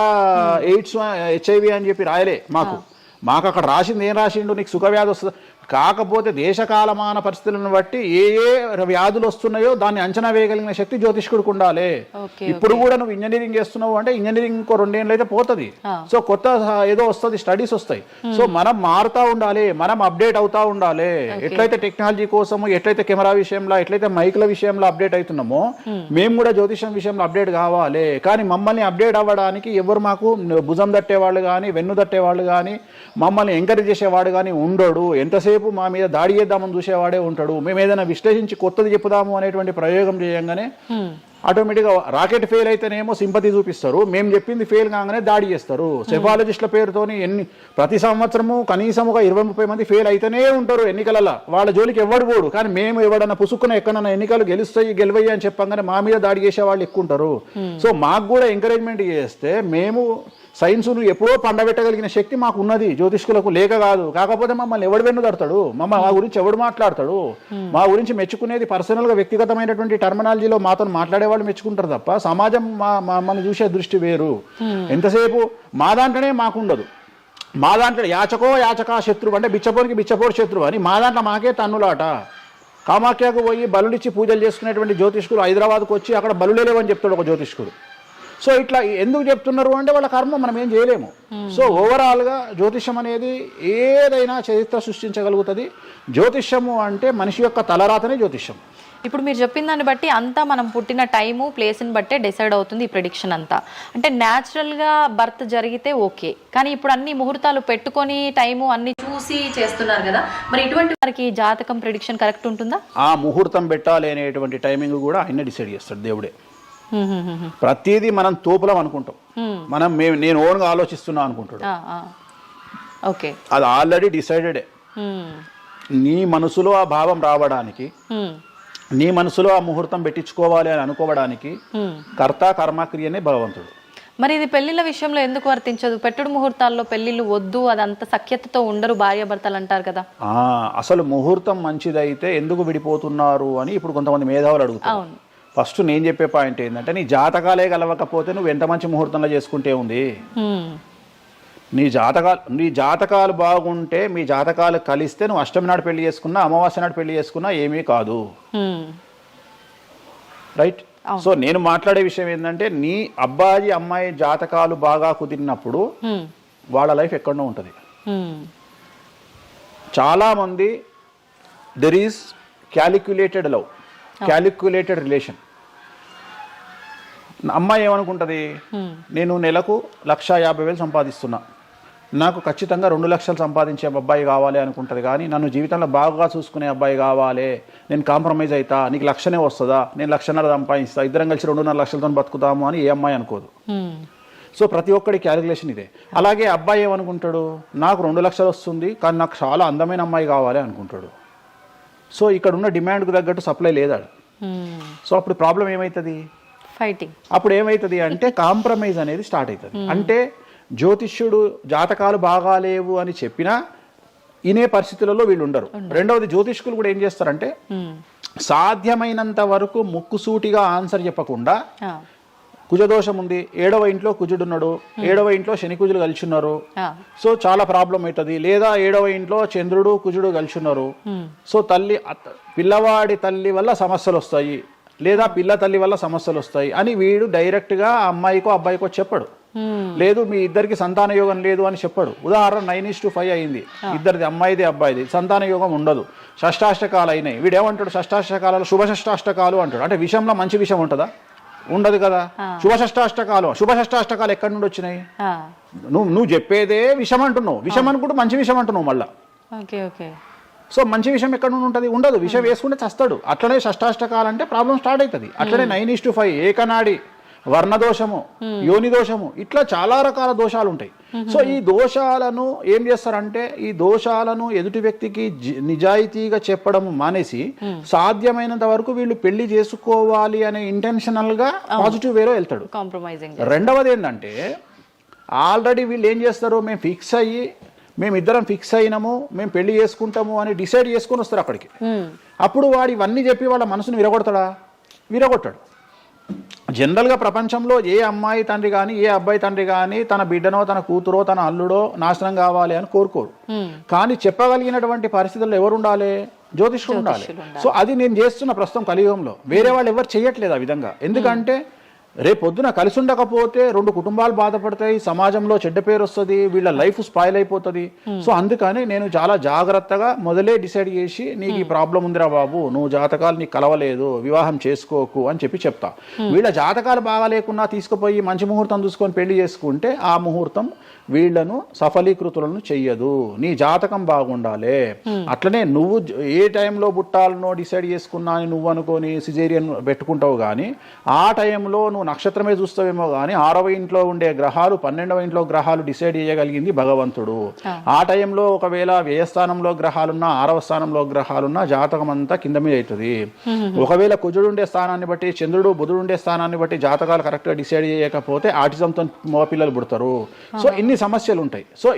ఎయిడ్స్, HIV అని చెప్పి రాయలే మాకు అక్కడ రాసింది. ఏం రాసిండు? నీకు సుఖవ్యాధి వస్తుంది. కాకపోతే దేశకాలమాన పరిస్థితులను బట్టి ఏ వ్యాధులు వస్తున్నాయో దాన్ని అంచనా వేయగలిగిన శక్తి జ్యోతిష్కుడికి ఉండాలి. ఇప్పుడు కూడా నువ్వు ఇంజనీరింగ్ చేస్తున్నావు అంటే ఇంజనీరింగ్ ఇంకో 2 ఏళ్ళు అయితే పోతుంది. సో కొత్త ఏదో వస్తుంది, స్టడీస్ వస్తాయి. సో మనం మారుతూ ఉండాలి, మనం అప్డేట్ అవుతా ఉండాలి. ఎట్లయితే టెక్నాలజీ కోసము, ఎట్లయితే కెమెరా విషయంలో, ఎట్లయితే మైక్ల విషయంలో అప్డేట్ అవుతున్నామో మేము కూడా జ్యోతిష్యం విషయంలో అప్డేట్ కావాలి. కానీ మమ్మల్ని అప్డేట్ అవ్వడానికి ఎవరు మాకు భుజం తట్టేవాళ్ళు కానీ, వెన్ను తట్టేవాళ్ళు కానీ, మమ్మల్ని ఎంకరేజ్ చేసేవాడు కానీ ఉండడు. ఎంతసేపు మా మీద దాడి చేద్దామని చూసేవాడే ఉంటాడు. మేము ఏదైనా విశ్లేషించి కొత్తది చెప్పుదాము అనేటువంటి ప్రయోగం చేయంగానే ఆటోమేటిక్గా రాకెట్ ఫెయిల్ అయితేనేమో సింపతి చూపిస్తారు, మేము చెప్పింది ఫెయిల్ కాగానే దాడి చేస్తారు. సెఫాలజిస్టుల పేరుతోని ప్రతి సంవత్సరము కనీసం ఒక 20-30 మంది ఫెయిల్ అయితేనే ఉంటారు ఎన్నికలలో. వాళ్ళ జోలికి ఎవడు పోడు. కానీ మేము ఎవడన్నా పుసుక్కున ఎక్కడన్నా ఎన్నికలు గెలువయ్యి అని చెప్పగానే మా మీద దాడి చేసే వాళ్ళు ఎక్కువ ఉంటారు. సో మాకు కూడా ఎంకరేజ్మెంట్ చేస్తే మేము సైన్స్ను ఎప్పుడో పండబెట్టగలిగిన శక్తి మాకు ఉన్నది, జ్యోతిష్కులకు లేక కాదు. కాకపోతే మమ్మల్ని ఎవడు వెన్నుదడతాడు, మా గురించి ఎవడు మాట్లాడతాడు, మా గురించి మెచ్చుకునేది పర్సనల్గా వ్యక్తిగతమైనటువంటి టర్మినాలజీలో మాతో మాట్లాడేవాళ్ళు మెచ్చుకుంటారు తప్ప సమాజం మమ్మల్ని చూసే దృష్టి వేరు. ఎంతసేపు మా దాంట్లోనే మాకుండదు. మా దాంట్లో యాచకా శత్రువు అంటే బిచ్చపోరు శత్రువు అని మా దాంట్లో మాకే తన్నులాట. కామాఖ్యకు పోయి బలుడిచ్చి పూజలు చేసుకునేటువంటి జ్యోతిష్కులు హైదరాబాద్కు వచ్చి అక్కడ బలులే లేవని చెప్తాడు ఒక జ్యోతిష్కుడు. సో ఇట్లా ఎందుకు చెప్తున్నారు అంటే వాళ్ళ కర్మ, మనం ఏం చేయలేము. సో ఓవరాల్గా జ్యోతిష్యం అనేది ఏదైనా చరిత్ర సృష్టించగలుగుతుంది. జ్యోతిష్యము అంటే మనిషి యొక్క తలరాతనే జ్యోతిష్యం. ఇప్పుడు మీరు చెప్పిన దాన్ని బట్టి అంతా మనం పుట్టిన టైము ప్లేస్ని బట్టే డిసైడ్ అవుతుంది ఈ ప్రిడిక్షన్ అంతా. అంటే న్యాచురల్గా బర్త్ జరిగితే ఓకే, కానీ ఇప్పుడు అన్ని ముహూర్తాలు పెట్టుకొని టైము అన్ని చూసి చేస్తున్నారు కదా, మరి ఇటువంటి వారికి జాతకం ప్రిడిక్షన్ కరెక్ట్ ఉంటుందా? ఆ ముహూర్తం పెట్టాలి అనేటువంటి టైమింగ్ కూడా ఆయన డిసైడ్ చేస్తాడు దేవుడే. ప్రతిదీ మనం తోపులం అనుకుంటాం, నేను ఓన్గా ఆలోచిస్తున్నా అనుకుంటాడు. ఓకే, అది ఆల్రెడీ డిసైడెడే. నీ మనసులో ఆ భావం రావడానికి, నీ మనసులో ఆ ముహూర్తం పెట్టించుకోవాలి అని అనుకోవడానికి కర్త కర్మక్రియనే భగవంతుడు. మరి ఇది పెళ్లిళ్ళ విషయంలో ఎందుకు వర్తించదు? పెట్టుడు ముహూర్తాల్లో పెళ్లిళ్ళు వద్దు, అదంతా సఖ్యతతో ఉండరు భార్యాభర్తలు అంటారు కదా. అసలు ముహూర్తం మంచిదైతే ఎందుకు విడిపోతున్నారు అని ఇప్పుడు కొంతమంది మేధావులు అడుగుతారు. ఫస్ట్ నేను చెప్పే పాయింట్ ఏంటంటే, నీ జాతకాలే కలవకపోతే నువ్వు ఎంత మంచి ముహూర్తంలో చేసుకుంటే ఉంది. నీ జాతకాలు బాగుంటే, మీ జాతకాలు కలిస్తే నువ్వు అష్టమి నాడు పెళ్లి చేసుకున్నా, అమావాస్య నాడు పెళ్లి చేసుకున్నా ఏమీ కాదు. రైట్? సో నేను మాట్లాడే విషయం ఏంటంటే, నీ అబ్బాయి అమ్మాయి జాతకాలు బాగా కుదిరినప్పుడు వాళ్ళ లైఫ్ ఎక్కడో ఉంటుంది. చాలామంది there is calculated love, calculated relation. అమ్మాయి ఏమనుకుంటుంది, నేను నెలకు 1,50,000 సంపాదిస్తున్నా, నాకు ఖచ్చితంగా 2 లక్షలు సంపాదించే అబ్బాయి కావాలి అనుకుంటుంది. కానీ నన్ను జీవితంలో బాగా చూసుకునే అబ్బాయి కావాలి, నేను కాంప్రమైజ్ అవుతా, నీకు 1,00,000 వస్తుందా, నేను 1,50,000 సంపాదిస్తా, ఇద్దరం కలిసి 2.5 లక్షలతో బతుకుతాము అని ఏ అమ్మాయి అనుకోదు. సో ప్రతి ఒక్కడి క్యాలిక్యులేషన్ ఇదే. అలాగే అబ్బాయి ఏమనుకుంటాడు, నాకు 2 లక్షలు వస్తుంది కానీ నాకు చాలా అందమైన అమ్మాయి కావాలి అనుకుంటాడు. సో ఇక్కడ ఉన్న డిమాండ్కు తగ్గట్టు సప్లై లేదాడు. సో అప్పుడు ప్రాబ్లం ఏమవుతుంది, ఫైటింగ్. అప్పుడు ఏమవుతుంది అంటే కాంప్రమైజ్ అనేది స్టార్ట్ అవుతుంది. అంటే జ్యోతిష్యుడు జాతకాలు బాగాలేవు అని చెప్పినా ఇనే పరిస్థితులలో వీళ్ళు ఉండరు. రెండవది, జ్యోతిష్కులు కూడా ఏం చేస్తారంటే సాధ్యమైనంత వరకు ముక్కుసూటిగా ఆన్సర్ చెప్పకుండా, కుజదోషం ఉంది, 7వ ఇంట్లో కుజుడున్నాడు, 7వ ఇంట్లో శని కుజులు కలిసి ఉన్నారు, సో చాలా ప్రాబ్లం అవుతుంది. లేదా 7వ ఇంట్లో చంద్రుడు కుజుడు కలిసి ఉన్నారు, సో పిల్లవాడి తల్లి వల్ల సమస్యలు వస్తాయి, లేదా పిల్ల తల్లి వల్ల సమస్యలు వస్తాయి అని వీడు డైరెక్ట్గా అమ్మాయికో అబ్బాయికో చెప్పడు. లేదు మీ ఇద్దరికి సంతాన యోగం లేదు అని చెప్పడు. ఉదాహరణ 9:5 అయింది, ఇద్దరిది అమ్మాయిది అబ్బాయిది, సంతాన యోగం ఉండదు, షష్టాష్టకాలు అయినాయి. వీడేమంటాడు, షష్టాష్టకాలలో శుభ షష్టాష్టకాలు అంటాడు. అంటే విషయంలో మంచి విషయం ఉంటుందా? ఉండదు కదా. శుభ షష్టాష్టకాలు ఎక్కడి నుండి వచ్చినాయి? నువ్వు చెప్పేదే విషం అంటున్నావు, విషం అనుకుంటూ మంచి విషయం అంటున్నావు మళ్ళా. సో మంచి విషయం ఎక్కడ నుండి ఉంటుంది? ఉండదు. విషయం వేసుకుంటే చస్తాడు. అట్లనే షష్టాష్టకాలంటే ప్రాబ్లం స్టార్ట్ అవుతుంది. అట్లనే 9:5 ఏకనాడి, వర్ణదోషము, యోని దోషము, ఇట్లా చాలా రకాల దోషాలు ఉంటాయి. సో ఈ దోషాలను ఏం చేస్తారంటే, ఈ దోషాలను ఎదుటి వ్యక్తికి నిజాయితీగా చెప్పడం మానేసి సాధ్యమైనంత వరకు వీళ్ళు పెళ్లి చేసుకోవాలి అనే ఇంటెన్షనల్ గా పాజిటివ్ వేలో వెళ్తాడు. రెండవది ఏంటంటే, ఆల్రెడీ వీళ్ళు ఏం చేస్తారు, మేమిద్దరం ఫిక్స్ అయినాము, మేము పెళ్లి చేసుకుంటాము అని డిసైడ్ చేసుకొని వస్తారు అక్కడికి. అప్పుడు వాడు ఇవన్నీ చెప్పి వాళ్ళ మనసును విరగొడతాడా? విరగొట్టాడు. జనరల్గా ప్రపంచంలో ఏ అమ్మాయి తండ్రి కానీ ఏ అబ్బాయి తండ్రి కానీ తన బిడ్డనో తన కూతురో తన అల్లుడో నాశనం కావాలి అని కోరుకోరు. కానీ చెప్పగలిగినటువంటి పరిస్థితుల్లో ఎవరు ఉండాలి? జ్యోతిష్కుడు ఉండాలి. సో అది నేను చేస్తున్న ప్రస్తుతం కలియుగంలో. వేరే వాళ్ళు ఎవరు చేయట్లేదు ఆ విధంగా. ఎందుకంటే రేపొద్దున కలిసి ఉండకపోతే 2 కుటుంబాలు బాధపడతాయి, సమాజంలో చెడ్డ పేరు వస్తుంది, వీళ్ళ లైఫ్ స్పాయిల్ అయిపోతుంది. సో అందుకని నేను చాలా జాగ్రత్తగా మొదలే డిసైడ్ చేసి, నీకు ఈ ప్రాబ్లం ఉందిరా బాబు, నువ్వు జాతకాలు నీకు కలవలేదు, వివాహం చేసుకోకు అని చెప్తా. వీళ్ళ జాతకాలు బాగా లేకున్నా తీసుకుపోయి మంచి ముహూర్తం చూసుకొని పెళ్లి చేసుకుంటే ఆ ముహూర్తం వీళ్లను సఫలీకృతులను చెయ్యదు. నీ జాతకం బాగుండాలి. అట్లనే నువ్వు ఏ టైంలో పుట్టాలనో డిసైడ్ చేసుకున్నా అని నువ్వు అనుకొని సిజేరియన్ పెట్టుకుంటావు. కానీ ఆ టైంలో నువ్వు నక్షత్రమే చూస్తావేమో కానీ 6వ ఇంట్లో ఉండే గ్రహాలు 12వ ఇంట్లో గ్రహాలు డిసైడ్ చేయగలిగింది భగవంతుడు. ఆ టైంలో ఒకవేళ వ్యయస్థానంలో గ్రహాలున్నా 6వ స్థానంలో గ్రహాలున్నా జాతకం అంతా కింద మీద అవుతుంది. ఒకవేళ కుజుడు ఉండే స్థానాన్ని బట్టి, చంద్రుడు బుధుడు ఉండే స్థానాన్ని బట్టి జాతకాలు కరెక్ట్గా డిసైడ్ చేయకపోతే ఆటిజంతో మగ పిల్లలు పుడతారు. సో ఇన్ని సమస్యలు ఉంటాయి. సో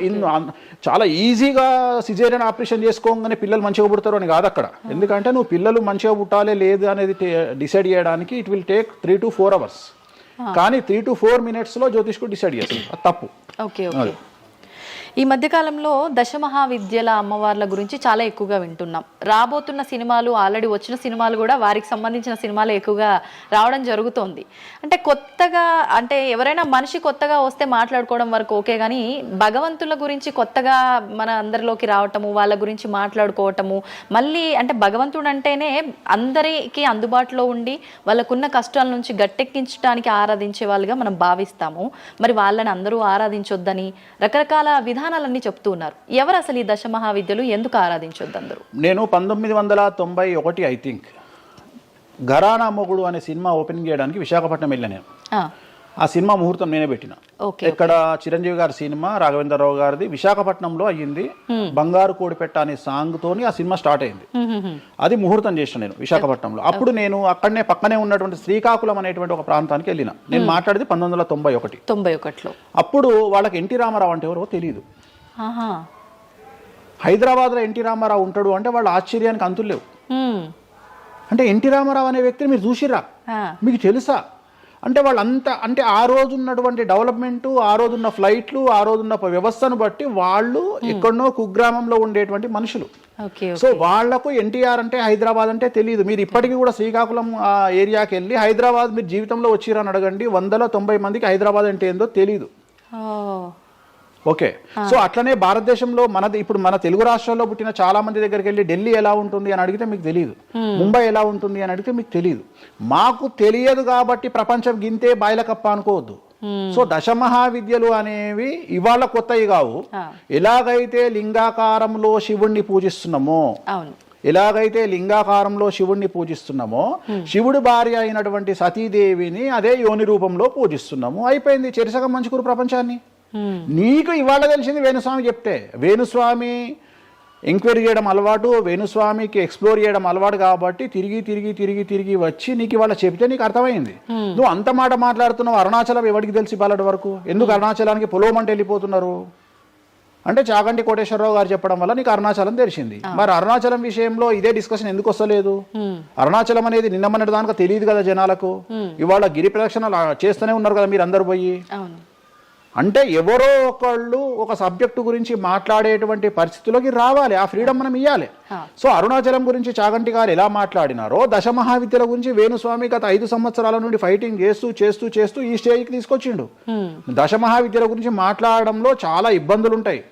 చాలా ఈజీగా సిజేరియన్ ఆపరేషన్ చేసుకోగానే పిల్లలు మంచిగా పుడతారు అని కాదు అక్కడ. ఎందుకంటే నువ్వు పిల్లలు మంచిగా పుట్టాలి లేదు అనేది డిసైడ్ చేయడానికి it will take 3 to 4 hours. కానీ 3 to 4 minutes లో జ్యోతిష్కుడు డిసైడ్ చేస్తాడు. అది తప్పు. ఈ మధ్యకాలంలో దశమహావిద్యల అమ్మవార్ల గురించి చాలా ఎక్కువగా వింటున్నాం. రాబోతున్న సినిమాలు, ఆల్రెడీ వచ్చిన సినిమాలు కూడా వారికి సంబంధించిన సినిమాలు ఎక్కువగా రావడం జరుగుతోంది. అంటే కొత్తగా, అంటే ఎవరైనా మనిషి కొత్తగా వస్తే మాట్లాడుకోవడం వరకు ఓకే, కానీ భగవంతుల గురించి కొత్తగా మన అందరిలోకి రావటము, వాళ్ళ గురించి మాట్లాడుకోవటము, మళ్ళీ అంటే భగవంతుడు అంటేనే అందరికీ అందుబాటులో ఉండి వాళ్ళకున్న కష్టాల నుంచి గట్టెక్కించడానికి ఆరాధించే వాళ్ళుగా మనం భావిస్తాము. మరి వాళ్ళని అందరూ ఆరాధించొద్దని రకరకాల విధానాలన్నీ చెప్తూ ఉన్నారు. ఎవరు అసలు ఈ దశమహావిద్యలు, ఎందుకు ఆరాధించొద్దు అందరూ? నేను 1991 ఐ థింక్ ఘరానా మొగుడు అనే సినిమా ఓపెనింగ్ చేయడానికి విశాఖపట్నం వెళ్ళాను నేను. ఆ సినిమా ముహూర్తం నేనే పెట్టిన. ఇక్కడ చిరంజీవి గారి సినిమా, రాఘవేంద్రరావు గారిది విశాఖపట్నంలో అయ్యింది. బంగారు కోడిపెట్ట అనే సాంగ్ తోని ఆ సినిమా స్టార్ట్ అయింది. అది ముహూర్తం చేసిన నేను విశాఖపట్నంలో. అప్పుడు నేను అక్కడనే పక్కనే ఉన్నటువంటి శ్రీకాకుళం అనేటువంటి ఒక ప్రాంతానికి వెళ్ళిన. నేను మాట్లాడేది 1991. అప్పుడు వాళ్ళకి ఎన్టీ రామారావు అంటే ఎవరో తెలియదు. హైదరాబాద్లో ఎన్టీ రామారావు ఉంటాడు అంటే వాళ్ళ ఆశ్చర్యానికి అంతులు లేవు. అంటే ఎన్టీ రామారావు అనే వ్యక్తిని మీరు చూసిరా, మీకు తెలుసా అంటే వాళ్ళంతా, అంటే ఆ రోజు ఉన్నటువంటి డెవలప్మెంట్, ఆ రోజున్న ఫ్లైట్లు, ఆ రోజున్న వ్యవస్థను బట్టి వాళ్ళు ఎక్కడనో కుగ్రామంలో ఉండేటువంటి మనుషులు. సో వాళ్లకు ఎన్టీఆర్ అంటే హైదరాబాద్ అంటే తెలియదు. మీరు ఇప్పటికీ కూడా శ్రీకాకుళం ఆ ఏరియాకి వెళ్ళి హైదరాబాద్ మీరు జీవితంలో వచ్చిరని అడగండి, 190 మందికి హైదరాబాద్ అంటే ఏందో తెలియదు. ఓకే, సో అట్లనే భారతదేశంలో ఇప్పుడు మన తెలుగు రాష్ట్రాల్లో పుట్టిన చాలా మంది దగ్గరికి వెళ్ళి ఢిల్లీ ఎలా ఉంటుంది అని అడిగితే మీకు తెలియదు, ముంబై ఎలా ఉంటుంది అని అడిగితే మీకు తెలియదు. మాకు తెలియదు కాబట్టి ప్రపంచం గింతే బాయిలకప్ప అనుకోవద్దు. సో దశమహావిద్యలు అనేవి ఇవాళ కొత్తవి కావు. ఎలాగైతే లింగాకారంలో శివుణ్ణి పూజిస్తున్నామో, శివుడి భార్య అయినటువంటి సతీదేవిని అదే యోని రూపంలో పూజిస్తున్నాము. అయిపోయింది, చెరిసగం మంచుకురు ప్రపంచాన్ని. నీకు ఇవాళ తెలిసింది వేణుస్వామి చెప్తే. వేణుస్వామి ఎంక్వైరీ చేయడం అలవాటు, వేణుస్వామికి ఎక్స్ప్లోర్ చేయడం అలవాటు కాబట్టి తిరిగి వచ్చి నీకు ఇవాళ చెప్తే నీకు అర్థమైంది. నువ్వు అంత మాట మాట్లాడుతున్నావు. అరుణాచలం ఎవరికి తెలిసి బాలటి వరకు? ఎందుకు అరుణాచలానికి పొలోమంటే వెళ్ళిపోతున్నారు అంటే చాగంటి కోటేశ్వరరావు గారు చెప్పడం వల్ల నీకు అరుణాచలం తెలిసింది. మరి అరుణాచలం విషయంలో ఇదే డిస్కషన్ ఎందుకు వస్తలేదు? అరుణాచలం అనేది నిన్న మొన్నటి దానికి తెలియదు కదా జనాలకు. ఇవాళ గిరి ప్రదక్షిణలు చేస్తూనే ఉన్నారు కదా మీరు అందరు పోయి. అంటే ఎవరో ఒకళ్ళు ఒక సబ్జెక్టు గురించి మాట్లాడేటువంటి పరిస్థితుల్లోకి రావాలి. ఆ ఫ్రీడమ్ మనం ఇవ్వాలి. సో అరుణాచలం గురించి చాగంటి గారు ఎలా మాట్లాడినారో, దశమహావిద్యల గురించి వేణుస్వామి గత 5 సంవత్సరాల నుండి ఫైటింగ్ చేస్తూ ఈ స్టేజ్కి తీసుకొచ్చిండు. దశమహావిద్యల గురించి మాట్లాడడంలో చాలా ఇబ్బందులు ఉంటాయి.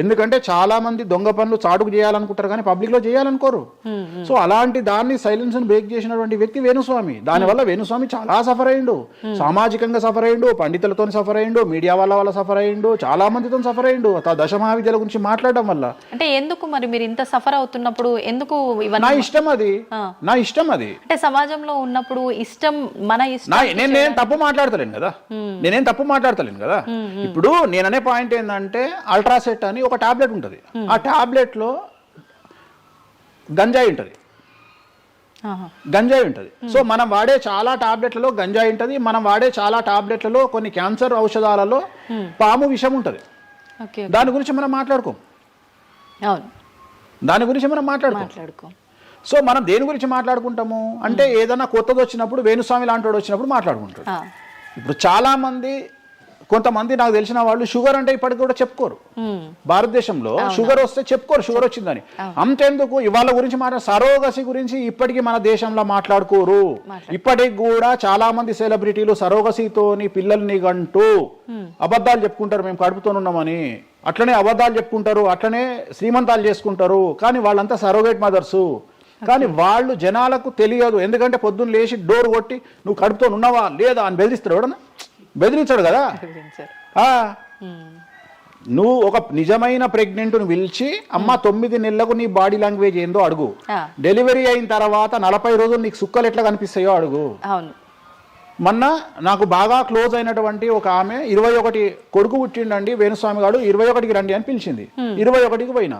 ఎందుకంటే చాలా మంది దొంగ పనులు చాటుకు చేయాలనుకుంటారు కానీ పబ్లిక్ లో చేయాలనుకోరు. సో అలాంటి దాన్ని సైలెన్స్ బ్రేక్ చేసినటువంటి వ్యక్తి వేణుస్వామి. దానివల్ల వేణుస్వామి చాలా సఫర్ అయ్యిండు, సామాజికంగా సఫర్ అయ్యిండు, పండితులతో సఫర్ అయ్యిండు, మీడియా వల్ల సఫర్ అయ్యిండు, చాలా మందితో సఫర్ అయ్యిండు దశమహావిద్యల గురించి మాట్లాడడం వల్ల. అంటే ఎందుకు మరి మీరు ఇంత సఫర్ అవుతున్నప్పుడు ఎందుకు? నా ఇష్టం అది, నా ఇష్టం అది. అంటే సమాజంలో ఉన్నప్పుడు ఇష్టం, మన ఇష్టం. నేనేం తప్పు మాట్లాడతలేను కదా. ఇప్పుడు నేననే పాయింట్ ఏంటంటే అల్ట్రాసెట్ అని ఒక టాబ్లెట్ ఉంటుంది. ఆ టాబ్లెట్ లో గంజాయి ఉంటుంది. సో మనం వాడే చాలా టాబ్లెట్లలో గంజాయి ఉంటుంది. మనం వాడే చాలా టాబ్లెట్లలో కొన్ని క్యాన్సర్ ఔషధాలలో పాము విషం ఉంటుంది. దాని గురించి మనం మాట్లాడుకోం. సో మనం దేని గురించి మాట్లాడుకుంటాము అంటే ఏదైనా కొత్తది వచ్చినప్పుడు, వేణుస్వామి లాంటి వాడు వచ్చినప్పుడు మాట్లాడుకుంటాడు. ఇప్పుడు చాలా మంది, కొంతమంది నాకు తెలిసిన వాళ్ళు షుగర్ అంటే ఇప్పటికి కూడా చెప్పుకోరు. భారతదేశంలో షుగర్ వస్తే చెప్పుకోరు షుగర్ వచ్చిందని. అంతెందుకు ఇవాళ గురించి సరోగసి గురించి ఇప్పటికీ మన దేశంలో మాట్లాడుకోరు. ఇప్పటికి కూడా చాలా మంది సెలబ్రిటీలు సరోగసితోని పిల్లల్ని గంటూ అబద్ధాలు చెప్పుకుంటారు, మేము కడుపుతోనున్నామని. అట్లనే అబద్ధాలు చెప్పుకుంటారు, అట్లనే శ్రీమంతాలు చేసుకుంటారు. కానీ వాళ్ళంతా సరోగేట్ మదర్సు. కానీ వాళ్ళు జనాలకు తెలియదు. ఎందుకంటే పొద్దున్న లేచి డోర్ కొట్టి నువ్వు కడుపుతో ఉన్నావా లేదా అని బెదిరిస్తాడు. ఎవడన్నా బెదిరించాడు కదా. నువ్వు ఒక నిజమైన ప్రెగ్నెంట్ను పిలిచి అమ్మ 9 నెలలకు నీ బాడీ లాంగ్వేజ్ ఏందో అడుగు. డెలివరీ అయిన తర్వాత 40 రోజులు నీకు సుక్కలు ఎట్లా కనిపిస్తాయో అడుగు. మొన్న నాకు బాగా క్లోజ్ అయినటువంటి ఒక ఆమె 21 కొడుకు పుట్టిండండి వేణుస్వామి గారు, 21కి రండి అని పిలిచింది. 21కి పోయినా.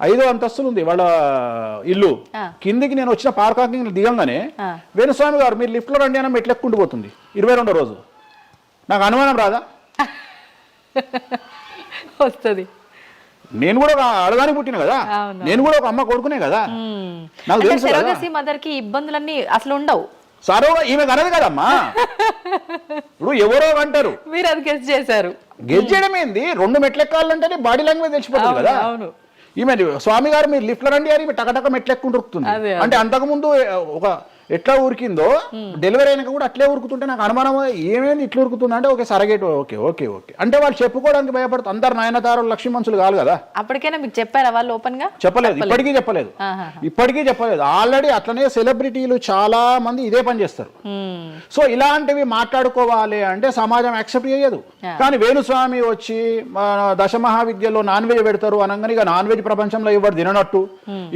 5వ అంతస్తులు ఉంది వాళ్ళ ఇల్లు. కిందికి నేను వచ్చిన పార్కింగ్ దిగంగానే వేణుస్వామి గారు మీరు లిఫ్ట్ లో రండి అని మెట్లెక్కుంటూ పోతుంది. 22వ రోజు. నాకు అనుమానం రాదా? వస్తుంది. నేను కూడా అడగాని పుట్టిన కదా, నేను కూడా ఒక అమ్మ కొడుకునే కదా. నాకు తెలుసు మదర్ కి ఇబ్బందులన్నీ అసలు ఉండవు. సరో ఈమె కనదు కదమ్మా. ఇప్పుడు ఎవరో అంటారు, మీరు అది గెస్ చేశారు. గెస్ చేయడం ఏంది, 2 మెట్లు ఎక్కాలంటేనే బాడీ లాంగ్వేజ్ తెలిసిపోతుంది కదా. అవును. ఈమె స్వామి గారు మీరు లిఫ్ట్లో రండి అని టకటక మెట్లు ఎక్కుంటూ ఉరుకుతుంది. అంటే అంతకుముందు ఒక ఎట్లా ఉరికిందో డెలివరీ అయినాక కూడా అట్లే ఉరుకుతుంటే నాకు అనుమానం, ఏమేమి ఇట్లా ఉరుకుతుంది అంటే okay surrogate okay okay okay అంటే వాళ్ళు చెప్పుకోవడానికి భయపడుతుంది. అందరు నయనతారలు లక్ష్మీ మనుషులు కాదు కదా. అప్పటికైనా మీకు చెప్పారా వాళ్ళు ఓపెన్ గా? చెప్పలేదు, ఇప్పటికీ చెప్పలేదు, ఇప్పటికీ చెప్పలేదు. ఆల్రెడీ అట్లనే సెలబ్రిటీలు చాలా మంది ఇదే పని చేస్తారు. సో ఇలాంటివి మాట్లాడుకోవాలి అంటే సమాజం యాక్సెప్ట్ చేయదు. కానీ వేణుస్వామి వచ్చి దశమహావిద్యలో నాన్ వెజ్ పెడతారు అనగానే ఇక నాన్ వెజ్ ప్రపంచంలో ఎవరు తిననట్టు,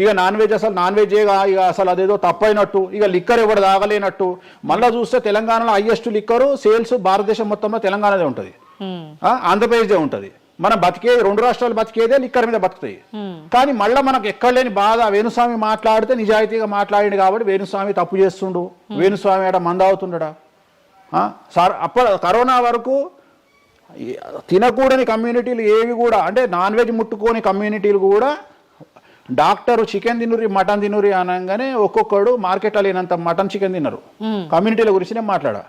ఇక నాన్ వెజ్ అసలు నాన్ వెజ్ ఇక అసలు అదేదో తప్పైనట్టు, ఇక లిక్కర్ ఎవరు తాగలేనట్టు. మళ్ళా చూస్తే తెలంగాణలో హైయెస్ట్ లిక్కర్ సేల్స్ భారతదేశం మొత్తంలో తెలంగాణదే ఉంటది, ఆంధ్రప్రదేశ్దే ఉంటది. మనం బతికే 2 రాష్ట్రాలు బతికేదే లిక్కర్ మీద బతుకుతాయి. కానీ మళ్ళీ మనకు ఎక్కడ లేని బాధ, వేణుస్వామి మాట్లాడితే నిజాయితీగా మాట్లాడిండు కాబట్టి వేణుస్వామి తప్పు చేస్తుండు, వేణుస్వామి ఆడ మందావుతుండడా. సార్ అప్పుడు కరోనా వరకు తినకూడని కమ్యూనిటీలు ఏవి కూడా, అంటే నాన్ వెజ్ ముట్టుకోని కమ్యూనిటీలు కూడా డాక్టర్ చికెన్ తినురి మటన్ తినురి అనగానే ఒక్కొక్కడు మార్కెట్లో లేనంత మటన్ చికెన్ తిన్నారు. కమ్యూనిటీల గురించి నేను మాట్లాడా.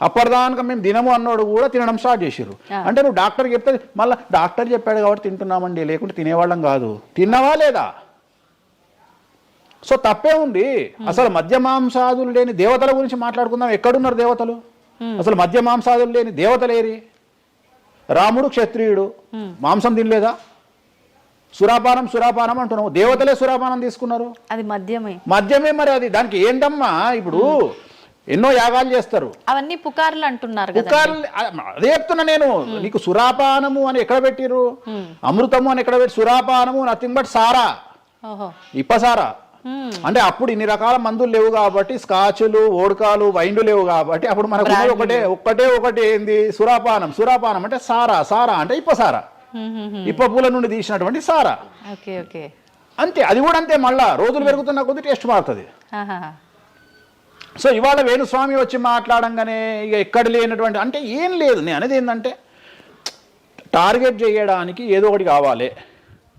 అప్పటిదాకా మేము తినము అన్నోడు కూడా తినడం స్టార్ట్ చేసిర్రు. అంటే నువ్వు డాక్టర్ చెప్తే మళ్ళీ డాక్టర్ చెప్పాడు కాబట్టి తింటున్నామండి, లేకుంటే తినేవాళ్ళం కాదు. తిన్నావా లేదా? సో తప్పే ఉంది. అసలు మద్య మాంసాదులు లేని దేవతల గురించి మాట్లాడుకుందాం. ఎక్కడున్నారు దేవతలు? అసలు మద్య మాంసాదులు లేని దేవతలేరి? రాముడు క్షత్రియుడు, మాంసం తినలేదా? సురాపానం సురాపానం అంటున్నావు, దేవతలే సురాపానం తీసుకున్నారు. అది మద్యమే మరి అది దానికి ఏంటమ్మా? ఇప్పుడు ఎన్నో యాగాలు చేస్తారు, అవన్నీ పుకార్లు అంటున్నారు. పుకార్లు అదే చెప్తున్నా నేను నీకు. సురాపానము అని ఎక్కడ పెట్టిరు, అమృతము అని ఎక్కడ పెట్టి, సురాపానము నథింగ్ బట్ సారా, ఇప్పసారా. అంటే అప్పుడు ఇన్ని రకాల మందులు లేవు కాబట్టి, స్కాచ్లు ఓడకాలు వైండ్లు లేవు కాబట్టి అప్పుడు మనకు ఒకటే ఏంది సురాపానం. సురాపానం అంటే సారా, సారా అంటే ఇప్పసారా, ఇప్ప పూల నుండి తీసినటువంటి సారా. అంతే, అది కూడా అంతే. మళ్ళా రోజులు పెరుగుతున్న కొద్ది టేస్ట్ మారుతుంది. సో ఇవాళ వేణుస్వామి వచ్చి మాట్లాడంగానే ఇక ఎక్కడ లేనటువంటి, అంటే ఏం లేదు. నేను అనేది ఏంటంటే టార్గెట్ చేయడానికి ఏదో ఒకటి కావాలి.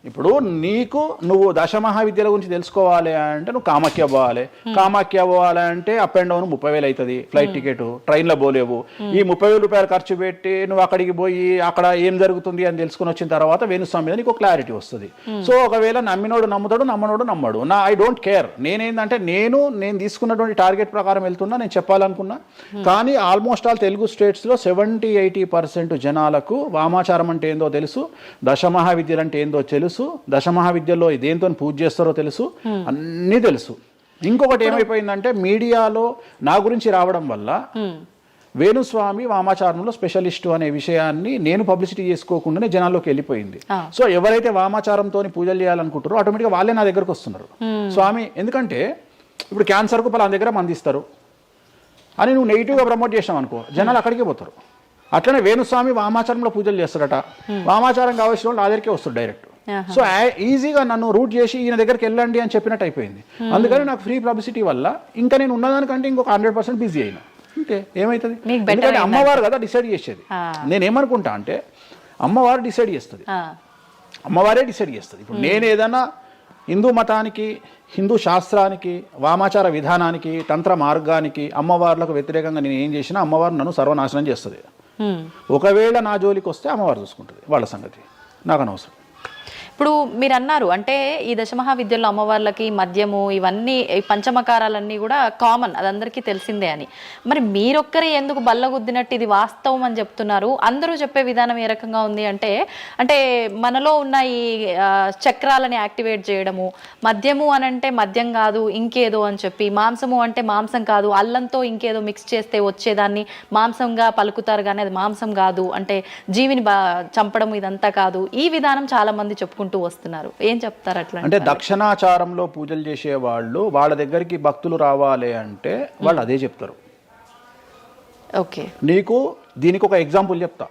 ఇప్పుడు నీకు నువ్వు దశమహావిద్యల గురించి తెలుసుకోవాలి అంటే నువ్వు కామాఖ్య పోవాలి. కామాఖ్య పోవాలంటే అప్ అండ్ డౌన్ 30,000 అవుతుంది ఫ్లైట్ టికెట్, ట్రైన్లో పోలేవు. ఈ 30,000 రూపాయలు ఖర్చు పెట్టి నువ్వు అక్కడికి పోయి అక్కడ ఏం జరుగుతుంది అని తెలుసుకుని వచ్చిన తర్వాత వేణుస్వామి మీద నీకు క్లారిటీ వస్తుంది. సో ఒకవేళ నమ్మినోడు నమ్ముతాడు, నమ్మనోడు నమ్మడు. I don't care. నేనేంటంటే నేను తీసుకున్నటువంటి టార్గెట్ ప్రకారం వెళ్తున్నా, నేను చెప్పాలనుకున్నా. కానీ ఆల్మోస్ట్ ఆల్ తెలుగు స్టేట్స్లో 70-80% జనాలకు వామాచారం అంటే ఏందో తెలుసు, దశమహావిద్యలు అంటే ఏందో తెలుసు, దశమహావిద్యలో దేంతో పూజ చేస్తారో తెలుసు, అన్నీ తెలుసు. ఇంకొకటి ఏమైపోయిందంటే మీడియాలో నా గురించి రావడం వల్ల వేణుస్వామి వామాచారంలో స్పెషలిస్టు అనే విషయాన్ని నేను పబ్లిసిటీ చేసుకోకుండానే జనాల్లోకి వెళ్ళిపోయింది. సో ఎవరైతే వామాచారంతో పూజలు చేయాలనుకుంటారో ఆటోమేటిక్గా వాళ్ళే నా దగ్గరకు వస్తున్నారు. స్వామి ఎందుకంటే ఇప్పుడు క్యాన్సర్కు పలానా దగ్గర మందిస్తారు అని నువ్వు నెగిటివ్గా ప్రమోట్ చేసావు అనుకో, జనాలు అక్కడికే పోతారు. అట్లనే వేణుస్వామి వామాచారంలో పూజలు చేస్తారట, వామాచారం కావాల్సిన వాళ్ళు నా దగ్గరికే వస్తారు డైరెక్ట్. సో ఈజీగా నన్ను రూట్ చేసి ఈయన దగ్గరికి వెళ్ళండి అని చెప్పినట్టు అయిపోయింది. అందుకని నాకు ఫ్రీ పబ్లిసిటీ వల్ల ఇంకా నేను ఉన్నదానికంటే ఇంకొక 100% బిజీ అయినా. అంటే ఏమవుతుంది, ఎందుకంటే అమ్మవారు కదా డిసైడ్ చేసేది. నేనేమనుకుంటా అంటే అమ్మవారు డిసైడ్ చేస్తుంది, అమ్మవారే డిసైడ్ చేస్తుంది. ఇప్పుడు నేను ఏదైనా హిందూ మతానికి, హిందూ శాస్త్రానికి, వామాచార విధానానికి, తంత్ర మార్గానికి, అమ్మవార్లకు వ్యతిరేకంగా నేను ఏం చేసినా అమ్మవారు నన్ను సర్వనాశనం చేస్తుంది. ఒకవేళ నా జోలికి వస్తే అమ్మవారు చూసుకుంటుంది, వాళ్ళ సంగతి నాకు అనవసరం. ఇప్పుడు మీరు అన్నారు అంటే ఈ దశమహావిద్యల్లో అమ్మవార్లకి మద్యము ఇవన్నీ పంచమకారాలన్నీ కూడా కామన్, అది అందరికీ తెలిసిందే అని. మరి మీరొక్కరే ఎందుకు బల్లగుద్దినట్టు ఇది వాస్తవం అని చెప్తున్నారు? అందరూ చెప్పే విధానం ఏ రకంగా ఉంది అంటే మనలో ఉన్న ఈ చక్రాలని యాక్టివేట్ చేయడము, మద్యము అని అంటే మద్యం కాదు ఇంకేదో అని చెప్పి, మాంసము అంటే మాంసం కాదు అల్లంతో ఇంకేదో మిక్స్ చేస్తే వచ్చేదాన్ని మాంసంగా పలుకుతారు కానీ అది మాంసం కాదు, అంటే జీవిని చంపడం ఇదంతా కాదు. ఈ విధానం చాలా మంది చెప్పుకుంటారు వస్తున్నారు. ఏం చెప్తారు అట్లా? అంటే దక్షిణాచారంలో పూజలు చేసే వాళ్ళు వాళ్ళ దగ్గరికి భక్తులు రావాలి అంటే వాళ్ళు అదే చెప్తారు. ఓకే, నీకు దీనికి ఒక ఎగ్జాంపుల్ చెప్తా.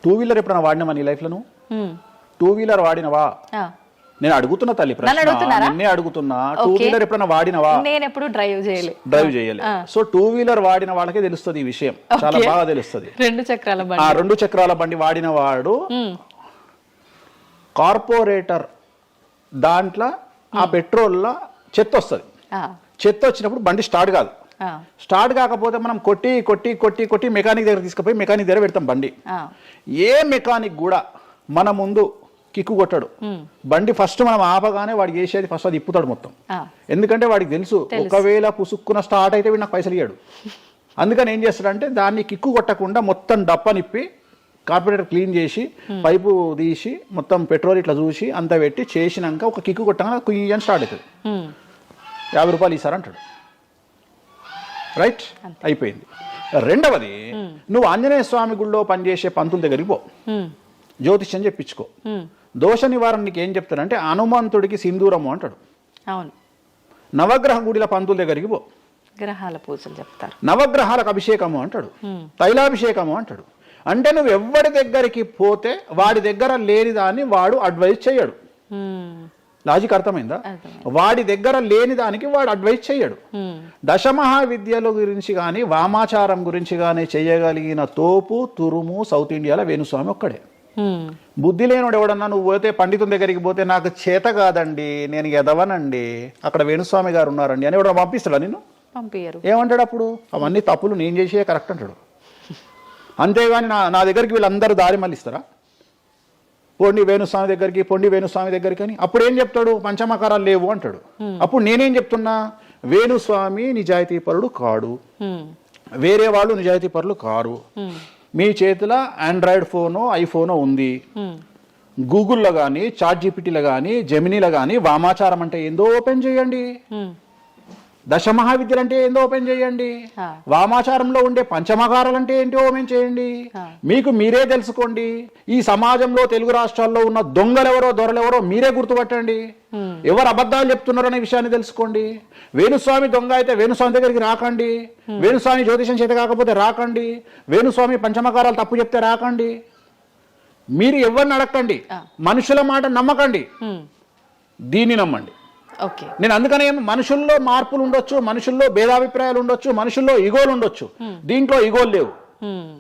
2 వీలర్ ఎప్పుడైనా వాడినావా నీ లైఫ్ లో? 2 వీలర్ వాడినవా? నేను అడుగుతున్నా తల్లి ప్రశ్న, నిన్నే అడుగుతున్నా. 2 వీలర్ ఎప్పుడైనా వాడినవా? నేను ఎప్పుడు డ్రైవ్ చేయలే. సో 2 వీలర్ వాడిన వాళ్ళకే తెలుస్తుంది ఈ విషయం, చాలా బాగా తెలుస్తుంది. 2 చక్రాల బండి వాడిన వాడు కార్పొరేటర్ దాంట్లో ఆ పెట్రోల్లో చెత్త వస్తుంది. చెత్త వచ్చినప్పుడు బండి స్టార్ట్ కాదు, స్టార్ట్ కాకపోతే మనం కొట్టి కొట్టి కొట్టి కొట్టి మెకానిక్ దగ్గర తీసుకుపోయి మెకానిక్ దగ్గర పెడతాం బండి. ఏ మెకానిక్ కూడా మన ముందు కిక్కు కొట్టాడు. బండి ఫస్ట్ మనం ఆపగానే వాడికి చేసేది ఫస్ట్ అది ఇప్పుతాడు మొత్తం. ఎందుకంటే వాడికి తెలుసు ఒకవేళ పుసుక్కున స్టార్ట్ అయితే వీడు నాకు పైసలు ఇయ్యాడు. అందుకని ఏం చేస్తాడంటే దాన్ని కిక్కు కొట్టకుండా మొత్తం డప్పనిప్పి కార్పొరేటర్ క్లీన్ చేసి పైపు తీసి మొత్తం పెట్రోల్ ఇట్లా చూసి అంతా పెట్టి చేసినాక ఒక కిక్కు కొట్టగానే కుయ్యి అని స్టార్ట్ అవుతుంది. 50 రూపాయలు ఇస్తారంటాడు. రైట్, అయిపోయింది. రెండవది, నువ్వు ఆంజనేయ స్వామి గుళ్ళో పనిచేసే పంతుల దగ్గరికి పో, జ్యోతిష్యం చెప్పించుకో. దోష నివారణ నీకు ఏం చెప్తాడంటే హనుమంతుడికి సింధూరము అంటాడు. అవును. నవగ్రహ గుడిల పంతుల దగ్గరికి పో, గ్రహాల పూజలు చెప్తారు. నవగ్రహాలకు అభిషేకము అంటాడు, తైలాభిషేకము అంటాడు. అంటే నువ్వు ఎవరి దగ్గరికి పోతే వాడి దగ్గర లేని దాన్ని వాడు అడ్వైజ్ చేయడు. లాజిక్ అర్థమైందా? వాడి దగ్గర లేని దానికి వాడు అడ్వైజ్ చేయడు. దశమహావిద్యల గురించి కానీ వామాచారం గురించి కానీ చేయగలిగిన తోపు తురుము సౌత్ ఇండియాలో వేణుస్వామి ఒక్కడే. బుద్ధి లేనివాడు ఎవడన్నా నువ్వు పోతే పండితుని దగ్గరికి పోతే నాకు చేత కాదండి, నేను ఎదవనండి, అక్కడ వేణుస్వామి గారు ఉన్నారండి అని ఎవడన్నా పంపిస్తాడా నిన్ను? పంపించరు. ఏమంటాడు అప్పుడు? అవన్నీ తప్పులు నేను చేసే కరెక్ట్ అంటాడు. అంతేగాని నా దగ్గరికి వీళ్ళందరూ దారి మళ్ళిస్తారా? పొండి వేణుస్వామి దగ్గరికి, పొండి వేణుస్వామి దగ్గరికి అని. అప్పుడు ఏం చెప్తాడు? పంచమకారాలు లేవు అంటాడు. అప్పుడు నేనేం చెప్తున్నా? వేణుస్వామి నిజాయితీ పరుడు కాడు, వేరే వాళ్ళు నిజాయితీ పరులు కారు. మీ చేతిలో ఆండ్రాయిడ్ ఫోనో ఐఫోనో ఉంది, గూగుల్లో కానీ చాట్ జీపీటీలో కానీ జెమినీలో కానీ వామాచారం అంటే ఏందో ఓపెన్ చేయండి, దశమహావిద్యలు అంటే ఏందో ఓపెన్ చేయండి, వామాచారంలో ఉండే పంచమకారాలు అంటే ఏంటో ఓపెన్ చేయండి. మీకు మీరే తెలుసుకోండి. ఈ సమాజంలో తెలుగు రాష్ట్రాల్లో ఉన్న దొంగలెవరో దొరలెవరో మీరే గుర్తుపట్టండి. ఎవరు అబద్ధాలు చెప్తున్నారు అనే విషయాన్ని తెలుసుకోండి. వేణుస్వామి దొంగ అయితే వేణుస్వామి దగ్గరికి రాకండి, వేణుస్వామి జ్యోతిషం చేత కాకపోతే రాకండి, వేణుస్వామి పంచమకారాలు తప్పు చెప్తే రాకండి. మీరు ఎవరిని అడగండి, మనుషుల మాట నమ్మకండి, దీన్ని నమ్మండి. నేను అందుకనే మనుషుల్లో మార్పులు ఉండొచ్చు, మనుషుల్లో భేదాభిప్రాయాలు ఉండొచ్చు, మనుషుల్లో ఈగోలు ఉండొచ్చు. దీంట్లో ఈగోలు లేవు,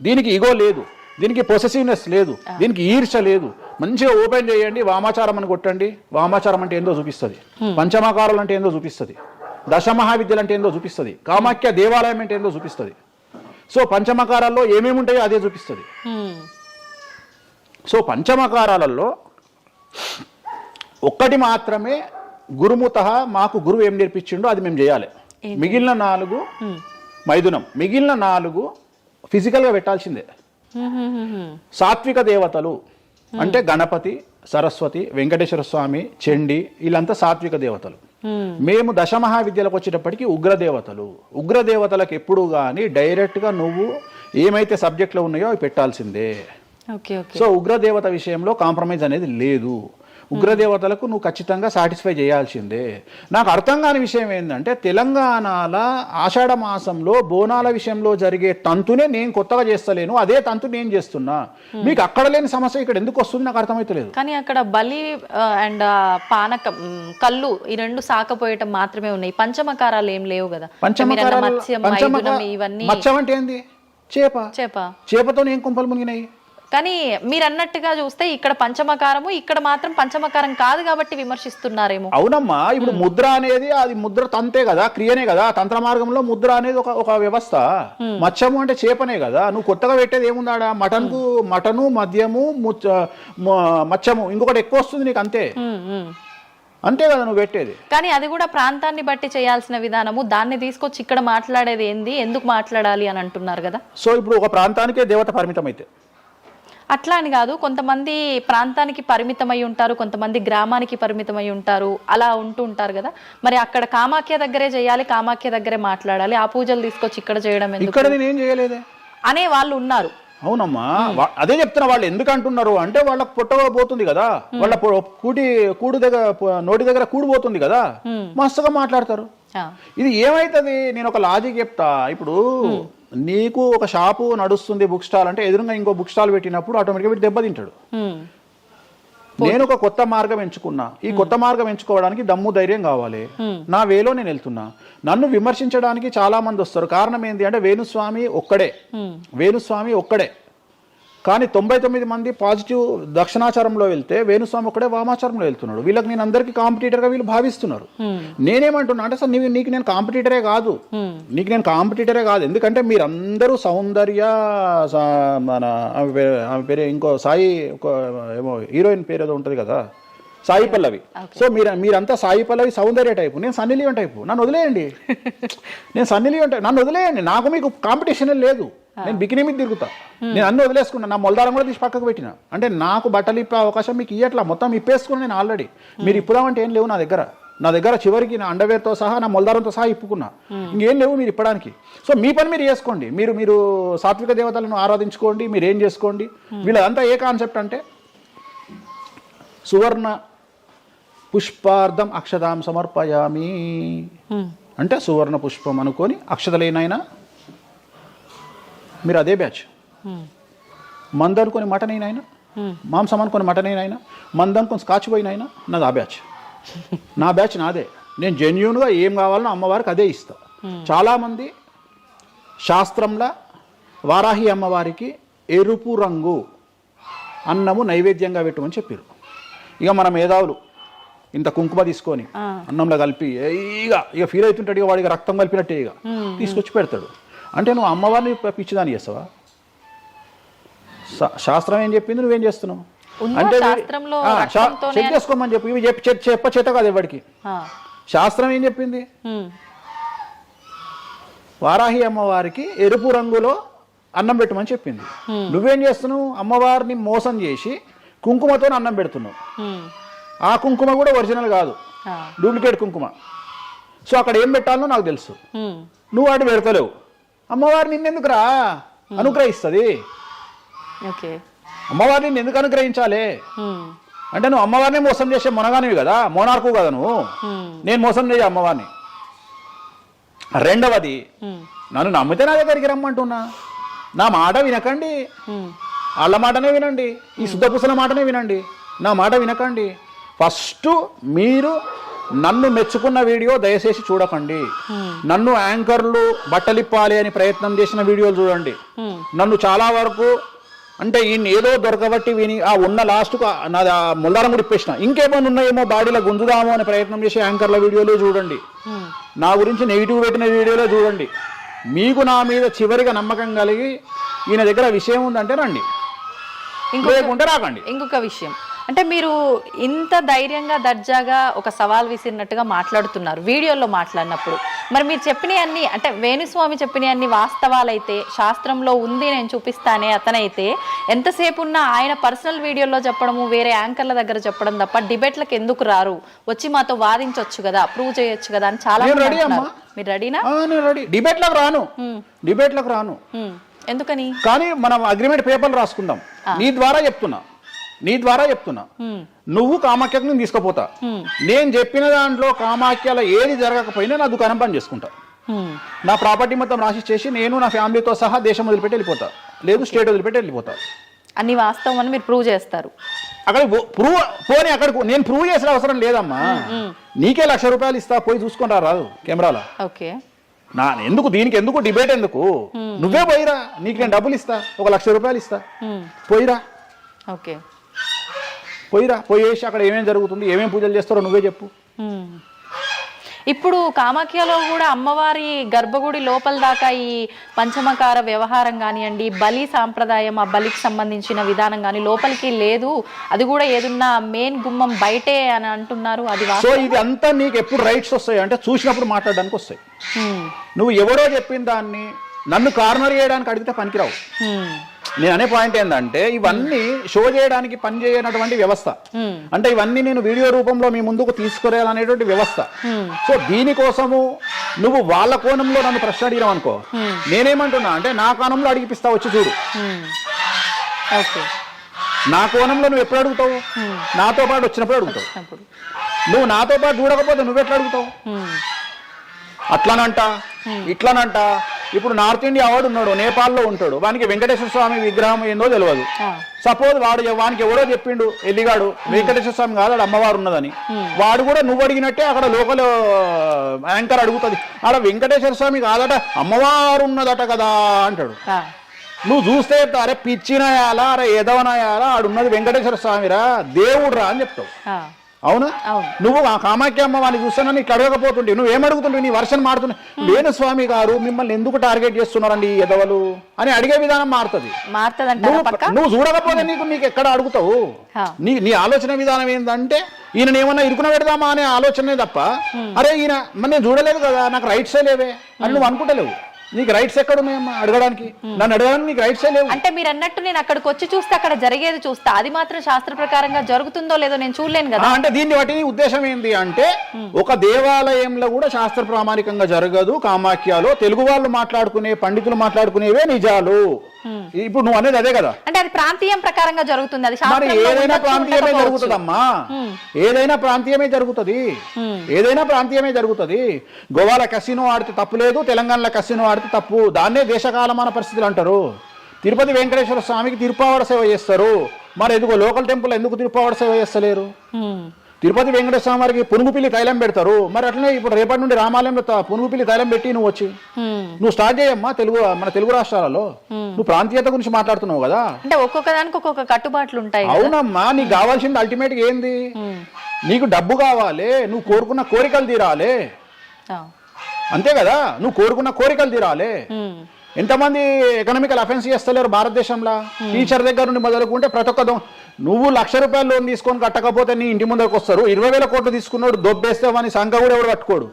దీనికి ఈగో లేదు, దీనికి పొసెసివ్నెస్ లేదు, దీనికి ఈర్ష లేదు. మంచిగా ఓపెన్ చేయండి, వామాచారం అని కొట్టండి. వామాచారం అంటే ఏందో చూపిస్తుంది, పంచమకారాలు అంటే ఏందో చూపిస్తుంది, దశమహావిద్యలు అంటే ఏందో చూపిస్తుంది, కామాఖ్య దేవాలయం అంటే ఏందో చూపిస్తుంది. సో పంచమకారాల్లో ఏమేమి ఉంటాయో అదే చూపిస్తుంది. సో పంచమకారాలలో ఒక్కటి మాత్రమే గురుముత, మాకు గురువు ఏం నేర్పించిండో అది మేము చేయాలి. మిగిలిన 4 మైథునం, మిగిలిన 4 ఫిజికల్గా పెట్టాల్సిందే. సాత్విక దేవతలు అంటే గణపతి, సరస్వతి, వెంకటేశ్వర స్వామి, చండి, వీళ్ళంతా సాత్విక దేవతలు. మేము దశమహావిద్యలకు వచ్చేటప్పటికి ఉగ్రదేవతలు. ఉగ్రదేవతలకు ఎప్పుడు కానీ డైరెక్ట్గా నువ్వు ఏమైతే సబ్జెక్ట్లో ఉన్నాయో అవి పెట్టాల్సిందే. సో ఉగ్రదేవత విషయంలో కాంప్రమైజ్ అనేది లేదు. ఉగ్రదేవతలకు నువ్వు ఖచ్చితంగా సాటిస్ఫై చేయాల్సిందే. నాకు అర్థం కాని విషయం ఏంటంటే తెలంగాణలో ఆషాఢ మాసంలో బోనాల విషయంలో జరిగే తంతునే నేను కొత్తగా చేస్తలేను, అదే తంతు నేను చేస్తున్నా. మీకు అక్కడ లేని సమస్య ఇక్కడ ఎందుకు వస్తుంది నాకు అర్థమైతలేదు. కానీ అక్కడ బలి అండ్ పానకం, కళ్ళు, ఈ 2 సాకపోయటం మాత్రమే ఉన్నాయి. పంచమకారాలు ఏం లేవు కదా. మత్స్యం అంటే ఏంది? చేపతో ఏం కుంపలు మునిగినాయి. కానీ మీరు అన్నట్టుగా చూస్తే ఇక్కడ పంచమకారము, ఇక్కడ మాత్రం పంచమకారం కాదు కాబట్టి విమర్శిస్తున్నారేమో. అవునమ్మా, ఇప్పుడు ముద్ర అనేది అది ముద్ర తంతే కదా, క్రియనే కదా. తంత్ర మార్గంలో ముద్ర అనేది ఒక వ్యవస్థ. మత్స్యము అంటే చేపనే కదా. నువ్వు కొత్తగా పెట్టేది ఏముందాడా? మటను, మద్యము, మత్స్యము, ఇంకొకటి ఎక్కువ వస్తుంది నీకు, అంతే అంతే కదా నువ్వు పెట్టేది. కానీ అది కూడా ప్రాంతాన్ని బట్టి చేయాల్సిన విధానము. దాన్ని తీసుకొచ్చి ఇక్కడ మాట్లాడేది ఏంది, ఎందుకు మాట్లాడాలి అని అంటున్నారు కదా. సో ఇప్పుడు ఒక ప్రాంతానికే దేవత పరిమితం అయితే అట్లా అని కాదు, కొంతమంది ప్రాంతానికి పరిమితమై ఉంటారు, కొంతమంది గ్రామానికి పరిమితమై ఉంటారు, అలా ఉంటూ ఉంటారు కదా. మరి అక్కడ కామాఖ్య దగ్గరే చేయాలి, కామాఖ్య దగ్గరే మాట్లాడాలి, ఆ పూజలు తీసుకొచ్చి ఇక్కడ చేయడం ఎందుకు? ఇక్కడ నేనేం చేయలేదే అనే వాళ్ళు ఉన్నారు. అవునమ్మా, అదే చెప్తున్నా. వాళ్ళు ఎందుకు అంటున్నారు అంటే వాళ్ళకి పొట్టబోతుంది కదా, వాళ్ళ కూడు దగ్గర నోటి దగ్గర కూడిపోతుంది కదా, మస్తుగా మాట్లాడతారు. ఇది ఏమైతుంది? నేను ఒక లాజిక్ చెప్తా. ఇప్పుడు నీకు ఒక షాపు నడుస్తుంది, బుక్ స్టాల్ అంటే, ఎదురుగా ఇంకో బుక్ స్టాల్ పెట్టినప్పుడు ఆటోమేటిక్గా వీటి దెబ్బతింటాడు. నేను ఒక కొత్త మార్గం ఎంచుకున్నా, ఈ కొత్త మార్గం ఎంచుకోవడానికి దమ్ము ధైర్యం కావాలి. నా వేలో నేను వెళ్తున్నా. నన్ను విమర్శించడానికి చాలా మంది వస్తారు. కారణం ఏంటి అంటే వేణుస్వామి ఒక్కడే, వేణుస్వామి ఒక్కడే. కానీ 99 మంది పాజిటివ్ దక్షిణాచారంలో వెళ్తే వేణుస్వామి ఒకడే వామాచారంలో వెళ్తున్నాడు. వీళ్ళకి నేను అందరికీ కాంపిటీటర్గా వీళ్ళు భావిస్తున్నారు. నేనేమంటున్నా అంటే సార్ నీకు నేను కాంపిటీటరే కాదు, ఎందుకంటే మీరందరూ సౌందర్య మన ఆమె పేరు ఇంకో సాయి ఏమో హీరోయిన్ పేరు ఏదో ఉంటుంది కదా, సాయి పల్లవి. సో మీరంతా సాయి పల్లవి సౌందర్య టైపు, నేను సన్నీ లియోన్ టైపు. నన్ను వదిలేయండి, నన్ను వదిలేయండి. నాకు మీకు కాంపిటీషన్ లేదు. నేను బికినీ మీద తిరుగుతా, నేను అన్ని వదిలేసుకున్నా. నా మొలదారం కూడా తీసి పక్కకు పెట్టిన. అంటే నాకు బట్టలు ఇప్పే అవకాశం మీకు ఇయ్యట్లా, మొత్తం ఇప్పేసుకున్నా నేను ఆల్రెడీ. మీరు ఇప్పుదామంటే ఏం లేవు నా దగ్గర చివరికి నా అండర్వేర్తో సహా నా మొలదారంతో సహా ఇప్పుకున్నా. ఇంకేం లేవు మీరు ఇప్పడానికి. సో మీ పని మీరు చేసుకోండి, మీరు సాత్విక దేవతలను ఆరాధించుకోండి, మీరు ఏం చేసుకోండి. వీళ్ళంతా ఏ కాన్సెప్ట్ అంటే సువర్ణ పుష్పార్థం అక్షదాం సమర్పయామి అంటే సువర్ణ పుష్పం అనుకొని అక్షతలేనైనా మీరు అదే బ్యాచ్. మంద అనుకొని మటన్ అయినా, మాంసం అనుకొని మటన్ అయినా, మంద అనుకొని స్కాచ్ పోయినైనా నాది ఆ బ్యాచ్. నా బ్యాచ్ నాదే. నేను జెన్యూన్గా ఏం కావాలనో అమ్మవారికి అదే ఇస్తా. చాలామంది శాస్త్రంలో వారాహి అమ్మవారికి ఎరుపు రంగు అన్నము నైవేద్యంగా పెట్టమని చెప్పారు. ఇక మన మేధావులు ఇంత కుంకుమ తీసుకొని అన్నంలో కలిపి ఇక ఫీల్ అవుతుంటాడు, ఇక వాడికి రక్తం కలిపినట్టే ఇక తీసుకొచ్చి పెడతాడు. అంటే నువ్వు అమ్మవారిని పిచ్చిదాన్ని చేస్తావా? శాస్త్రం ఏం చెప్పింది, నువ్వేం చేస్తున్నావు అంటే చెక్ చేసుకోమని చెప్పి ఇవి చెప్ప చేత కాదు ఎవరికి. శాస్త్రం ఏం చెప్పింది, వారాహి అమ్మవారికి ఎరుపు రంగులో అన్నం పెట్టమని చెప్పింది. నువ్వేం చేస్తున్నావు, అమ్మవారిని మోసం చేసి కుంకుమతో అన్నం పెడుతున్నావు. ఆ కుంకుమ కూడా ఒరిజినల్ కాదు, డూప్లికేట్ కుంకుమ. సో అక్కడ ఏం పెట్టాలనో నాకు తెలుసు, నువ్వు వాటి పెడతలేవు. అమ్మవారు నిన్నెందుకు రా అనుగ్రహిస్తుంది, అమ్మవారిని నిన్ను ఎందుకు అనుగ్రహించాలి అంటే నువ్వు అమ్మవారిని మోసం చేసే మొనగానివి కదా, మోనార్కు కదా నువ్వు. నేను మోసం చేయ అమ్మవారిని. రెండవది, నన్ను నమ్మితే నా దగ్గరికి రమ్మంటున్నా. నా మాట వినకండి, వాళ్ళ మాటనే వినండి, ఈ శుద్ధపూసల మాటనే వినండి, నా మాట వినకండి. ఫస్ట్ మీరు నన్ను మెచ్చుకున్న వీడియో దయచేసి చూడకండి. నన్ను యాంకర్లు బట్టలిప్పాలి అని ప్రయత్నం చేసిన వీడియోలు చూడండి. నన్ను చాలా వరకు అంటే ఈయన ఏదో దొరకబట్టి విని ఆ ఉన్న లాస్ట్కు నాది ఆ ముల్లారం కూడా ఇప్పేసిన, ఇంకేమైనా ఉన్నాయేమో బాడీలో గుంజుదామో అని ప్రయత్నం చేసే యాంకర్ల వీడియోలు చూడండి. నా గురించి నెగిటివ్ పెట్టిన వీడియోలో చూడండి. మీకు నా మీద చివరిగా నమ్మకం కలిగి ఈయన దగ్గర విషయం ఉందంటే రండి, లేకుంటే రాకండి. ఇంకొక విషయం అంటే మీరు ఇంత ధైర్యంగా దర్జాగా ఒక సవాల్ విసిరినట్టుగా మాట్లాడుతున్నారు వీడియోలో మాట్లాడినప్పుడు. మరి మీరు చెప్పినవన్నీ అంటే వేణుస్వామి చెప్పినవన్నీ వాస్తవాలైతే, శాస్త్రంలో ఉంది నేను చూపిస్తానే అతనైతే ఎంతసేపు ఉన్నా ఆయన పర్సనల్ వీడియోలో చెప్పడము, వేరే యాంకర్ల దగ్గర చెప్పడం తప్ప డిబేట్లకు ఎందుకు రారు, వచ్చి మాతో వాదించవచ్చు కదా, ప్రూవ్ చేయొచ్చు కదా అని చాలా మీరు రెడీనా? డిబేట్లకు రాను. ఎందుకని? కానీ మనం అగ్రిమెంట్ పేపర్లు రాసుకుందాం. నీ ద్వారా చెప్తున్నా నువ్వు కామాఖ్యకు నేను తీసుకుపోతా. నేను చెప్పిన దాంట్లో కామాఖ్యలో ఏది జరగకపోయినా నా దుకాణం పని చేసుకుంటా. నా ప్రాపర్టీ మొత్తం రాసి చేసి నేను నా ఫ్యామిలీతో సహా దేశం వదిలిపెట్టి వెళ్ళిపోతా, లేదు స్టేట్ వదిలిపెట్టి వెళ్ళిపోతా. అన్ని వాస్తవం అని మీరు ప్రూవ్ చేస్తారు. అక్కడ అక్కడికి నేను ప్రూవ్ చేసిన అవసరం లేదమ్మా. నీకే ₹1,00,000 ఇస్తా, పోయి చూసుకొని రాదు కెమెరాలో. ఓకే, దీనికి ఎందుకు డిబేట్ ఎందుకు? నువ్వే పోయిరా, నీకు నేను డబ్బులు ఇస్తా, ₹1,00,000 ఇస్తా, పోయిరా. ఓకే, పోయేసి అక్కడ ఏమేమి జరుగుతుంది, ఏమేమి పూజలు చేస్తారో నువ్వే చెప్పు. ఇప్పుడు కామాఖ్యలో కూడా అమ్మవారి గర్భగుడి లోపల దాకా ఈ పంచమకార వ్యవహారం కానివ్వండి, బలి సాంప్రదాయం, ఆ బలికి సంబంధించిన విధానం కానీ లోపలికి లేదు, అది కూడా ఏదున్నా మెయిన్ గుమ్మం బయటే అని అంటున్నారు. అది సో ఇది అంతా నీకు ఎప్పుడు రైట్స్ వస్తాయి అంటే చూసినప్పుడు మాట్లాడడానికి వస్తాయి. నువ్వు ఎవరో చెప్పిన దాన్ని నన్ను కార్నర్ చేయడానికి అడిగితే పనికిరావు. నేను అనే పాయింట్ ఏంటంటే ఇవన్నీ షో చేయడానికి పనిచేయనటువంటి వ్యవస్థ. అంటే ఇవన్నీ నేను వీడియో రూపంలో మీ ముందుకు తీసుకురాలనేటువంటి వ్యవస్థ. సో దీనికోసము నువ్వు వాళ్ళ కోణంలో నన్ను ప్రశ్న అడిగినావు అనుకో, నేనేమంటున్నా అంటే నా కోణంలో అడిగిపిస్తా, వచ్చి చూడు. నా కోణంలో నువ్వు ఎప్పుడు అడుగుతావు? నాతో పాటు వచ్చినప్పుడు అడుగుతావు. నువ్వు నాతో పాటు చూడకపోతే నువ్వెట్లా అడుగుతావు? అట్లనంట ఇట్లనంట. ఇప్పుడు నార్త్ ఇండియా వాడు ఉన్నాడు, నేపాల్లో ఉంటాడు, వానికి వెంకటేశ్వర స్వామి విగ్రహం ఏందో తెలియదు. సపోజ్ వానికి ఎవడో చెప్పిండు ఎల్లిగాడు వెంకటేశ్వర స్వామి కాదు ఆడ అమ్మవారు ఉన్నదని, వాడు కూడా నువ్వు అడిగినట్టే అక్కడ లోకల్ యాంకర్ అడుగుతుంది, ఆడ వెంకటేశ్వర స్వామి కాదట అమ్మవారు ఉన్నదట కదా అంటాడు. నువ్వు చూస్తే చెప్తావు, అరే పిచ్చినాయాలా, అరే ఎదవనాయాలా, ఆడున్నది వెంకటేశ్వర స్వామిరా, దేవుడు రా అని చెప్తావు. అవునా? నువ్వు ఆ కామాఖ్యమ్మ వాడిని చూస్తానని ఇట్లా అడగకపోతుంటే నువ్వేం అడుగుతుంటే నీ వర్షన్ మారుతున్నావు. వేణుస్వామి గారు మిమ్మల్ని ఎందుకు టార్గెట్ చేస్తున్నారండి ఈ ఎదవలు అని అడిగే విధానం మారుతుంది. నువ్వు చూడకపోతే నీకు ఎక్కడ అడుగుతావు. నీ ఆలోచన విధానం ఏంటంటే ఈయన ఏమన్నా ఇరుకున పెడదామా అనే ఆలోచనే తప్ప, అరే ఈయన నేను చూడలేదు కదా, నాకు రైట్సే లేవే అని నువ్వు అనుకుంటలేవు. నీకు రైట్స్ ఎక్కడ ఉన్నాయమ్మా అడగడానికి? నన్ను అడగడానికి నీకు రైట్సే లేవు. అంటే మీరు అన్నట్టు నేను అక్కడికి వచ్చి చూస్తే అక్కడ జరిగేది చూస్తా, అది మాత్రం శాస్త్ర ప్రకారంగా జరుగుతుందో లేదో నేను చూడలేను కదా. అంటే దీన్ని బట్టి నీ ఉద్దేశం ఏంటి అంటే, ఒక దేవాలయంలో కూడా శాస్త్ర ప్రామాణికంగా జరగదు. కామాఖ్యలో తెలుగు వాళ్ళు మాట్లాడుకునే పండితులు మాట్లాడుకునేవే నిజాలు. ఇప్పుడు నువ్వు అనేది అదే కదా. అంటే అది ప్రాంతీయం ప్రకారంగా జరుగుతుంది, అది మరి ఏదైనా ప్రాంతీయమే జరుగుతుందమ్మా, ఏదైనా ప్రాంతీయమే జరుగుతుంది, ఏదైనా ప్రాంతీయమే జరుగుతుంది. గోవాల కసినో ఆడితే తప్పు లేదు, తెలంగాణలో కసినో ఆడితే తప్పు. దాన్నే దేశకాలమాన పరిస్థితులు అంటారు. తిరుపతి వెంకటేశ్వర స్వామికి తిరుపావడ సేవ చేస్తారు, మరి ఎందుకో లోకల్ టెంపుల్ ఎందుకు తిరుపావడ సేవ చేస్తలేరు? తిరుపతి వెంకటేశ్వర స్వామి వారికి పునుగుపిల్లి తైలం పెడతారు, మరి అట్లనే ఇప్పుడు రేపటి నుండి రామాలయంలో పునుగుపిల్లి తైలం పెట్టి నువ్వు వచ్చి నువ్వు స్టార్ట్ చేయమ్మా. మన తెలుగు రాష్ట్రాలలో నువ్వు ప్రాంతీయత గురించి మాట్లాడుతున్నావు కదా. అంటే ఒక్కొక్క దానికి ఒక్కొక్క కట్టుబాట్లు ఉంటాయి. అవునమ్మా, నీకు కావాల్సింది అల్టిమేట్ గా ఏంది? నీకు డబ్బు కావాలి, నువ్వు కోరుకున్న కోరికలు తీరాలి, అంతే కదా. నువ్వు కోరుకున్న కోరికలు తీరాలి. ఎంతమంది ఎకనామికల్ అఫెన్స్ చేస్తలేరు భారతదేశంలో? టీచర్ దగ్గర నుండి మొదలుకుంటే ప్రతి ఒక్క నువ్వు ₹1,00,000 లోన్ తీసుకొని కట్టకపోతే నీ ఇంటి ముందరకు వస్తారు. 20,000 కోట్లు తీసుకున్నాడు దొబ్బేస్తే వాని సంఖ కూడా ఎవడు కట్టుకోడు.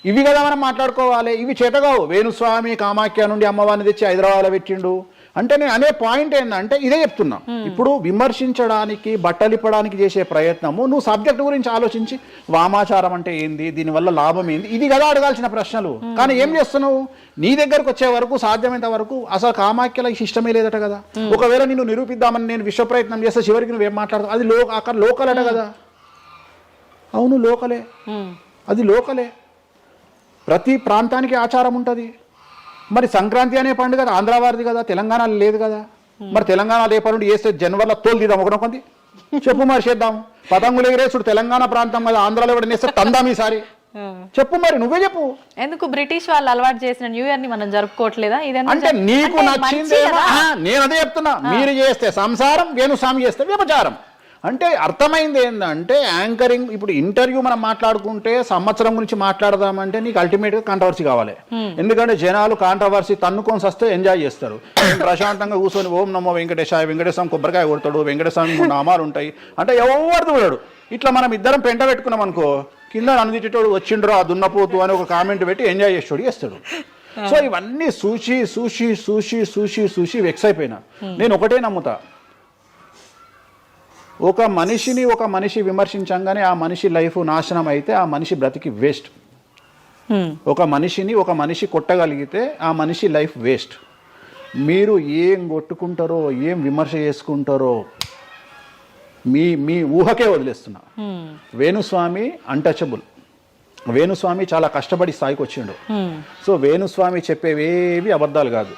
ఇవి కదా మనం మాట్లాడుకోవాలి. ఇవి చేతగావు. వేణుస్వామి కామాఖ్య నుండి అమ్మవారిని తెచ్చి హైదరాబాద్లో పెట్టిండు అంటే నేను అనే పాయింట్ ఏంటంటే ఇదే చెప్తున్నా. ఇప్పుడు విమర్శించడానికి బట్టలిప్పడానికి చేసే ప్రయత్నము, నువ్వు సబ్జెక్ట్ గురించి ఆలోచించి వామాచారం అంటే ఏంది, దీనివల్ల లాభం ఏంది, ఇది కదా అడగాల్సిన ప్రశ్నలు. కానీ ఏం చేస్తున్నావు? నీ దగ్గరకు వచ్చే వరకు సాధ్యమైనంత వరకు అసలు కామాఖ్యల ఇష్టమే లేదట కదా. ఒకవేళ నిన్ను నిరూపిద్దామని నేను విశ్వ ప్రయత్నం చేస్తే చివరికి నువ్వేం మాట్లాడతావు? అది అక్కడ లోకల్ అట కదా. అవును లోకలే, అది లోకలే. ప్రతి ప్రాంతానికి ఆచారం ఉంటుంది. మరి సంక్రాంతి అనే పండుగ ఆంధ్ర వారిది కదా, తెలంగాణలో లేదు కదా. మరి తెలంగాణ రేపటి నుండి వేస్తే జనవరిలో తోలు తీద్దాం ఒకటి చెప్పు, మరి చేద్దాం. పతంగులు ఎగిరేసుడు తెలంగాణ ప్రాంతం కదా, ఆంధ్రాలో ఎవడ నేస్తే తందాం ఈసారి చెప్పు, మరి నువ్వే చెప్పు. ఎందుకు బ్రిటిష్ వాళ్ళు అలవాటు చేసిన న్యూ ఇయర్ ని మనం జరుపుకోవట్లేదా? అంటే నీకు నచ్చిందేమో. నేను అదే చెప్తున్నా, మీరు చేస్తే సంసారం, వేణుస్వామి చేస్తే వ్యభిచారం. అంటే అర్థమైంది ఏంటంటే యాంకరింగ్. ఇప్పుడు ఇంటర్వ్యూ మనం మాట్లాడుకుంటే సంవత్సరం గురించి మాట్లాడదామంటే నీకు అల్టిమేట్గా కాంట్రవర్సీ కావాలి. ఎందుకంటే జనాలు కాంట్రవర్సీ తన్నుకొని వస్తే ఎంజాయ్ చేస్తారు. ప్రశాంతంగా కూర్చొని ఓం నమో వెంకటేశాయ, వెంకటేశ్వరం కొబ్బరికాయ కొడతాడు, వెంకటేశ్వరం నామాలు ఉంటాయి అంటే ఎవరు చూడడు. ఇట్లా మనం ఇద్దరం పెంట పెట్టుకున్నాం అనుకో, కింద నన్ను వచ్చిండ్రు ఆ దున్నపోతు అని ఒక కామెంట్ పెట్టి ఎంజాయ్ చేస్తాడు. సో ఇవన్నీ చూసి చూసి చూసి చూసి చూసి వెక్స్ అయిపోయినా. నేను ఒకటే నమ్ముతా, ఒక మనిషి విమర్శించంగానే ఆ మనిషి లైఫ్ నాశనం అయితే ఆ మనిషి బ్రతికి వేస్ట్. ఒక మనిషి కొట్టగలిగితే ఆ మనిషి లైఫ్ వేస్ట్. మీరు ఏం కొట్టుకుంటారో, ఏం విమర్శ చేసుకుంటారో మీ ఊహకే వదిలేస్తున్నా. వేణుస్వామి అన్టచబుల్. వేణుస్వామి చాలా కష్టపడి స్థాయికి వచ్చిండు. సో వేణుస్వామి చెప్పేవేవి అబద్ధాలు కాదు.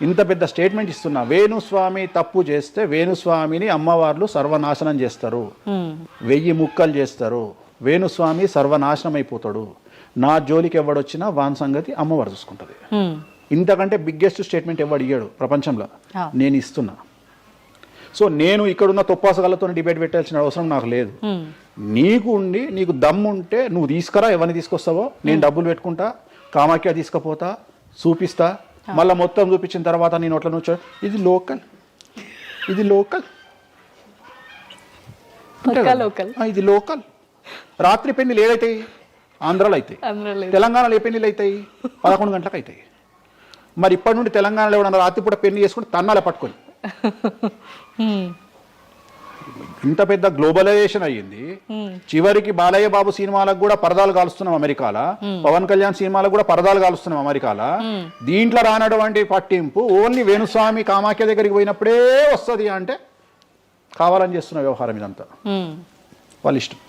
ఇంత పెద్ద స్టేట్మెంట్ ఇస్తున్నా. వేణుస్వామి తప్పు చేస్తే వేణుస్వామిని అమ్మవార్లు సర్వనాశనం చేస్తారు, 1000 ముక్కలు చేస్తారు. వేణుస్వామి సర్వనాశనం అయిపోతాడు. నా జోలికి ఎవడొచ్చినా వాని సంగతి అమ్మవారు చూసుకుంటుంది. ఇంతకంటే బిగ్గెస్ట్ స్టేట్మెంట్ ఎవడు ఇయ్యాడు ప్రపంచంలో, నేను ఇస్తున్నా. సో నేను ఇక్కడున్న తొప్పాసగాళ్ళతో డిబేట్ పెట్టాల్సిన అవసరం నాకు లేదు. నీకు ఉండి నీకు దమ్ముంటే నువ్వు తీసుకురా, ఎవరిని తీసుకొస్తావో నేను డబ్బులు పెట్టుకుంటా, కామాఖ్య తీసుకుపోతా, చూపిస్తా. మళ్ళీ మొత్తం చూపించిన తర్వాత నేను నోట్ల నుంచి ఇది లోకల్ ఇది లోకల్. రాత్రి పెళ్లిలు ఏదైతాయి ఆంధ్రాలో అవుతాయి, తెలంగాణలో ఏ పెళ్లిలు అవుతాయి 11 గంటలకు అవుతాయి. మరి ఇప్పటి నుండి తెలంగాణలో ఎవడన్నా రాత్రిపూట పెళ్లి చేసుకుంటే తన్నాలే పట్టుకొని. ఇంత పెద్ద గ్లోబలైజేషన్ అయ్యింది. చివరికి బాలయ్య బాబు సినిమాలకు కూడా పరదాలు కాలుస్తున్నాం అమెరికాలో, పవన్ కళ్యాణ్ సినిమాలకు కూడా పరదాలు కాలుస్తున్నాం అమెరికాలో. దీంట్లో రానటువంటి పట్టింపు ఓన్లీ వేణుస్వామి కామాఖ్య దగ్గరికి పోయినప్పుడే వస్తుంది అంటే కావాలని చేస్తున్న వ్యవహారం ఇదంతా వాళ్ళ ఇష్టం.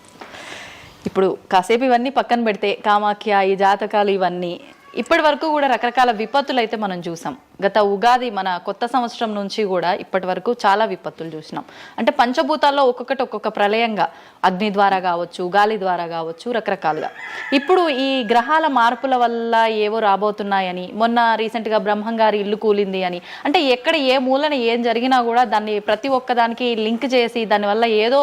ఇప్పుడు కాసేపు ఇవన్నీ పక్కన పెడితే కామాఖ్య, ఈ జాతకాలు ఇవన్నీ ఇప్పటి వరకు కూడా రకరకాల విపత్తులు అయితే మనం చూసాం. గత ఉగాది మన కొత్త సంవత్సరం నుంచి కూడా ఇప్పటి వరకు చాలా విపత్తులు చూసినాం. అంటే పంచభూతాల్లో ఒక్కొక్కటి ఒక్కొక్క ప్రళయంగా, అగ్ని ద్వారా కావచ్చు, గాలి ద్వారా కావచ్చు, రకరకాలుగా. ఇప్పుడు ఈ గ్రహాల మార్పుల వల్ల ఏవో రాబోతున్నాయని, మొన్న రీసెంట్గా బ్రహ్మంగారి ఇల్లు కూలింది అని, అంటే ఎక్కడ ఏ మూలన ఏం జరిగినా కూడా దాన్ని ప్రతి ఒక్కదానికి లింక్ చేసి దానివల్ల ఏదో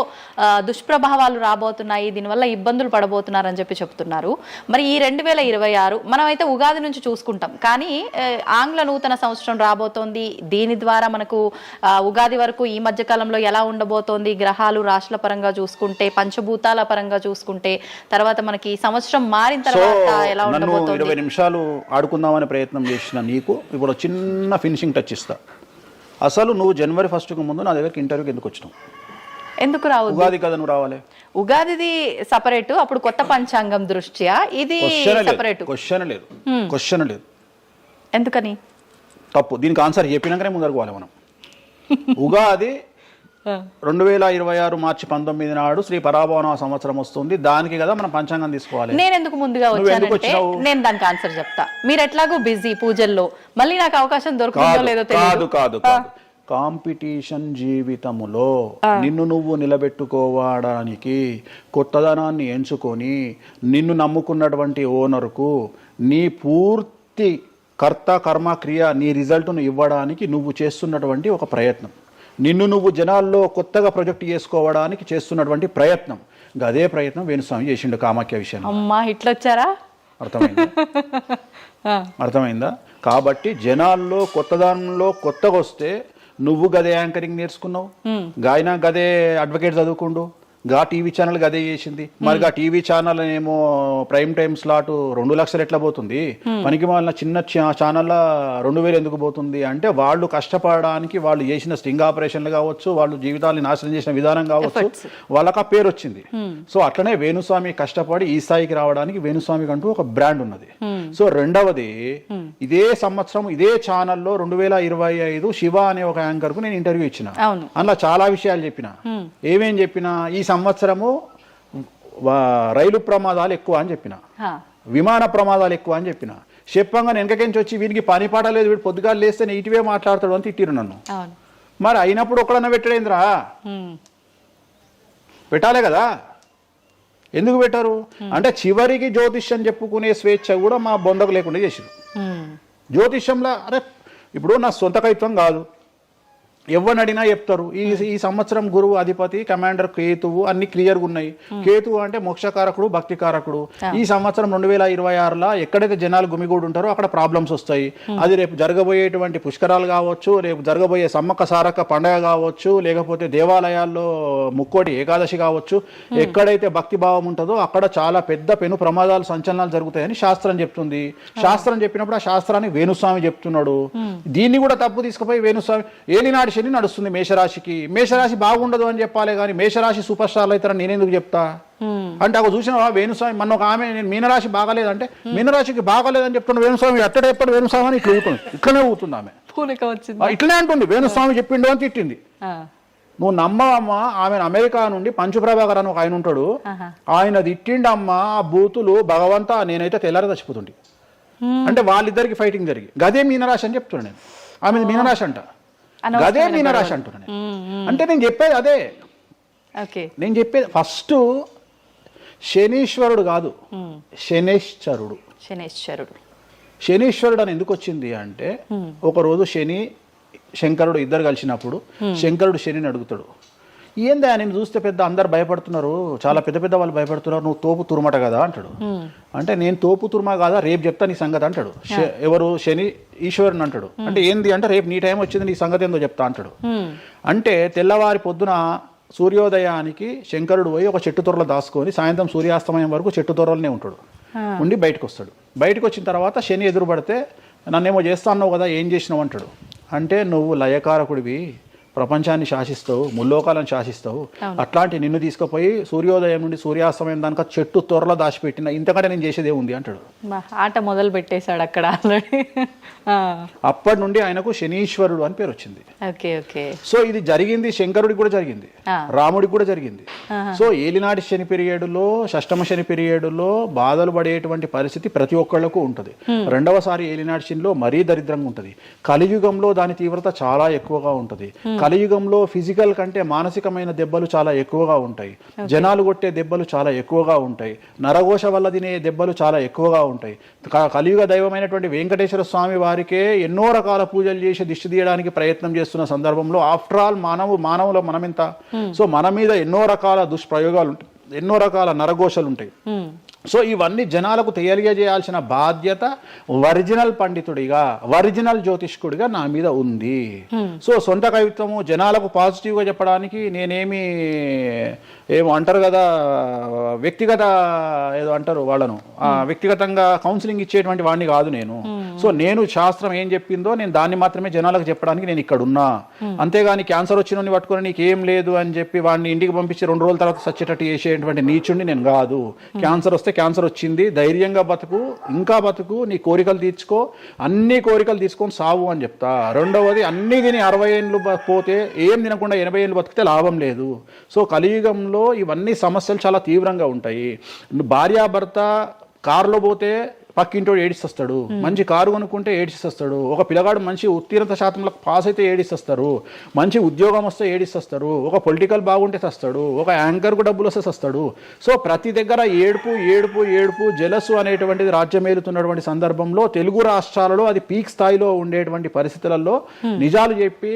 దుష్ప్రభావాలు రాబోతున్నాయి, దీనివల్ల ఇబ్బందులు పడబోతున్నారని చెప్పి చెప్తున్నారు. మరి ఈ 2026 మనమైతే ఉగాది నుంచి చూసుకుంటాం, కానీ ఆంగ్ల నూతన సంవత్సరం రాబోతోంది. దీని ద్వారా మనకు ఉగాది వరకు ఈ మధ్య కాలంలో ఎలా ఉండబోతోంది, గ్రహాలు రాశుల పరంగా చూసుకుంటే, పంచభూతాల పరంగా చూసుకుంటే, తర్వాత మనకి సంవత్సరం మారిన తర్వాత ఎలా ఉండబోతోంది. 20 నిమిషాలు ఆడుకుందామనే ప్రయత్నం చేసిన నీకు ఇప్పుడు చిన్న ఫినిషింగ్ టచ్ ఇస్తా. అసలు నువ్వు జనవరి 1కు ముందు నా దగ్గరికి ఇంటర్వ్యూకి ఎందుకు వచ్చినావు? ఎందుకు రావు? ఉగాది కదా నువ్వు రావాలి. ఉగాదిది సపరేట్, అప్పుడు కొత్త పంచాంగం దృష్ట్యా ఇది సపరేట్. క్వశ్చన్ లేదు. ఎందుకని? తప్పు. దీనికి ఆన్సర్ చెప్పినాకనే ముందరకు పోవాలి మనం. ఉగాది 2026 మార్చి 19 నాడు శ్రీ పరాభవన సంవత్సరం వస్తుంది. దానికి కదా మనం పంచాంగం తీసుకోవాలి. నేను ఎందుకు ముందుగా వచ్చానంటే నేను దానికి ఆన్సర్ చెప్తా. మీరు ఎట్లాగో బిజీ పూజల్లో, మళ్ళీ నాకు అవకాశం దొరుకుతుందో లేదో తెలియదు. కాదు కాంపిటీషన్ జీవితములో నిన్ను నువ్వు నిలబెట్టుకోవడానికి కొత్తదనాన్ని ఎంచుకొని నిన్ను నమ్ముకున్నటువంటి ఓనర్కు నీ పూర్తి కర్త కర్మ క్రియ నీ రిజల్ట్ను ఇవ్వడానికి నువ్వు చేస్తున్నటువంటి ఒక ప్రయత్నం, నిన్ను నువ్వు జనాల్లో కొత్తగా ప్రొజెక్ట్ చేసుకోవడానికి చేస్తున్నటువంటి ప్రయత్నం. అదే ప్రయత్నం వేణుస్వామి చేసిండు కామాఖ్య విషయం. అమ్మా ఇట్లొచ్చారా? అర్థమైందా? కాబట్టి జనాల్లో కొత్తదానంలో కొత్తగా వస్తే నువ్వు గదే యాంకరింగ్ నేర్చుకున్నావు, గాయన గదే అడ్వకేట్ చదువుకుండు, గా టీవీ ఛానల్ గదే చేసింది. మరి గా టీవీ ఛానల్ ఏమో ప్రైమ్ టైమ్ స్లాట్ 2 లక్షలు ఎట్లా పోతుంది? మనకి వాళ్ళ చిన్న ఛానల్ 2000 ఎందుకు పోతుంది అంటే వాళ్ళు కష్టపడడానికి, వాళ్ళు చేసిన స్టింగ్ ఆపరేషన్లు కావచ్చు, వాళ్ళు జీవితాన్ని నాశనం చేసిన విధానం కావచ్చు, వాళ్ళకి ఆ పేరు వచ్చింది. సో అట్లనే వేణుస్వామి కష్టపడి ఈ స్థాయికి రావడానికి వేణుస్వామికి అంటూ ఒక బ్రాండ్ ఉన్నది. సో రెండవది, ఇదే సంవత్సరం ఇదే ఛానల్లో 2025 శివ అనే ఒక యాంకర్ కు నేను ఇంటర్వ్యూ ఇచ్చిన. అందులో చాలా విషయాలు చెప్పిన. ఏమేం చెప్పిన? ఈ సంవత్సరము రైలు ప్రమాదాలు ఎక్కువ అని చెప్పిన, విమాన ప్రమాదాలు ఎక్కువ అని చెప్పిన. చెప్పంగా వెనకకించి వచ్చి వీనికి పని పాట లేదు, వీడు పొద్దుగాలు లేస్తే ఇటువే మాట్లాడతాడు అని తిట్టిరు నన్ను. మరి అయినప్పుడు ఒకడన్నా పెట్టడేంద్రా? పెట్టాలే కదా. ఎందుకు పెట్టారు అంటే చివరికి జ్యోతిష్యం చెప్పుకునే స్వేచ్ఛ కూడా మా బొందకు లేకుండా చేసారు. జ్యోతిష్యంలో అరే ఇప్పుడు నా సొంత కవిత్వం కాదు, ఎవరిని అడిగినా చెప్తారు. ఈ సంవత్సరం గురువు అధిపతి కమాండర్ కేతువు అన్ని క్లియర్గా ఉన్నాయి. కేతువు అంటే మోక్షకారకుడు, భక్తికారకుడు. ఈ సంవత్సరం 2026లో ఎక్కడైతే జనాలు గుమిగూడు ఉంటారో అక్కడ ప్రాబ్లమ్స్ వస్తాయి. అది రేపు జరగబోయేటువంటి పుష్కరాలు కావచ్చు, రేపు జరగబోయే సమ్మక్క సారక్క పండగ కావచ్చు, లేకపోతే దేవాలయాల్లో ముక్కోటి ఏకాదశి కావచ్చు, ఎక్కడైతే భక్తి భావం ఉంటుందో అక్కడ చాలా పెద్ద పెను ప్రమాదాలు సంచలనాలు జరుగుతాయని శాస్త్రం చెప్తుంది. శాస్త్రం చెప్పినప్పుడు ఆ శాస్త్రాన్ని వేణుస్వామి చెప్తున్నాడు. దీన్ని కూడా తప్పు తీసుకుపోయి వేణుస్వామి ఏలినాడు శని నడుస్తుంది మేషరాశికి, మేషరాశి బాగుండదు అని చెప్పాలి కానీ మేషరాశి సూపర్ స్టార్లు అవుతారని నేనెందుకు చెప్తా అంటే అక్కడ చూసిన వేణుస్వామి మన ఒక ఆమె నేను మీనరాశి బాగాలేదంటే మీనరాశికి బాగాలేదని చెప్తున్నా వేణుస్వామి ఎక్కడ ఎప్పుడు వేణుస్వామి అని ఇట్లా ఊతుంది, ఇట్లనే ఊతుంది ఆమె, ఇట్లనే అంటుంది వేణుస్వామి చెప్పిండు అని తిట్టింది. నువ్వు నమ్మవమ్మా, ఆమె అమెరికా నుండి పంచుప్రభాకర్ అని ఒక ఆయన ఉంటాడు, ఆయన తిట్టిండమ్మా ఆ బూతులు భగవంతా నేనైతే తెల్లారి చచ్చిపోతుండే. అంటే వాళ్ళిద్దరికి ఫైటింగ్ జరిగి గదే మీనరాశి అని చెప్తున్నాను నేను. ఆమె మీనరాశి అంట, గదే మీనరాశి అంటున్నాను. అంటే నేను చెప్పేది అదే. నేను చెప్పేది ఫస్ట్ శనీశ్వరుడు కాదు, శనేశ్వరుడు. శనీశ్వరుడు అని ఎందుకు వచ్చింది అంటే ఒకరోజు శని శంకరుడు ఇద్దరు కలిసినప్పుడు శంకరుడు శనిని అడుగుతాడు, ఏందా నేను చూస్తే పెద్ద అందరు భయపడుతున్నారు, చాలా పెద్ద పెద్ద వాళ్ళు భయపడుతున్నారు, నువ్వు తోపు తురుమట కదా అంటాడు. అంటే నేను తోపు తురుమా కాదా, రేపు చెప్తా నీ సంగతి అంటాడు. ఎవరు? శని ఈశ్వరుని అంటాడు. అంటే ఏంది అంటే రేపు నీ టైం వచ్చింది, నీ సంగతి ఏందో చెప్తా అంటాడు. అంటే తెల్లవారి పొద్దున సూర్యోదయానికి శంకరుడు పోయి ఒక చెట్టు తొర్రలో దాచుకొని సాయంత్రం సూర్యాస్తమయం వరకు చెట్టు తొర్రలోనే ఉంటాడు. ఉండి బయటకు వస్తాడు. బయటకు వచ్చిన తర్వాత శని ఎదురుపడితే నన్నేమో చేస్తా అన్నావు కదా, ఏం చేసినావు అంటాడు. అంటే నువ్వు లయకారకుడివి, ప్రపంచాన్ని శాసిస్తావు, ముల్లోకాలను శాసిస్తావు. అట్లాంటి నిన్ను తీసుకుపోయి సూర్యోదయం నుండి సూర్యాస్తమయం దానిక చెట్టు త్వరలో దాచిపెట్టిన ఇంతకంటే నేను చేసేదే ఉంది అంటాడు. ఆట మొదలు పెట్టేశాడు అక్కడ ఆల్రెడీ. అప్పటి నుండి ఆయనకు శనీశ్వరుడు అని పేరు వచ్చింది. Okay okay. సో ఇది జరిగింది శంకరుడికి కూడా జరిగింది, రాముడికి కూడా జరిగింది. సో ఏలినాటి శని పీరియడ్లో, షష్టమ శని పీరియడ్లో బాధలు పడేటువంటి పరిస్థితి ప్రతి ఒక్కళ్లకు ఉంటుంది. రెండవసారి ఏలినాటి శనిలో మరీ దరిద్రంగా ఉంటుంది. కలియుగంలో దాని తీవ్రత చాలా ఎక్కువగా ఉంటుంది. కలియుగంలో ఫిజికల్ కంటే మానసికమైన దెబ్బలు చాలా ఎక్కువగా ఉంటాయి. జనాలు కొట్టే దెబ్బలు చాలా ఎక్కువగా ఉంటాయి. నరఘోష వల్ల తినే దెబ్బలు చాలా ఎక్కువగా ఉంటాయి. కలియుగ దైవమైనటువంటి వెంకటేశ్వర స్వామి వారికే ఎన్నో రకాల పూజలు చేసి దిష్టి తీయడానికి ప్రయత్నం చేస్తున్న సందర్భంలో ఆఫ్టర్ ఆల్ మానవుల మనమెంత. సో మన మీద ఎన్నో రకాల దుష్ప్రయోగాలు ఉంటాయి, ఎన్నో రకాల నరఘోషలు ఉంటాయి. సో ఇవన్నీ జనాలకు తెలియజేయాల్సిన బాధ్యత ఒరిజినల్ పండితుడిగా, ఒరిజినల్ జ్యోతిష్కుడిగా నా మీద ఉంది. సో సొంత కవిత్వము జనాలకు పాజిటివ్గా చెప్పడానికి నేనేమి ఏమో అంటారు కదా, వ్యక్తిగత ఏదో అంటారు వాళ్ళను, వ్యక్తిగతంగా కౌన్సిలింగ్ ఇచ్చేటువంటి వాడిని కాదు నేను. సో నేను శాస్త్రం ఏం చెప్పిందో నేను దాన్ని మాత్రమే జనాలకు చెప్పడానికి నేను ఇక్కడ ఉన్నా. అంతేగాని క్యాన్సర్ వచ్చిన పట్టుకొని నీకేం లేదు అని చెప్పి వాడిని ఇంటికి పంపించి 2 రోజుల తర్వాత సచ్చేటట్టు చేసేటువంటి నీచుడిని నేను కాదు. క్యాన్సర్ వస్తే క్యాన్సర్ వచ్చింది, ధైర్యంగా బతుకు, ఇంకా బతుకు, నీ కోరికలు తీర్చుకో, అన్ని కోరికలు తీసుకొని సావు అని చెప్తా. రెండవది, అన్ని తిని 60 ఏళ్ళు పోతే ఏం తినకుండా 80 ఏళ్ళు బతికితే లాభం లేదు. సో కలియుగంలో ఇవన్నీ సమస్యలు చాలా తీవ్రంగా ఉంటాయి. భార్యాభర్త కారులో పోతే పక్కింటోడు ఏడిస్తొస్తాడు, మంచి కారు కొనుక్కుంటే ఏడిస్తొస్తాడు, ఒక పిల్లగాడు మంచి ఉత్తీర్ణత శాతంలో పాస్ అయితే ఏడిస్తొస్తారు, మంచి ఉద్యోగం వస్తే ఏడిస్తొస్తారు, ఒక పొలిటికల్ బాగుంటే తెస్తాడు, ఒక యాంకర్కు డబ్బులు వస్తే తెస్తాడు. సో ప్రతి దగ్గర ఏడుపు ఏడుపు ఏడుపు, జలసు అనేటువంటిది రాజ్యమేలుతున్నటువంటి సందర్భంలో తెలుగు రాష్ట్రాలలో అది పీక్ స్థాయిలో ఉండేటువంటి పరిస్థితులలో నిజాలు చెప్పి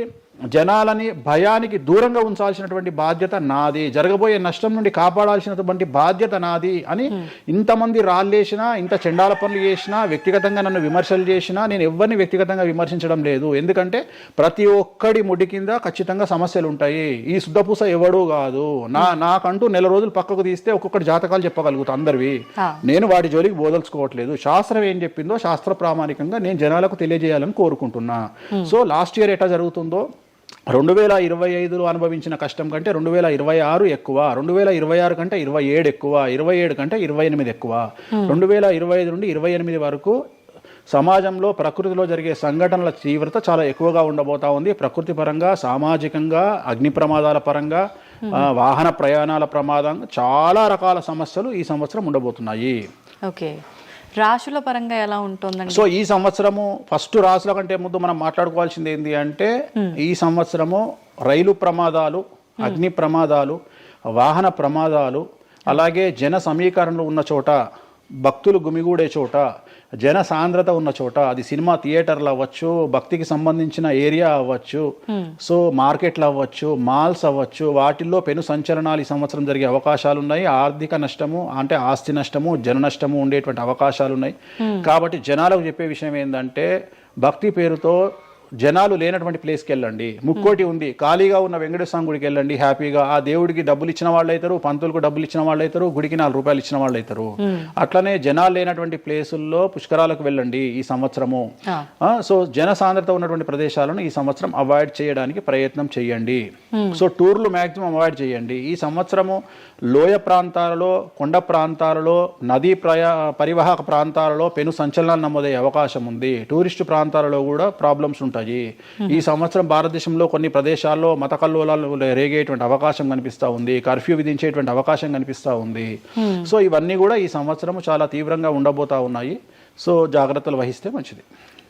జనాలని భయానికి దూరంగా ఉంచాల్సినటువంటి బాధ్యత నాది, జరగబోయే నష్టం నుండి కాపాడాల్సినటువంటి బాధ్యత నాది అని ఇంతమంది రాళ్ళేసినా, ఇంత చెండాల పనులు చేసినా, వ్యక్తిగతంగా నన్ను విమర్శలు చేసినా నేను ఎవరిని వ్యక్తిగతంగా విమర్శించడం లేదు. ఎందుకంటే ప్రతి ఒక్కడి ముడి కింద ఖచ్చితంగా సమస్యలు ఉంటాయి. ఈ శుద్ధపూస ఎవడూ కాదు. నాకంటూ నెల రోజులు పక్కకు తీస్తే ఒక్కొక్కటి జాతకాలు చెప్పగలుగుతా అందరివి. నేను వాటి జోలికి బోదలుచుకోవట్లేదు. శాస్త్రం ఏం చెప్పిందో శాస్త్ర ప్రామాణికంగా నేను జనాలకు తెలియజేయాలని కోరుకుంటున్నా. సో లాస్ట్ ఇయర్ ఎట్లా జరుగుతుందో 2025లో అనుభవించిన కష్టం కంటే 2026 ఎక్కువ, 2026 కంటే 27 ఎక్కువ, 27 కంటే 28 ఎక్కువ. 2025 నుండి 28 వరకు సమాజంలో ప్రకృతిలో జరిగే సంఘటనల తీవ్రత చాలా ఎక్కువగా ఉండబోతా ఉంది. ప్రకృతి పరంగా, సామాజికంగా, అగ్ని ప్రమాదాల పరంగా, వాహన ప్రయాణాల ప్రమాదం, చాలా రకాల సమస్యలు ఈ సంవత్సరం ఉండబోతున్నాయి. ఓకే. రాశుల పరంగా ఎలా ఉంటుందండి? సో ఈ సంవత్సరము ఫస్ట్ రాశుల కంటే ముందు మనం మాట్లాడుకోవాల్సింది ఏంటి అంటే, ఈ సంవత్సరము రైలు ప్రమాదాలు, అగ్ని ప్రమాదాలు, వాహన ప్రమాదాలు, అలాగే జన సమీకరణలు ఉన్న చోట, భక్తులు గుమిగూడే చోట, జన సాంద్రత ఉన్న చోట, అది సినిమా థియేటర్లు అవ్వచ్చు, భక్తికి సంబంధించిన ఏరియా అవ్వచ్చు, సో మార్కెట్లు అవ్వచ్చు, మాల్స్ అవ్వచ్చు, వాటిల్లో పెను సంచలనాలు ఈ సంవత్సరం జరిగే అవకాశాలు ఉన్నాయి. ఆర్థిక నష్టము అంటే ఆస్తి నష్టము, జన నష్టము ఉండేటువంటి అవకాశాలు ఉన్నాయి. కాబట్టి జనాలకు చెప్పే విషయం ఏంటంటే, భక్తి పేరుతో జనాలు లేనటువంటి ప్లేస్కి వెళ్ళండి. ముక్కోటి ఉంది, ఖాళీగా ఉన్న వెంకటేశ్వర గుడికి వెళ్ళండి హ్యాపీగా. ఆ దేవుడికి డబ్బులు ఇచ్చిన వాళ్ళు అవుతారు, పంతులకు డబ్బులు ఇచ్చిన వాళ్ళు అవుతారు, గుడికి 4 రూపాయలు ఇచ్చిన వాళ్ళు అవుతారు. అట్లనే జనాలు లేనటువంటి ప్లేసుల్లో పుష్కరాలకు వెళ్ళండి ఈ సంవత్సరము. సో జన సాంద్రత ఉన్నటువంటి ప్రదేశాలను ఈ సంవత్సరం అవాయిడ్ చేయడానికి ప్రయత్నం చేయండి. సో టూర్లు మ్యాక్సిమం అవాయిడ్ చేయండి. ఈ సంవత్సరము లోయ ప్రాంతాలలో, కొండ ప్రాంతాలలో, నదీ పరివాహక ప్రాంతాలలో పెను సంచలనాలు నమోదయ్యే అవకాశం ఉంది. టూరిస్టు ప్రాంతాలలో కూడా ప్రాబ్లమ్స్ ఉంటాయి. ఈ సంవత్సరం భారతదేశంలో కొన్ని ప్రదేశాల్లో మత కల్లోలాలు రేగేటువంటి అవకాశం కనిపిస్తూ ఉంది, కర్ఫ్యూ విధించేటువంటి అవకాశం కనిపిస్తూ ఉంది. సో ఇవన్నీ కూడా ఈ సంవత్సరం చాలా తీవ్రంగా ఉండబోతా ఉన్నాయి. సో జాగ్రత్తలు వహిస్తే మంచిది.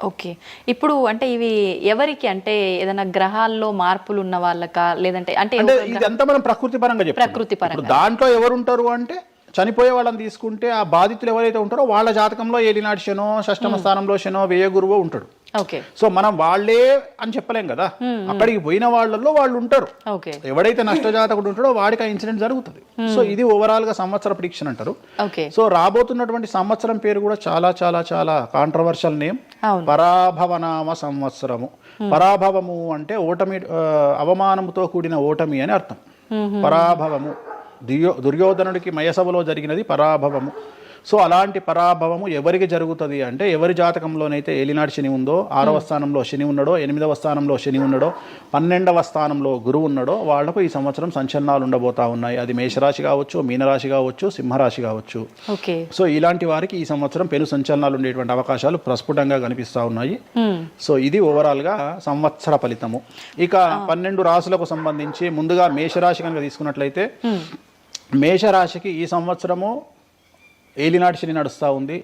ఓకే. ఇప్పుడు అంటే ఇవి ఎవరికి, అంటే ఏదైనా గ్రహాల్లో మార్పులు ఉన్న వాళ్ళకా, లేదంటే అంటే ఇదంతా మనం ప్రకృతి పరంగా చెప్పాలి. ప్రకృతి పరంగా దాంట్లో ఎవరు ఉంటారు అంటే, చనిపోయే వాళ్ళని తీసుకుంటే ఆ బాధితులు ఎవరైతే ఉంటారో వాళ్ళ జాతకంలో ఏలినాటి శనో, షష్టమ స్థానంలో శనో, వ్యయ గురువో ఉంటాడు. ఓకే. సో మనం వాళ్ళే అని చెప్పలేం కదా, అక్కడికి పోయిన వాళ్ళల్లో వాళ్ళు ఉంటారు. ఓకే. ఎవడైతే నష్టజాతకుడు ఉంటాడో వాడికి ఆ ఇన్సిడెంట్ జరుగుతుంది. సో ఇది ఓవరాల్ గా సంవత్సర ప్రిడిక్షన్ అంటారు. ఓకే. సో రాబోతున్నటువంటి సంవత్సరం పేరు కూడా చాలా చాలా చాలా కాంట్రవర్షియల్ నేమ్, పరాభవనామ సంవత్సరము. పరాభవము అంటే ఓటమి, అవమానముతో కూడిన ఓటమి అని అర్థం. పరాభవము, దుర్యోధనుడికి మయసభలో జరిగినది పరాభవము. సో అలాంటి పరాభవము ఎవరికి జరుగుతుంది అంటే ఎవరి జాతకంలోనైతే ఏలినాటి శని ఉందో, 6వ స్థానంలో శని ఉన్నాడో, 8వ స్థానంలో శని ఉన్నాడో, 12వ స్థానంలో గురువు ఉన్నాడో వాళ్లకు ఈ సంవత్సరం సంచలనాలు ఉండబోతా ఉన్నాయి. అది మేషరాశి కావచ్చు, మీనరాశి కావచ్చు, సింహరాశి కావచ్చు. సో ఇలాంటి వారికి ఈ సంవత్సరం పెను సంచలనాలు ఉండేటువంటి అవకాశాలు ప్రస్ఫుటంగా కనిపిస్తా ఉన్నాయి. సో ఇది ఓవరాల్ గా సంవత్సర ఫలితము. ఇక 12 రాశులకు సంబంధించి ముందుగా మేషరాశి కనుక తీసుకున్నట్లయితే మేషరాశికి ఈ సంవత్సరము ఏలినాటి శని నడుస్తూ ఉంది.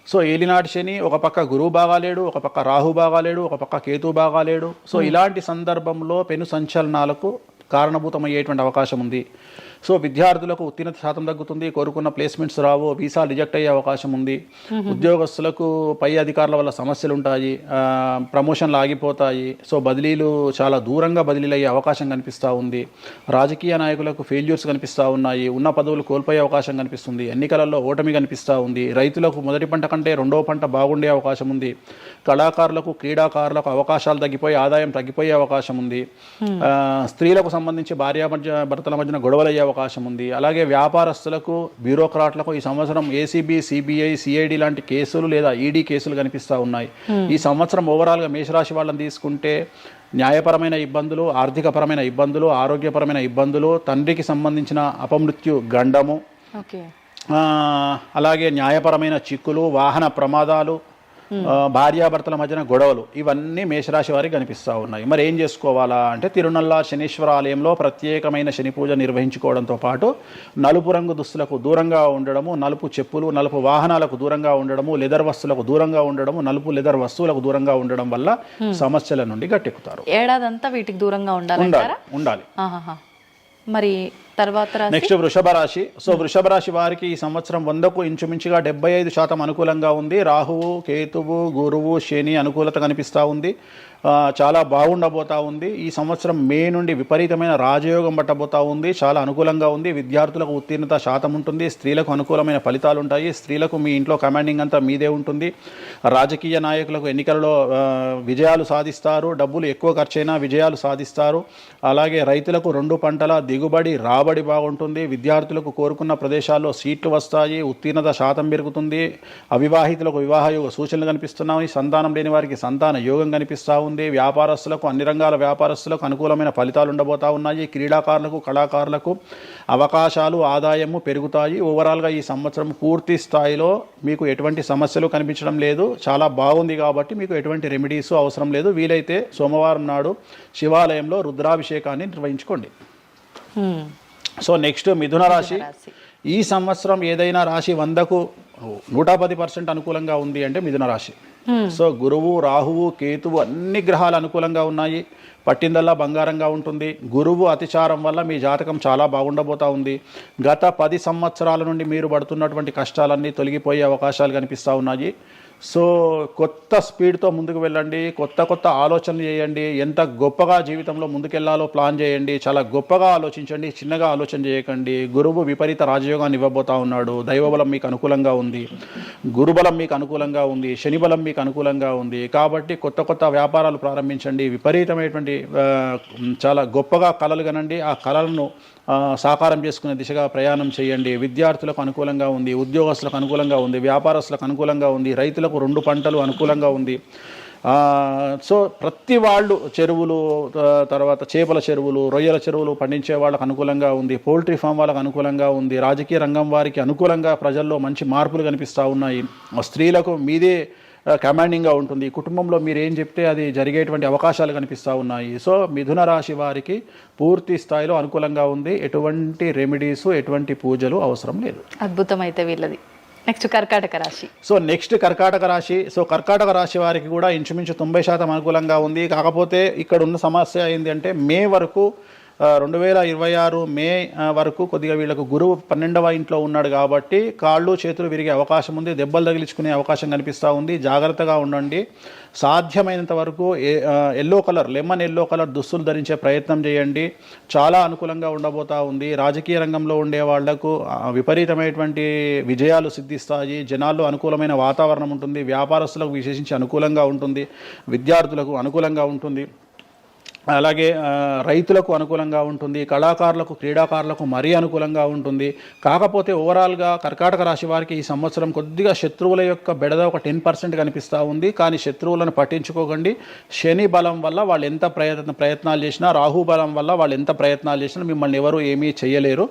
సో ఏలినాటి శని ఒక పక్క గురువు బాగాలేడు, ఒక పక్క రాహు బాగాలేడు, ఒక పక్క కేతు బాగాలేడు. సో ఇలాంటి సందర్భంలో పెను సంచలనాలకు కారణభూతమయ్యేటువంటి అవకాశం ఉంది. సో విద్యార్థులకు ఉత్తీర్ణత శాతం తగ్గుతుంది, కోరుకున్న ప్లేస్మెంట్స్ రావు, వీసా రిజెక్ట్ అయ్యే అవకాశం ఉంది. ఉద్యోగస్తులకు పై అధికారుల వల్ల సమస్యలు ఉంటాయి, ప్రమోషన్లు ఆగిపోతాయి. సో బదిలీలు చాలా దూరంగా బదిలీలు అయ్యే అవకాశం కనిపిస్తూ ఉంది. రాజకీయ నాయకులకు ఫెయిల్యూర్స్ కనిపిస్తూ ఉన్నాయి, ఉన్న పదవులు కోల్పోయే అవకాశం కనిపిస్తుంది, ఎన్నికలలో ఓటమి కనిపిస్తూ ఉంది. రైతులకు మొదటి పంట కంటే రెండవ పంట బాగుండే అవకాశం ఉంది. కళాకారులకు, క్రీడాకారులకు అవకాశాలు తగ్గిపోయి ఆదాయం తగ్గిపోయే అవకాశం ఉంది. స్త్రీలకు సంబంధించి భర్తల మధ్యన గొడవలు అయ్యే అవకాశం ఉంది. అలాగే వ్యాపారస్తులకు, బ్యూరోక్రాట్లకు ఈ సంవత్సరం ఏసీబీ, సిబిఐ, సిఐడి లాంటి కేసులు లేదా ఈడీ కేసులు కనిపిస్తూ ఉన్నాయి. ఈ సంవత్సరం ఓవరాల్గా మేషరాశి వాళ్ళని తీసుకుంటే న్యాయపరమైన ఇబ్బందులు, ఆర్థికపరమైన ఇబ్బందులు, ఆరోగ్యపరమైన ఇబ్బందులు, తండ్రికి సంబంధించిన అపమృత్యు గండము, అలాగే న్యాయపరమైన చిక్కులు, వాహన ప్రమాదాలు, భార్యాభర్తల మధ్యన గొడవలు, ఇవన్నీ మేషరాశి వారికి కనిపిస్తూ ఉన్నాయి. మరి ఏం చేసుకోవాలా అంటే తిరునల్లా శనీశ్వర ఆలయంలో ప్రత్యేకమైన శని పూజ నిర్వహించుకోవడంతో పాటు నలుపు రంగు దుస్తులకు దూరంగా ఉండడము, నలుపు చెప్పులు, నలుపు వాహనాలకు దూరంగా ఉండడము, లెదర్ వస్తువులకు దూరంగా ఉండడము, నలుపు లెదర్ వస్తువులకు దూరంగా ఉండడం వల్ల సమస్యల నుండి గట్టెక్కుతారు. ఏడాదంతా వీటికి దూరంగా ఉండాలి. మరి తర్వాత నెక్స్ట్ వృషభ రాశి. సో వృషభ రాశి వారికి ఈ సంవత్సరం 100కు ఇంచుమించుగా 75% అనుకూలంగా ఉంది. రాహువు, కేతువు, గురువు, శని అనుకూలత కనిపిస్తూ ఉంది. చాలా బాగుండబోతా ఉంది. ఈ సంవత్సరం మే నుండి విపరీతమైన రాజయోగం పట్టబోతా ఉంది. చాలా అనుకూలంగా ఉంది. విద్యార్థులకు ఉత్తీర్ణత శాతం ఉంటుంది. స్త్రీలకు అనుకూలమైన ఫలితాలు ఉంటాయి. స్త్రీలకు మీ ఇంట్లో కమాండింగ్ అంతా మీదే ఉంటుంది. రాజకీయ నాయకులకు ఎన్నికలలో విజయాలు సాధిస్తారు. డబ్బులు ఎక్కువ ఖర్చైనా విజయాలు సాధిస్తారు. అలాగే రైతులకు 2 పంటల దిగుబడి, రాబడి బాగుంటుంది. విద్యార్థులకు కోరుకున్న ప్రదేశాల్లో సీట్లు వస్తాయి. ఉత్తీర్ణత శాతం పెరుగుతుంది. అవివాహితులకు వివాహ యోగ సూచనలు కనిపిస్తున్నాయి. సంతానం లేని వారికి సంతాన యోగం కనిపిస్తూ ఉంది. వ్యాపారస్తులకు, అన్ని రంగాల వ్యాపారస్తులకు అనుకూలమైన ఫలితాలు ఉండబోతా ఉన్నాయి. క్రీడాకారులకు, కళాకారులకు అవకాశాలు, ఆదాయము పెరుగుతాయి. ఓవరాల్గా ఈ సంవత్సరం పూర్తి స్థాయిలో మీకు ఎటువంటి సమస్యలు కనిపించడం లేదు. చాలా బాగుంది కాబట్టి మీకు ఎటువంటి రెమెడీస్ అవసరం లేదు. వీలైతే సోమవారం నాడు శివాలయంలో రుద్రాభిషేకాన్ని నిర్వహించుకోండి. సో నెక్స్ట్ మిథున రాశి. ఈ సంవత్సరం ఏదైనా రాశి 100కు 110% అనుకూలంగా ఉంది అంటే మిథున రాశి. సో గురువు, రాహువు, కేతువు అన్ని గ్రహాలు అనుకూలంగా ఉన్నాయి. పట్టిందల్లా బంగారంగా ఉంటుంది. గురువు అతిచారం వల్ల మీ జాతకం చాలా బాగుండబోతా ఉంది. గత 10 సంవత్సరాల నుండి మీరు పడుతున్నటువంటి కష్టాలన్నీ తొలగిపోయే అవకాశాలు కనిపిస్తూ ఉన్నాయి. సో కొత్త స్పీడ్తో ముందుకు వెళ్ళండి. కొత్త ఆలోచనలు చేయండి. ఎంత గొప్పగా జీవితంలో ముందుకెళ్లాలో ప్లాన్ చేయండి. చాలా గొప్పగా ఆలోచించండి. చిన్నగా ఆలోచన చేయకండి. గురువు విపరీత రాజయోగాన్ని ఇవ్వబోతా ఉన్నాడు. దైవబలం మీకు అనుకూలంగా ఉంది. గురుబలం మీకు అనుకూలంగా ఉంది. శనిబలం మీకు అనుకూలంగా ఉంది. కాబట్టి కొత్త వ్యాపారాలు ప్రారంభించండి. విపరీతమైనటువంటి చాలా గొప్పగా కలలు కనండి. ఆ కళలను సాకారం చేసుకునే దిశగా ప్రయాణం చేయండి. విద్యార్థులకు అనుకూలంగా ఉంది. ఉద్యోగస్తులకు అనుకూలంగా ఉంది. వ్యాపారస్తులకు అనుకూలంగా ఉంది. రైతులకు 2 పంటలు అనుకూలంగా ఉంది. సో ప్రతి వాళ్ళు చెరువులు, తర్వాత చేపల చెరువులు, రొయ్యల చెరువులు పండించే వాళ్ళకు అనుకూలంగా ఉంది. పౌల్ట్రీ ఫామ్ వాళ్ళకు అనుకూలంగా ఉంది. రాజకీయ రంగం వారికి అనుకూలంగా ప్రజల్లో మంచి మార్పులు కనిపిస్తూ ఉన్నాయి. స్త్రీలకు మీదే కమాండింగ్గా ఉంటుంది. కుటుంబంలో మీరు ఏం చెప్తే అది జరిగేటువంటి అవకాశాలు కనిపిస్తూ ఉన్నాయి. సో మిథున రాశి వారికి పూర్తి స్థాయిలో అనుకూలంగా ఉంది. ఎటువంటి రెమెడీస్, ఎటువంటి పూజలు అవసరం లేదు. అద్భుతమైతే వీళ్ళది. నెక్స్ట్ కర్కాటక రాశి. సో నెక్స్ట్ కర్కాటక రాశి. సో కర్కాటక రాశి వారికి కూడా ఇంచుమించు 90% అనుకూలంగా ఉంది. కాకపోతే ఇక్కడ ఉన్న సమస్య ఏంటి అంటే మే వరకు 2026 మే వరకు కొద్దిగా వీళ్ళకు గురువు 12వ ఇంట్లో ఉన్నాడు కాబట్టి కాళ్ళు చేతులు విరిగే అవకాశం ఉంది. దెబ్బలు తగిలించుకునే అవకాశం కనిపిస్తూ ఉంది. జాగ్రత్తగా ఉండండి. సాధ్యమైనంత వరకు లెమన్ ఎల్లో కలర్ దుస్తులు ధరించే ప్రయత్నం చేయండి. చాలా అనుకూలంగా ఉండబోతా ఉంది. రాజకీయ రంగంలో ఉండే వాళ్లకు విపరీతమైనటువంటి విజయాలు సిద్ధిస్తాయి. జనాల్లో అనుకూలమైన వాతావరణం ఉంటుంది. వ్యాపారస్తులకు విశేషించి అనుకూలంగా ఉంటుంది. విద్యార్థులకు అనుకూలంగా ఉంటుంది. అలాగే రైతులకు అనుకూలంగా ఉంటుంది, కళాకారులకు క్రీడాకారులకు మరీ అనుకూలంగా ఉంటుంది. కాకపోతే ఓవరాల్గా కర్కాటక రాశి వారికి ఈ సంవత్సరం కొద్దిగా శత్రువుల యొక్క బెడద ఒక 10% కనిపిస్తూ ఉంది. కానీ శత్రువులను పట్టించుకోకండి. శని బలం వల్ల వాళ్ళు ఎంత ప్రయత్నాలు చేసినా, రాహు బలం వల్ల వాళ్ళు ఎంత ప్రయత్నాలు చేసినా మిమ్మల్ని ఎవరు ఏమీ చేయలేరు.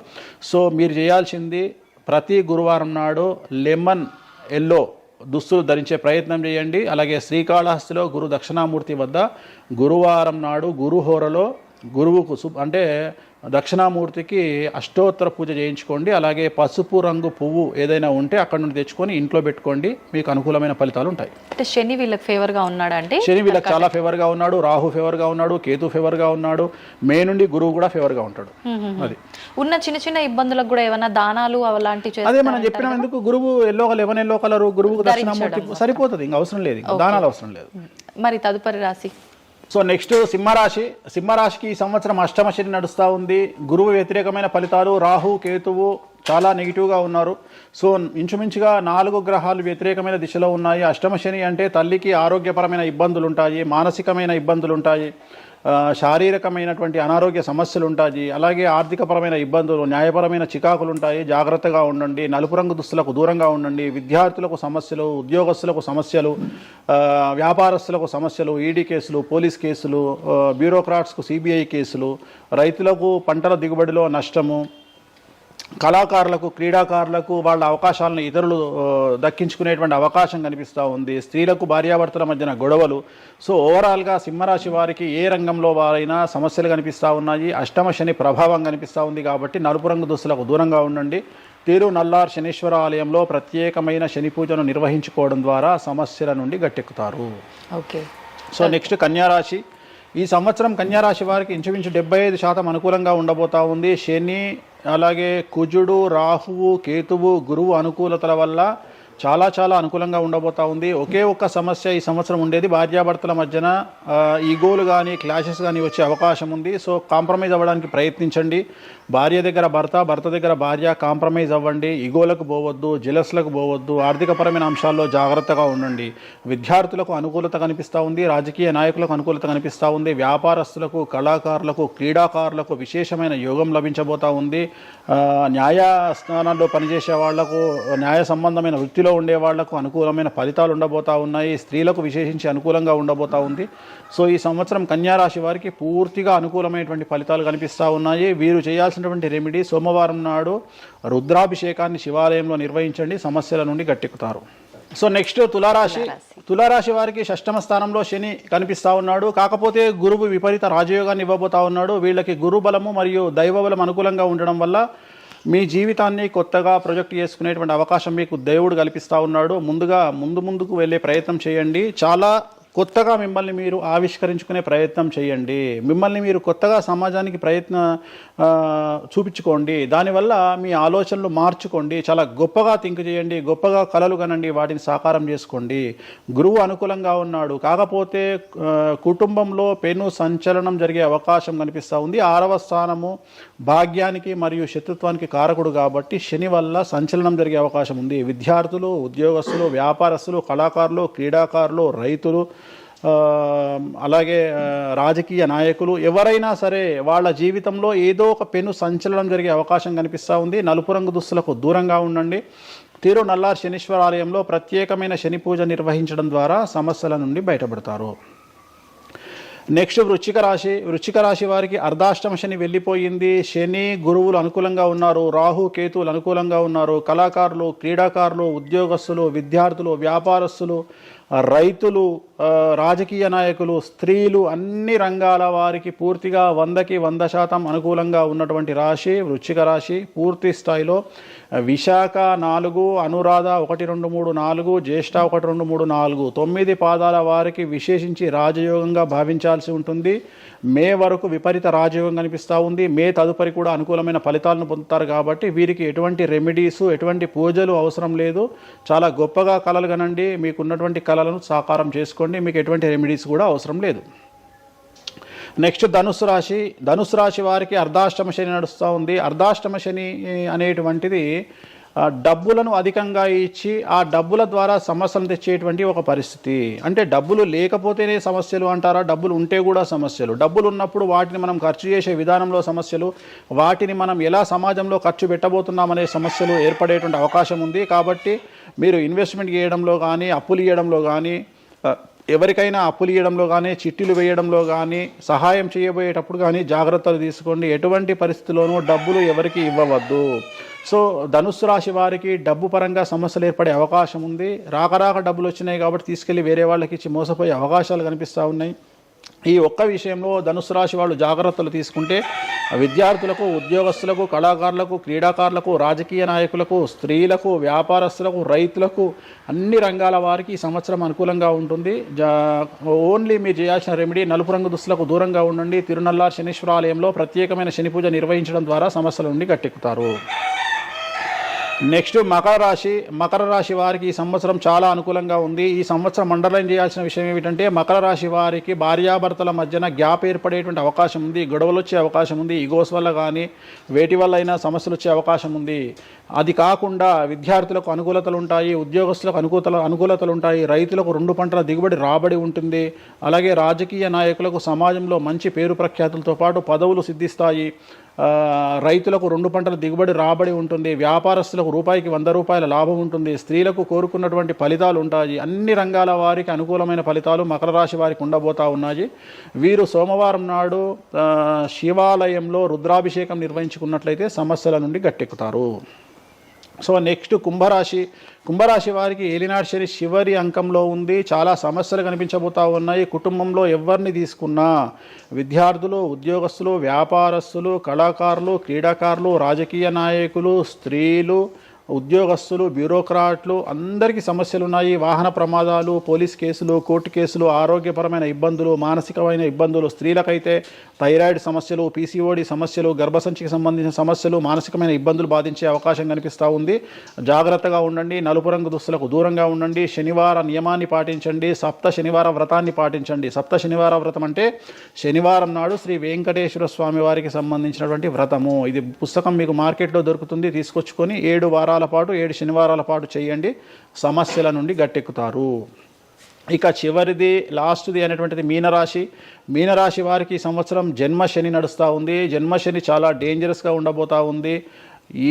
సో మీరు చేయాల్సింది ప్రతి గురువారం నాడు లెమన్ ఎల్లో దుస్తులు ధరించే ప్రయత్నం చేయండి. అలాగే శ్రీకాళహస్తిలో గురు దక్షిణామూర్తి వద్ద గురువారం నాడు గురుహోరలో గురువుకు అంటే దక్షిణామూర్తికి అష్టోత్తర పూజ చేయించుకోండి. అలాగే పసుపు రంగు పువ్వు ఏదైనా ఉంటే అక్కడ నుండి తెచ్చుకొని ఇంట్లో పెట్టుకోండి. మీకు అనుకూలమైన ఫలితాలు ఉంటాయి. అంటే శని వీళ్ళకి ఫేవర్గా ఉన్నాడా అంటే? శని వీళ్ళకి చాలా ఫేవర్గా ఉన్నాడు, రాహు ఫేవర్గా ఉన్నాడు, కేతు ఫేవర్గా ఉన్నాడు, మే నుండి గురువు కూడా ఫేవర్గా ఉంటాడు. అది ఉన్న చిన్న చిన్న ఇబ్బందులకు కూడా ఏమైనా దానాలు అలాంటివి అదే మనం చెప్పినాం. ఎందుకు గురువు లెమన్ ఎల్లో కలర్ గురువుకు దక్షిణామూర్తి సరిపోతుంది, ఇంకా అవసరం లేదు, ఇంకా దానాలు అవసరం లేదు. మరి తదుపరి రాశి సో నెక్స్ట్ సింహరాశి. సింహరాశికి ఈ సంవత్సరం అష్టమ శని నడుస్తూ ఉంది. గురువు వ్యతిరేకమైన ఫలితాలు, రాహు కేతువు చాలా నెగిటివ్గా ఉన్నారు. సో ఇంచుమించుగా 4 గ్రహాలు వ్యతిరేకమైన దిశలో ఉన్నాయి. అష్టమ శని అంటే తల్లికి ఆరోగ్యపరమైన ఇబ్బందులు ఉంటాయి, మానసికమైన ఇబ్బందులు ఉంటాయి, శారీరకమైనటువంటి అనారోగ్య సమస్యలు ఉంటాయి, అలాగే ఆర్థికపరమైన ఇబ్బందులు, న్యాయపరమైన చికాకులు ఉంటాయి. జాగ్రత్తగా ఉండండి. నలుపు రంగు దుస్తులకు దూరంగా ఉండండి. విద్యార్థులకు సమస్యలు, ఉద్యోగస్తులకు సమస్యలు, వ్యాపారస్తులకు సమస్యలు, ఈడీ కేసులు, పోలీస్ కేసులు, బ్యూరోక్రాట్స్కు సిబిఐ కేసులు, రైతులకు పంటల దిగుబడిలో నష్టము, కళాకారులకు క్రీడాకారులకు వాళ్ళ అవకాశాలను ఇతరులు దక్కించుకునేటువంటి అవకాశం కనిపిస్తూ ఉంది. స్త్రీలకు భార్యాభర్తల మధ్యన గొడవలు. సో ఓవరాల్గా సింహరాశి వారికి ఏ రంగంలో వారైనా సమస్యలు కనిపిస్తూ ఉన్నాయి. అష్టమ శని ప్రభావం కనిపిస్తూ ఉంది. కాబట్టి నలుపు రంగు దుస్తులకు దూరంగా ఉండండి. తిరునల్లార్ శనీశ్వర ఆలయంలో ప్రత్యేకమైన శని పూజను నిర్వహించుకోవడం ద్వారా సమస్యల నుండి గట్టెక్కుతారు. ఓకే. సో నెక్స్ట్ కన్యారాశి. ఈ సంవత్సరం కన్యారాశి వారికి ఇంచుమించు 75% అనుకూలంగా ఉండబోతా ఉంది. శని అలాగే కుజుడు, రాహువు, కేతువు, గురువు అనుకూలతల వల్ల చాలా అనుకూలంగా ఉండబోతా ఉంది. ఒకే ఒక్క సమస్య ఈ సంవత్సరం ఉండేది, భార్యాభర్తల మధ్యన ఈగోలు కానీ క్లాషెస్ కానీ వచ్చే అవకాశం ఉంది. సో కాంప్రమైజ్ అవ్వడానికి ప్రయత్నించండి. భార్య దగ్గర భర్త, భర్త దగ్గర భార్య కాంప్రమైజ్ అవ్వండి. ఈగోలకు పోవద్దు, జెలస్లకు పోవద్దు. ఆర్థికపరమైన అంశాల్లో జాగ్రత్తగా ఉండండి. విద్యార్థులకు అనుకూలత కనిపిస్తూ ఉంది. రాజకీయ నాయకులకు అనుకూలత కనిపిస్తూ ఉంది. వ్యాపారస్తులకు, కళాకారులకు, క్రీడాకారులకు విశేషమైన యోగం లభించబోతూ ఉంది. న్యాయస్థానాల్లో పనిచేసే వాళ్లకు, న్యాయ సంబంధమైన వృత్తిలో ఉండే వాళ్లకు అనుకూలమైన ఫలితాలు ఉండబోతా ఉన్నాయి. స్త్రీలకు విశేషించి అనుకూలంగా ఉండబోతా ఉంది. సో ఈ సంవత్సరం కన్యారాశి వారికి పూర్తిగా అనుకూలమైనటువంటి ఫలితాలు కనిపిస్తూ ఉన్నాయి. వీరు చేయాల్సినటువంటి రెమెడీ సోమవారం నాడు రుద్రాభిషేకాన్ని శివాలయంలో నిర్వహించండి. సమస్యల నుండి గట్టెక్కుతారు. సో నెక్స్ట్ తులారాశి. తులారాశి వారికి షష్టమ స్థానంలో శని కనిపిస్తూ ఉన్నాడు. కాకపోతే గురువు విపరీత రాజయోగాన్ని ఇవ్వబోతా ఉన్నాడు. వీళ్ళకి గురు బలము మరియు దైవ బలం అనుకూలంగా ఉండడం వల్ల మీ జీవితాన్ని కొత్తగా ప్రొజెక్ట్ చేసుకునేటువంటి అవకాశం మీకు దేవుడు కల్పిస్తూ ఉన్నాడు. ముందుకు వెళ్ళే ప్రయత్నం చేయండి. చాలా కొత్తగా మిమ్మల్ని మీరు ఆవిష్కరించుకునే ప్రయత్నం చేయండి. మిమ్మల్ని మీరు కొత్తగా సమాజానికి చూపించుకోండి. దానివల్ల మీ ఆలోచనలు మార్చుకోండి. చాలా గొప్పగా థింక్ చేయండి. గొప్పగా కలలు కనండి. వాటిని సాకారం చేసుకోండి. గురువు అనుకూలంగా ఉన్నాడు. కాకపోతే కుటుంబంలో పెను సంచలనం జరిగే అవకాశం కనిపిస్తూ ఉంది. 6వ స్థానము భాగ్యానికి మరియు శత్రుత్వానికి కారకుడు కాబట్టి శని వల్ల సంచలనం జరిగే అవకాశం ఉంది. విద్యార్థులు, ఉద్యోగస్తులు, వ్యాపారస్తులు, కళాకారులు, క్రీడాకారులు, రైతులు, అలాగే రాజకీయ నాయకులు ఎవరైనా సరే వాళ్ళ జీవితంలో ఏదో ఒక పెను సంచలనం జరిగే అవకాశం కనిపిస్తూ ఉంది. నలుపు రంగు దుస్తులకు దూరంగా ఉండండి. తిరునల్లార్ శనీశ్వర ఆలయంలో ప్రత్యేకమైన శని పూజ నిర్వహించడం ద్వారా సమస్యల నుండి బయటపడతారు. నెక్స్ట్ వృశ్చిక రాశి. వృశ్చిక రాశి వారికి అర్ధాష్టమ శని వెళ్ళిపోయింది. శని గురువులు అనుకూలంగా ఉన్నారు. రాహు కేతువులు అనుకూలంగా ఉన్నారు. కళాకారులు, క్రీడాకారులు, ఉద్యోగస్తులు, విద్యార్థులు, వ్యాపారస్తులు, రైతులు, రాజకీయ నాయకులు, స్త్రీలు, అన్ని రంగాల వారికి పూర్తిగా 100కి 100% అనుకూలంగా ఉన్నటువంటి రాశి వృశ్చిక రాశి. పూర్తి స్థాయిలో విశాఖ 4, అనురాధ 1, 2, 3, 4, జ్యేష్ఠ 1, 2, 3, 4, 9 పాదాల వారికి విశేషించి రాజయోగంగా భావించాల్సి ఉంటుంది. మే వరకు విపరీత రాజయోగం కనిపిస్తూ ఉంది. మే తదుపరి కూడా అనుకూలమైన ఫలితాలను పొందుతారు. కాబట్టి వీరికి ఎటువంటి రెమెడీసు, ఎటువంటి పూజలు అవసరం లేదు. చాలా గొప్పగా కలలు కనండి. మీకున్నటువంటి కళలను సాకారం చేసుకోండి. మీకు ఎటువంటి రెమెడీస్ కూడా అవసరం లేదు. నెక్స్ట్ ధనుస్సు రాశి. ధనుస్సు రాశి వారికి అర్ధాష్టమ శని నడుస్తూ ఉంది. అర్ధాష్టమ శని అనేటువంటిది డబ్బులను అధికంగా ఇచ్చి ఆ డబ్బుల ద్వారా సమస్యలు తెచ్చేటువంటి ఒక పరిస్థితి. అంటే డబ్బులు లేకపోతేనే సమస్యలు అంటారా, డబ్బులు ఉంటే కూడా సమస్యలు. డబ్బులు ఉన్నప్పుడు వాటిని మనం ఖర్చు చేసే విధానంలో సమస్యలు, వాటిని మనం ఎలా సమాజంలో ఖర్చు పెట్టబోతున్నామనే సమస్యలు ఏర్పడేటువంటి అవకాశం ఉంది. కాబట్టి మీరు ఇన్వెస్ట్మెంట్ చేయడంలో కానీ, అప్పులు ఇవ్వడంలో కానీ, ఎవరికైనా అప్పులు ఇవ్వడంలో కానీ, చిట్టీలు వేయడంలో కానీ, సహాయం చేయబోయేటప్పుడు కానీ జాగ్రత్తలు తీసుకోండి. ఎటువంటి పరిస్థితుల్లోనూ డబ్బులు ఎవరికి ఇవ్వవద్దు. సో ధనుస్సు రాశి వారికి డబ్బు పరంగా సమస్యలు ఏర్పడే అవకాశం ఉంది. రాక డబ్బులు వచ్చినాయి కాబట్టి తీసుకెళ్ళి వేరే వాళ్ళకి ఇచ్చి మోసపోయే అవకాశాలు కనిపిస్తూ ఉన్నాయి. ఈ ఒక్క విషయంలో ధనుస్సు రాశి వాళ్ళు జాగ్రత్తలు తీసుకుంటే విద్యార్థులకు, ఉద్యోగస్తులకు, కళాకారులకు, క్రీడాకారులకు, రాజకీయ నాయకులకు, స్త్రీలకు, వ్యాపారస్తులకు, రైతులకు, అన్ని రంగాల వారికి ఈ సంవత్సరం అనుకూలంగా ఉంటుంది. ఓన్లీ మీరు చేయాల్సిన రెమెడీ నలుపు రంగు దుస్తులకు దూరంగా ఉండండి. తిరునల్లార్ శనీశ్వర ఆలయంలో ప్రత్యేకమైన శని పూజ నిర్వహించడం ద్వారా సమస్యల నుండి గట్టెక్కుతారు. నెక్స్ట్ మకర రాశి వారికి ఈ సంవత్సరం చాలా అనుకూలంగా ఉంది. ఈ సంవత్సరం అండర్లైన్ చేయాల్సిన విషయం ఏమిటంటే మకర రాశి వారికి భార్యాభర్తల మధ్యన గ్యాప్ ఏర్పడేటువంటి అవకాశం ఉంది. గొడవలు వచ్చే అవకాశం ఉంది. ఈగోస్ వల్ల కానీ వేటి వల్ల అయినా సమస్యలు వచ్చే అవకాశం ఉంది. అది కాకుండా విద్యార్థులకు అనుకూలతలు ఉంటాయి, ఉద్యోగస్తులకు అనుకూలతలు ఉంటాయి, రైతులకు 2 పంటల దిగుబడి రాబడి ఉంటుంది. అలాగే రాజకీయ నాయకులకు సమాజంలో మంచి పేరు ప్రఖ్యాతులతో పాటు పదవులు సిద్ధిస్తాయి. రైతులకు 2 పంటల దిగుబడి రాబడి ఉంటుంది. వ్యాపారస్తులకు రూపాయికి 100 రూపాయల లాభం ఉంటుంది. స్త్రీలకు కోరుకున్నటువంటి ఫలితాలు ఉంటాయి. అన్ని రంగాల వారికి అనుకూలమైన ఫలితాలు మకర రాశి వారికి ఉండబోతా ఉన్నాయి. వీరు సోమవారం నాడు శివాలయంలో రుద్రాభిషేకం నిర్వహించుకున్నట్లయితే సమస్యల నుండి గట్టెక్కుతారు. సో నెక్స్ట్ కుంభరాశి వారికి ఏలినాటి శని చివరి అంకంలో ఉంది. చాలా సమస్యలు కనిపించబోతా ఉన్నాయి. కుటుంబంలో ఎవరిని తీసుకున్నా విద్యార్థులు, ఉద్యోగస్తులు, వ్యాపారస్తులు, కళాకారులు, క్రీడాకారులు, రాజకీయ నాయకులు, స్త్రీలు, ఉద్యోగస్తులు, బ్యూరోక్రాట్లు అందరికీ సమస్యలు ఉన్నాయి. వాహన ప్రమాదాలు, పోలీస్ కేసులు, కోర్టు కేసులు, ఆరోగ్యపరమైన ఇబ్బందులు, మానసికమైన ఇబ్బందులు, స్త్రీలకైతే థైరాయిడ్ సమస్యలు, పీసీఓడి సమస్యలు, గర్భసంచికి సంబంధించిన సమస్యలు, మానసికమైన ఇబ్బందులు బాధించే అవకాశం కనిపిస్తూ ఉంది. జాగ్రత్తగా ఉండండి. నలుపు రంగు దుస్తులకు దూరంగా ఉండండి. శనివార నియమాన్ని పాటించండి. సప్త శనివార వ్రతాన్ని పాటించండి. సప్త శనివార వ్రతం అంటే శనివారం నాడు శ్రీ వెంకటేశ్వర స్వామి వారికి సంబంధించినటువంటి వ్రతము. ఇది పుస్తకం మీకు మార్కెట్లో దొరుకుతుంది. తీసుకొచ్చుకొని 7 వారాల పాటు 7 శనివారాల పాటు చేయండి. సమస్యల నుండి గట్టెక్కుతారు. ఇక చివరిది లాస్ట్ది అనేటువంటిది మీనరాశి వారికి ఈ సంవత్సరం జన్మశని నడుస్తూ ఉంది. జన్మశని చాలా డేంజరస్గా ఉండబోతూ ఉంది.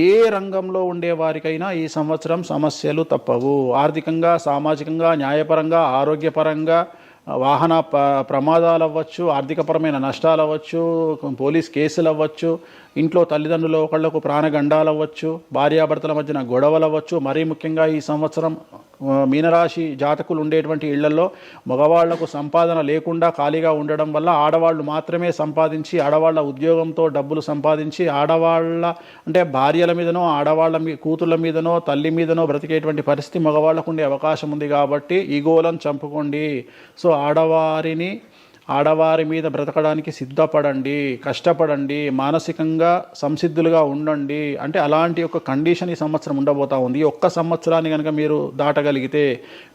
ఏ రంగంలో ఉండే వారికైనా ఈ సంవత్సరం సమస్యలు తప్పవు. ఆర్థికంగా, సామాజికంగా, న్యాయపరంగా, ఆరోగ్యపరంగా, వాహన ప్రమాదాలు అవ్వచ్చు, ఆర్థికపరమైన నష్టాలు అవ్వచ్చు, పోలీస్ కేసులు అవ్వచ్చు, ఇంట్లో తల్లిదండ్రులు ఒకళ్లకు ప్రాణగండాలు అవ్వచ్చు, భార్యాభర్తల మధ్యన గొడవలు అవ్వచ్చు. మరీ ముఖ్యంగా ఈ సంవత్సరం మీనరాశి జాతకులు ఉండేటువంటి ఇళ్లలో మగవాళ్లకు సంపాదన లేకుండా ఖాళీగా ఉండడం వల్ల ఆడవాళ్లు మాత్రమే సంపాదించి, ఆడవాళ్ల ఉద్యోగంతో డబ్బులు సంపాదించి, ఆడవాళ్ల అంటే భార్యల మీదనో, ఆడవాళ్ల కూతుళ్ళ మీదనో, తల్లి మీదనో బ్రతికేటువంటి పరిస్థితి మగవాళ్లకు ఉండే అవకాశం ఉంది. కాబట్టి ఈగోలను చంపుకోండి. సో ఆడవారి మీద బ్రతకడానికి సిద్ధపడండి, కష్టపడండి, మానసికంగా సంసిద్ధులుగా ఉండండి. అంటే అలాంటి ఒక కండిషన్ ఈ సంవత్సరం ఉండబోతా ఉంది. ఒక్క సంవత్సరాన్ని కనుక మీరు దాటగలిగితే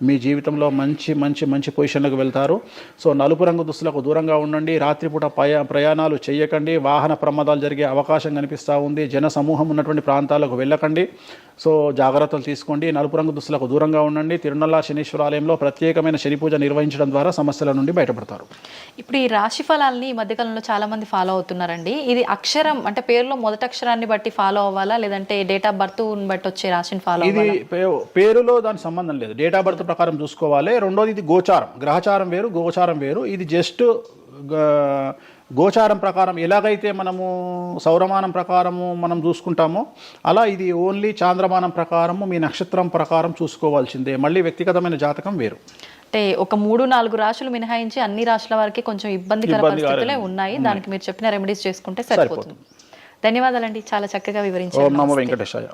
మీ జీవితంలో మంచి పొజిషన్లకు వెళ్తారు. సో నలుపు రంగు దుస్తులకు దూరంగా ఉండండి. రాత్రిపూట ప్రయాణాలు చేయకండి. వాహన ప్రమాదాలు జరిగే అవకాశం కనిపిస్తూ ఉంది. జన సమూహం ఉన్నటువంటి ప్రాంతాలకు వెళ్ళకండి. సో జాగ్రత్తలు తీసుకోండి. నలుపు రంగు దుస్తులకు దూరంగా ఉండండి. తిరునల్లార్ శనీశ్వర ఆలయంలో ప్రత్యేకమైన శని పూజ నిర్వహించడం ద్వారా సమస్యల నుండి బయటపడతారు. ఇప్పుడు ఈ రాశి ఫలాల్ని ఈ మధ్యకాలంలో చాలా మంది ఫాలో అవుతున్నారండి. ఇది అక్షరం అంటే పేరులో మొదటి అక్షరాన్ని బట్టి ఫాలో అవ్వాలా, లేదంటే డేట్ ఆఫ్ బర్త్ బట్టి వచ్చే రాశిని ఫాలో అవ్వాలా? ఇది పేరులో దాని సంబంధం లేదు. డేట్ ఆఫ్ బర్త్ ప్రకారం చూసుకోవాలి. రెండోది ఇది గోచారం, గ్రహచారం వేరు, గోచారం వేరు. ఇది జస్ట్ గోచారం ప్రకారం ఎలాగైతే మనము సౌరమానం ప్రకారము మనం చూసుకుంటామో అలా ఇది ఓన్లీ చాంద్రమానం ప్రకారము మీ నక్షత్రం ప్రకారం చూసుకోవాల్సిందే. మళ్ళీ వ్యక్తిగతమైన జాతకం వేరు. అంటే ఒక 3-4 రాశులు మినహాయించి అన్ని రాశుల వారికి కొంచెం ఇబ్బందికర పరిస్థితులే ఉన్నాయి. దానికి మీరు చెప్పిన రెమెడీస్ చేసుకుంటే సరిపోతుంది. ధన్యవాదాలండి, చాలా చక్కగా వివరించారు. ఓం నమో వెంకటేశాయ.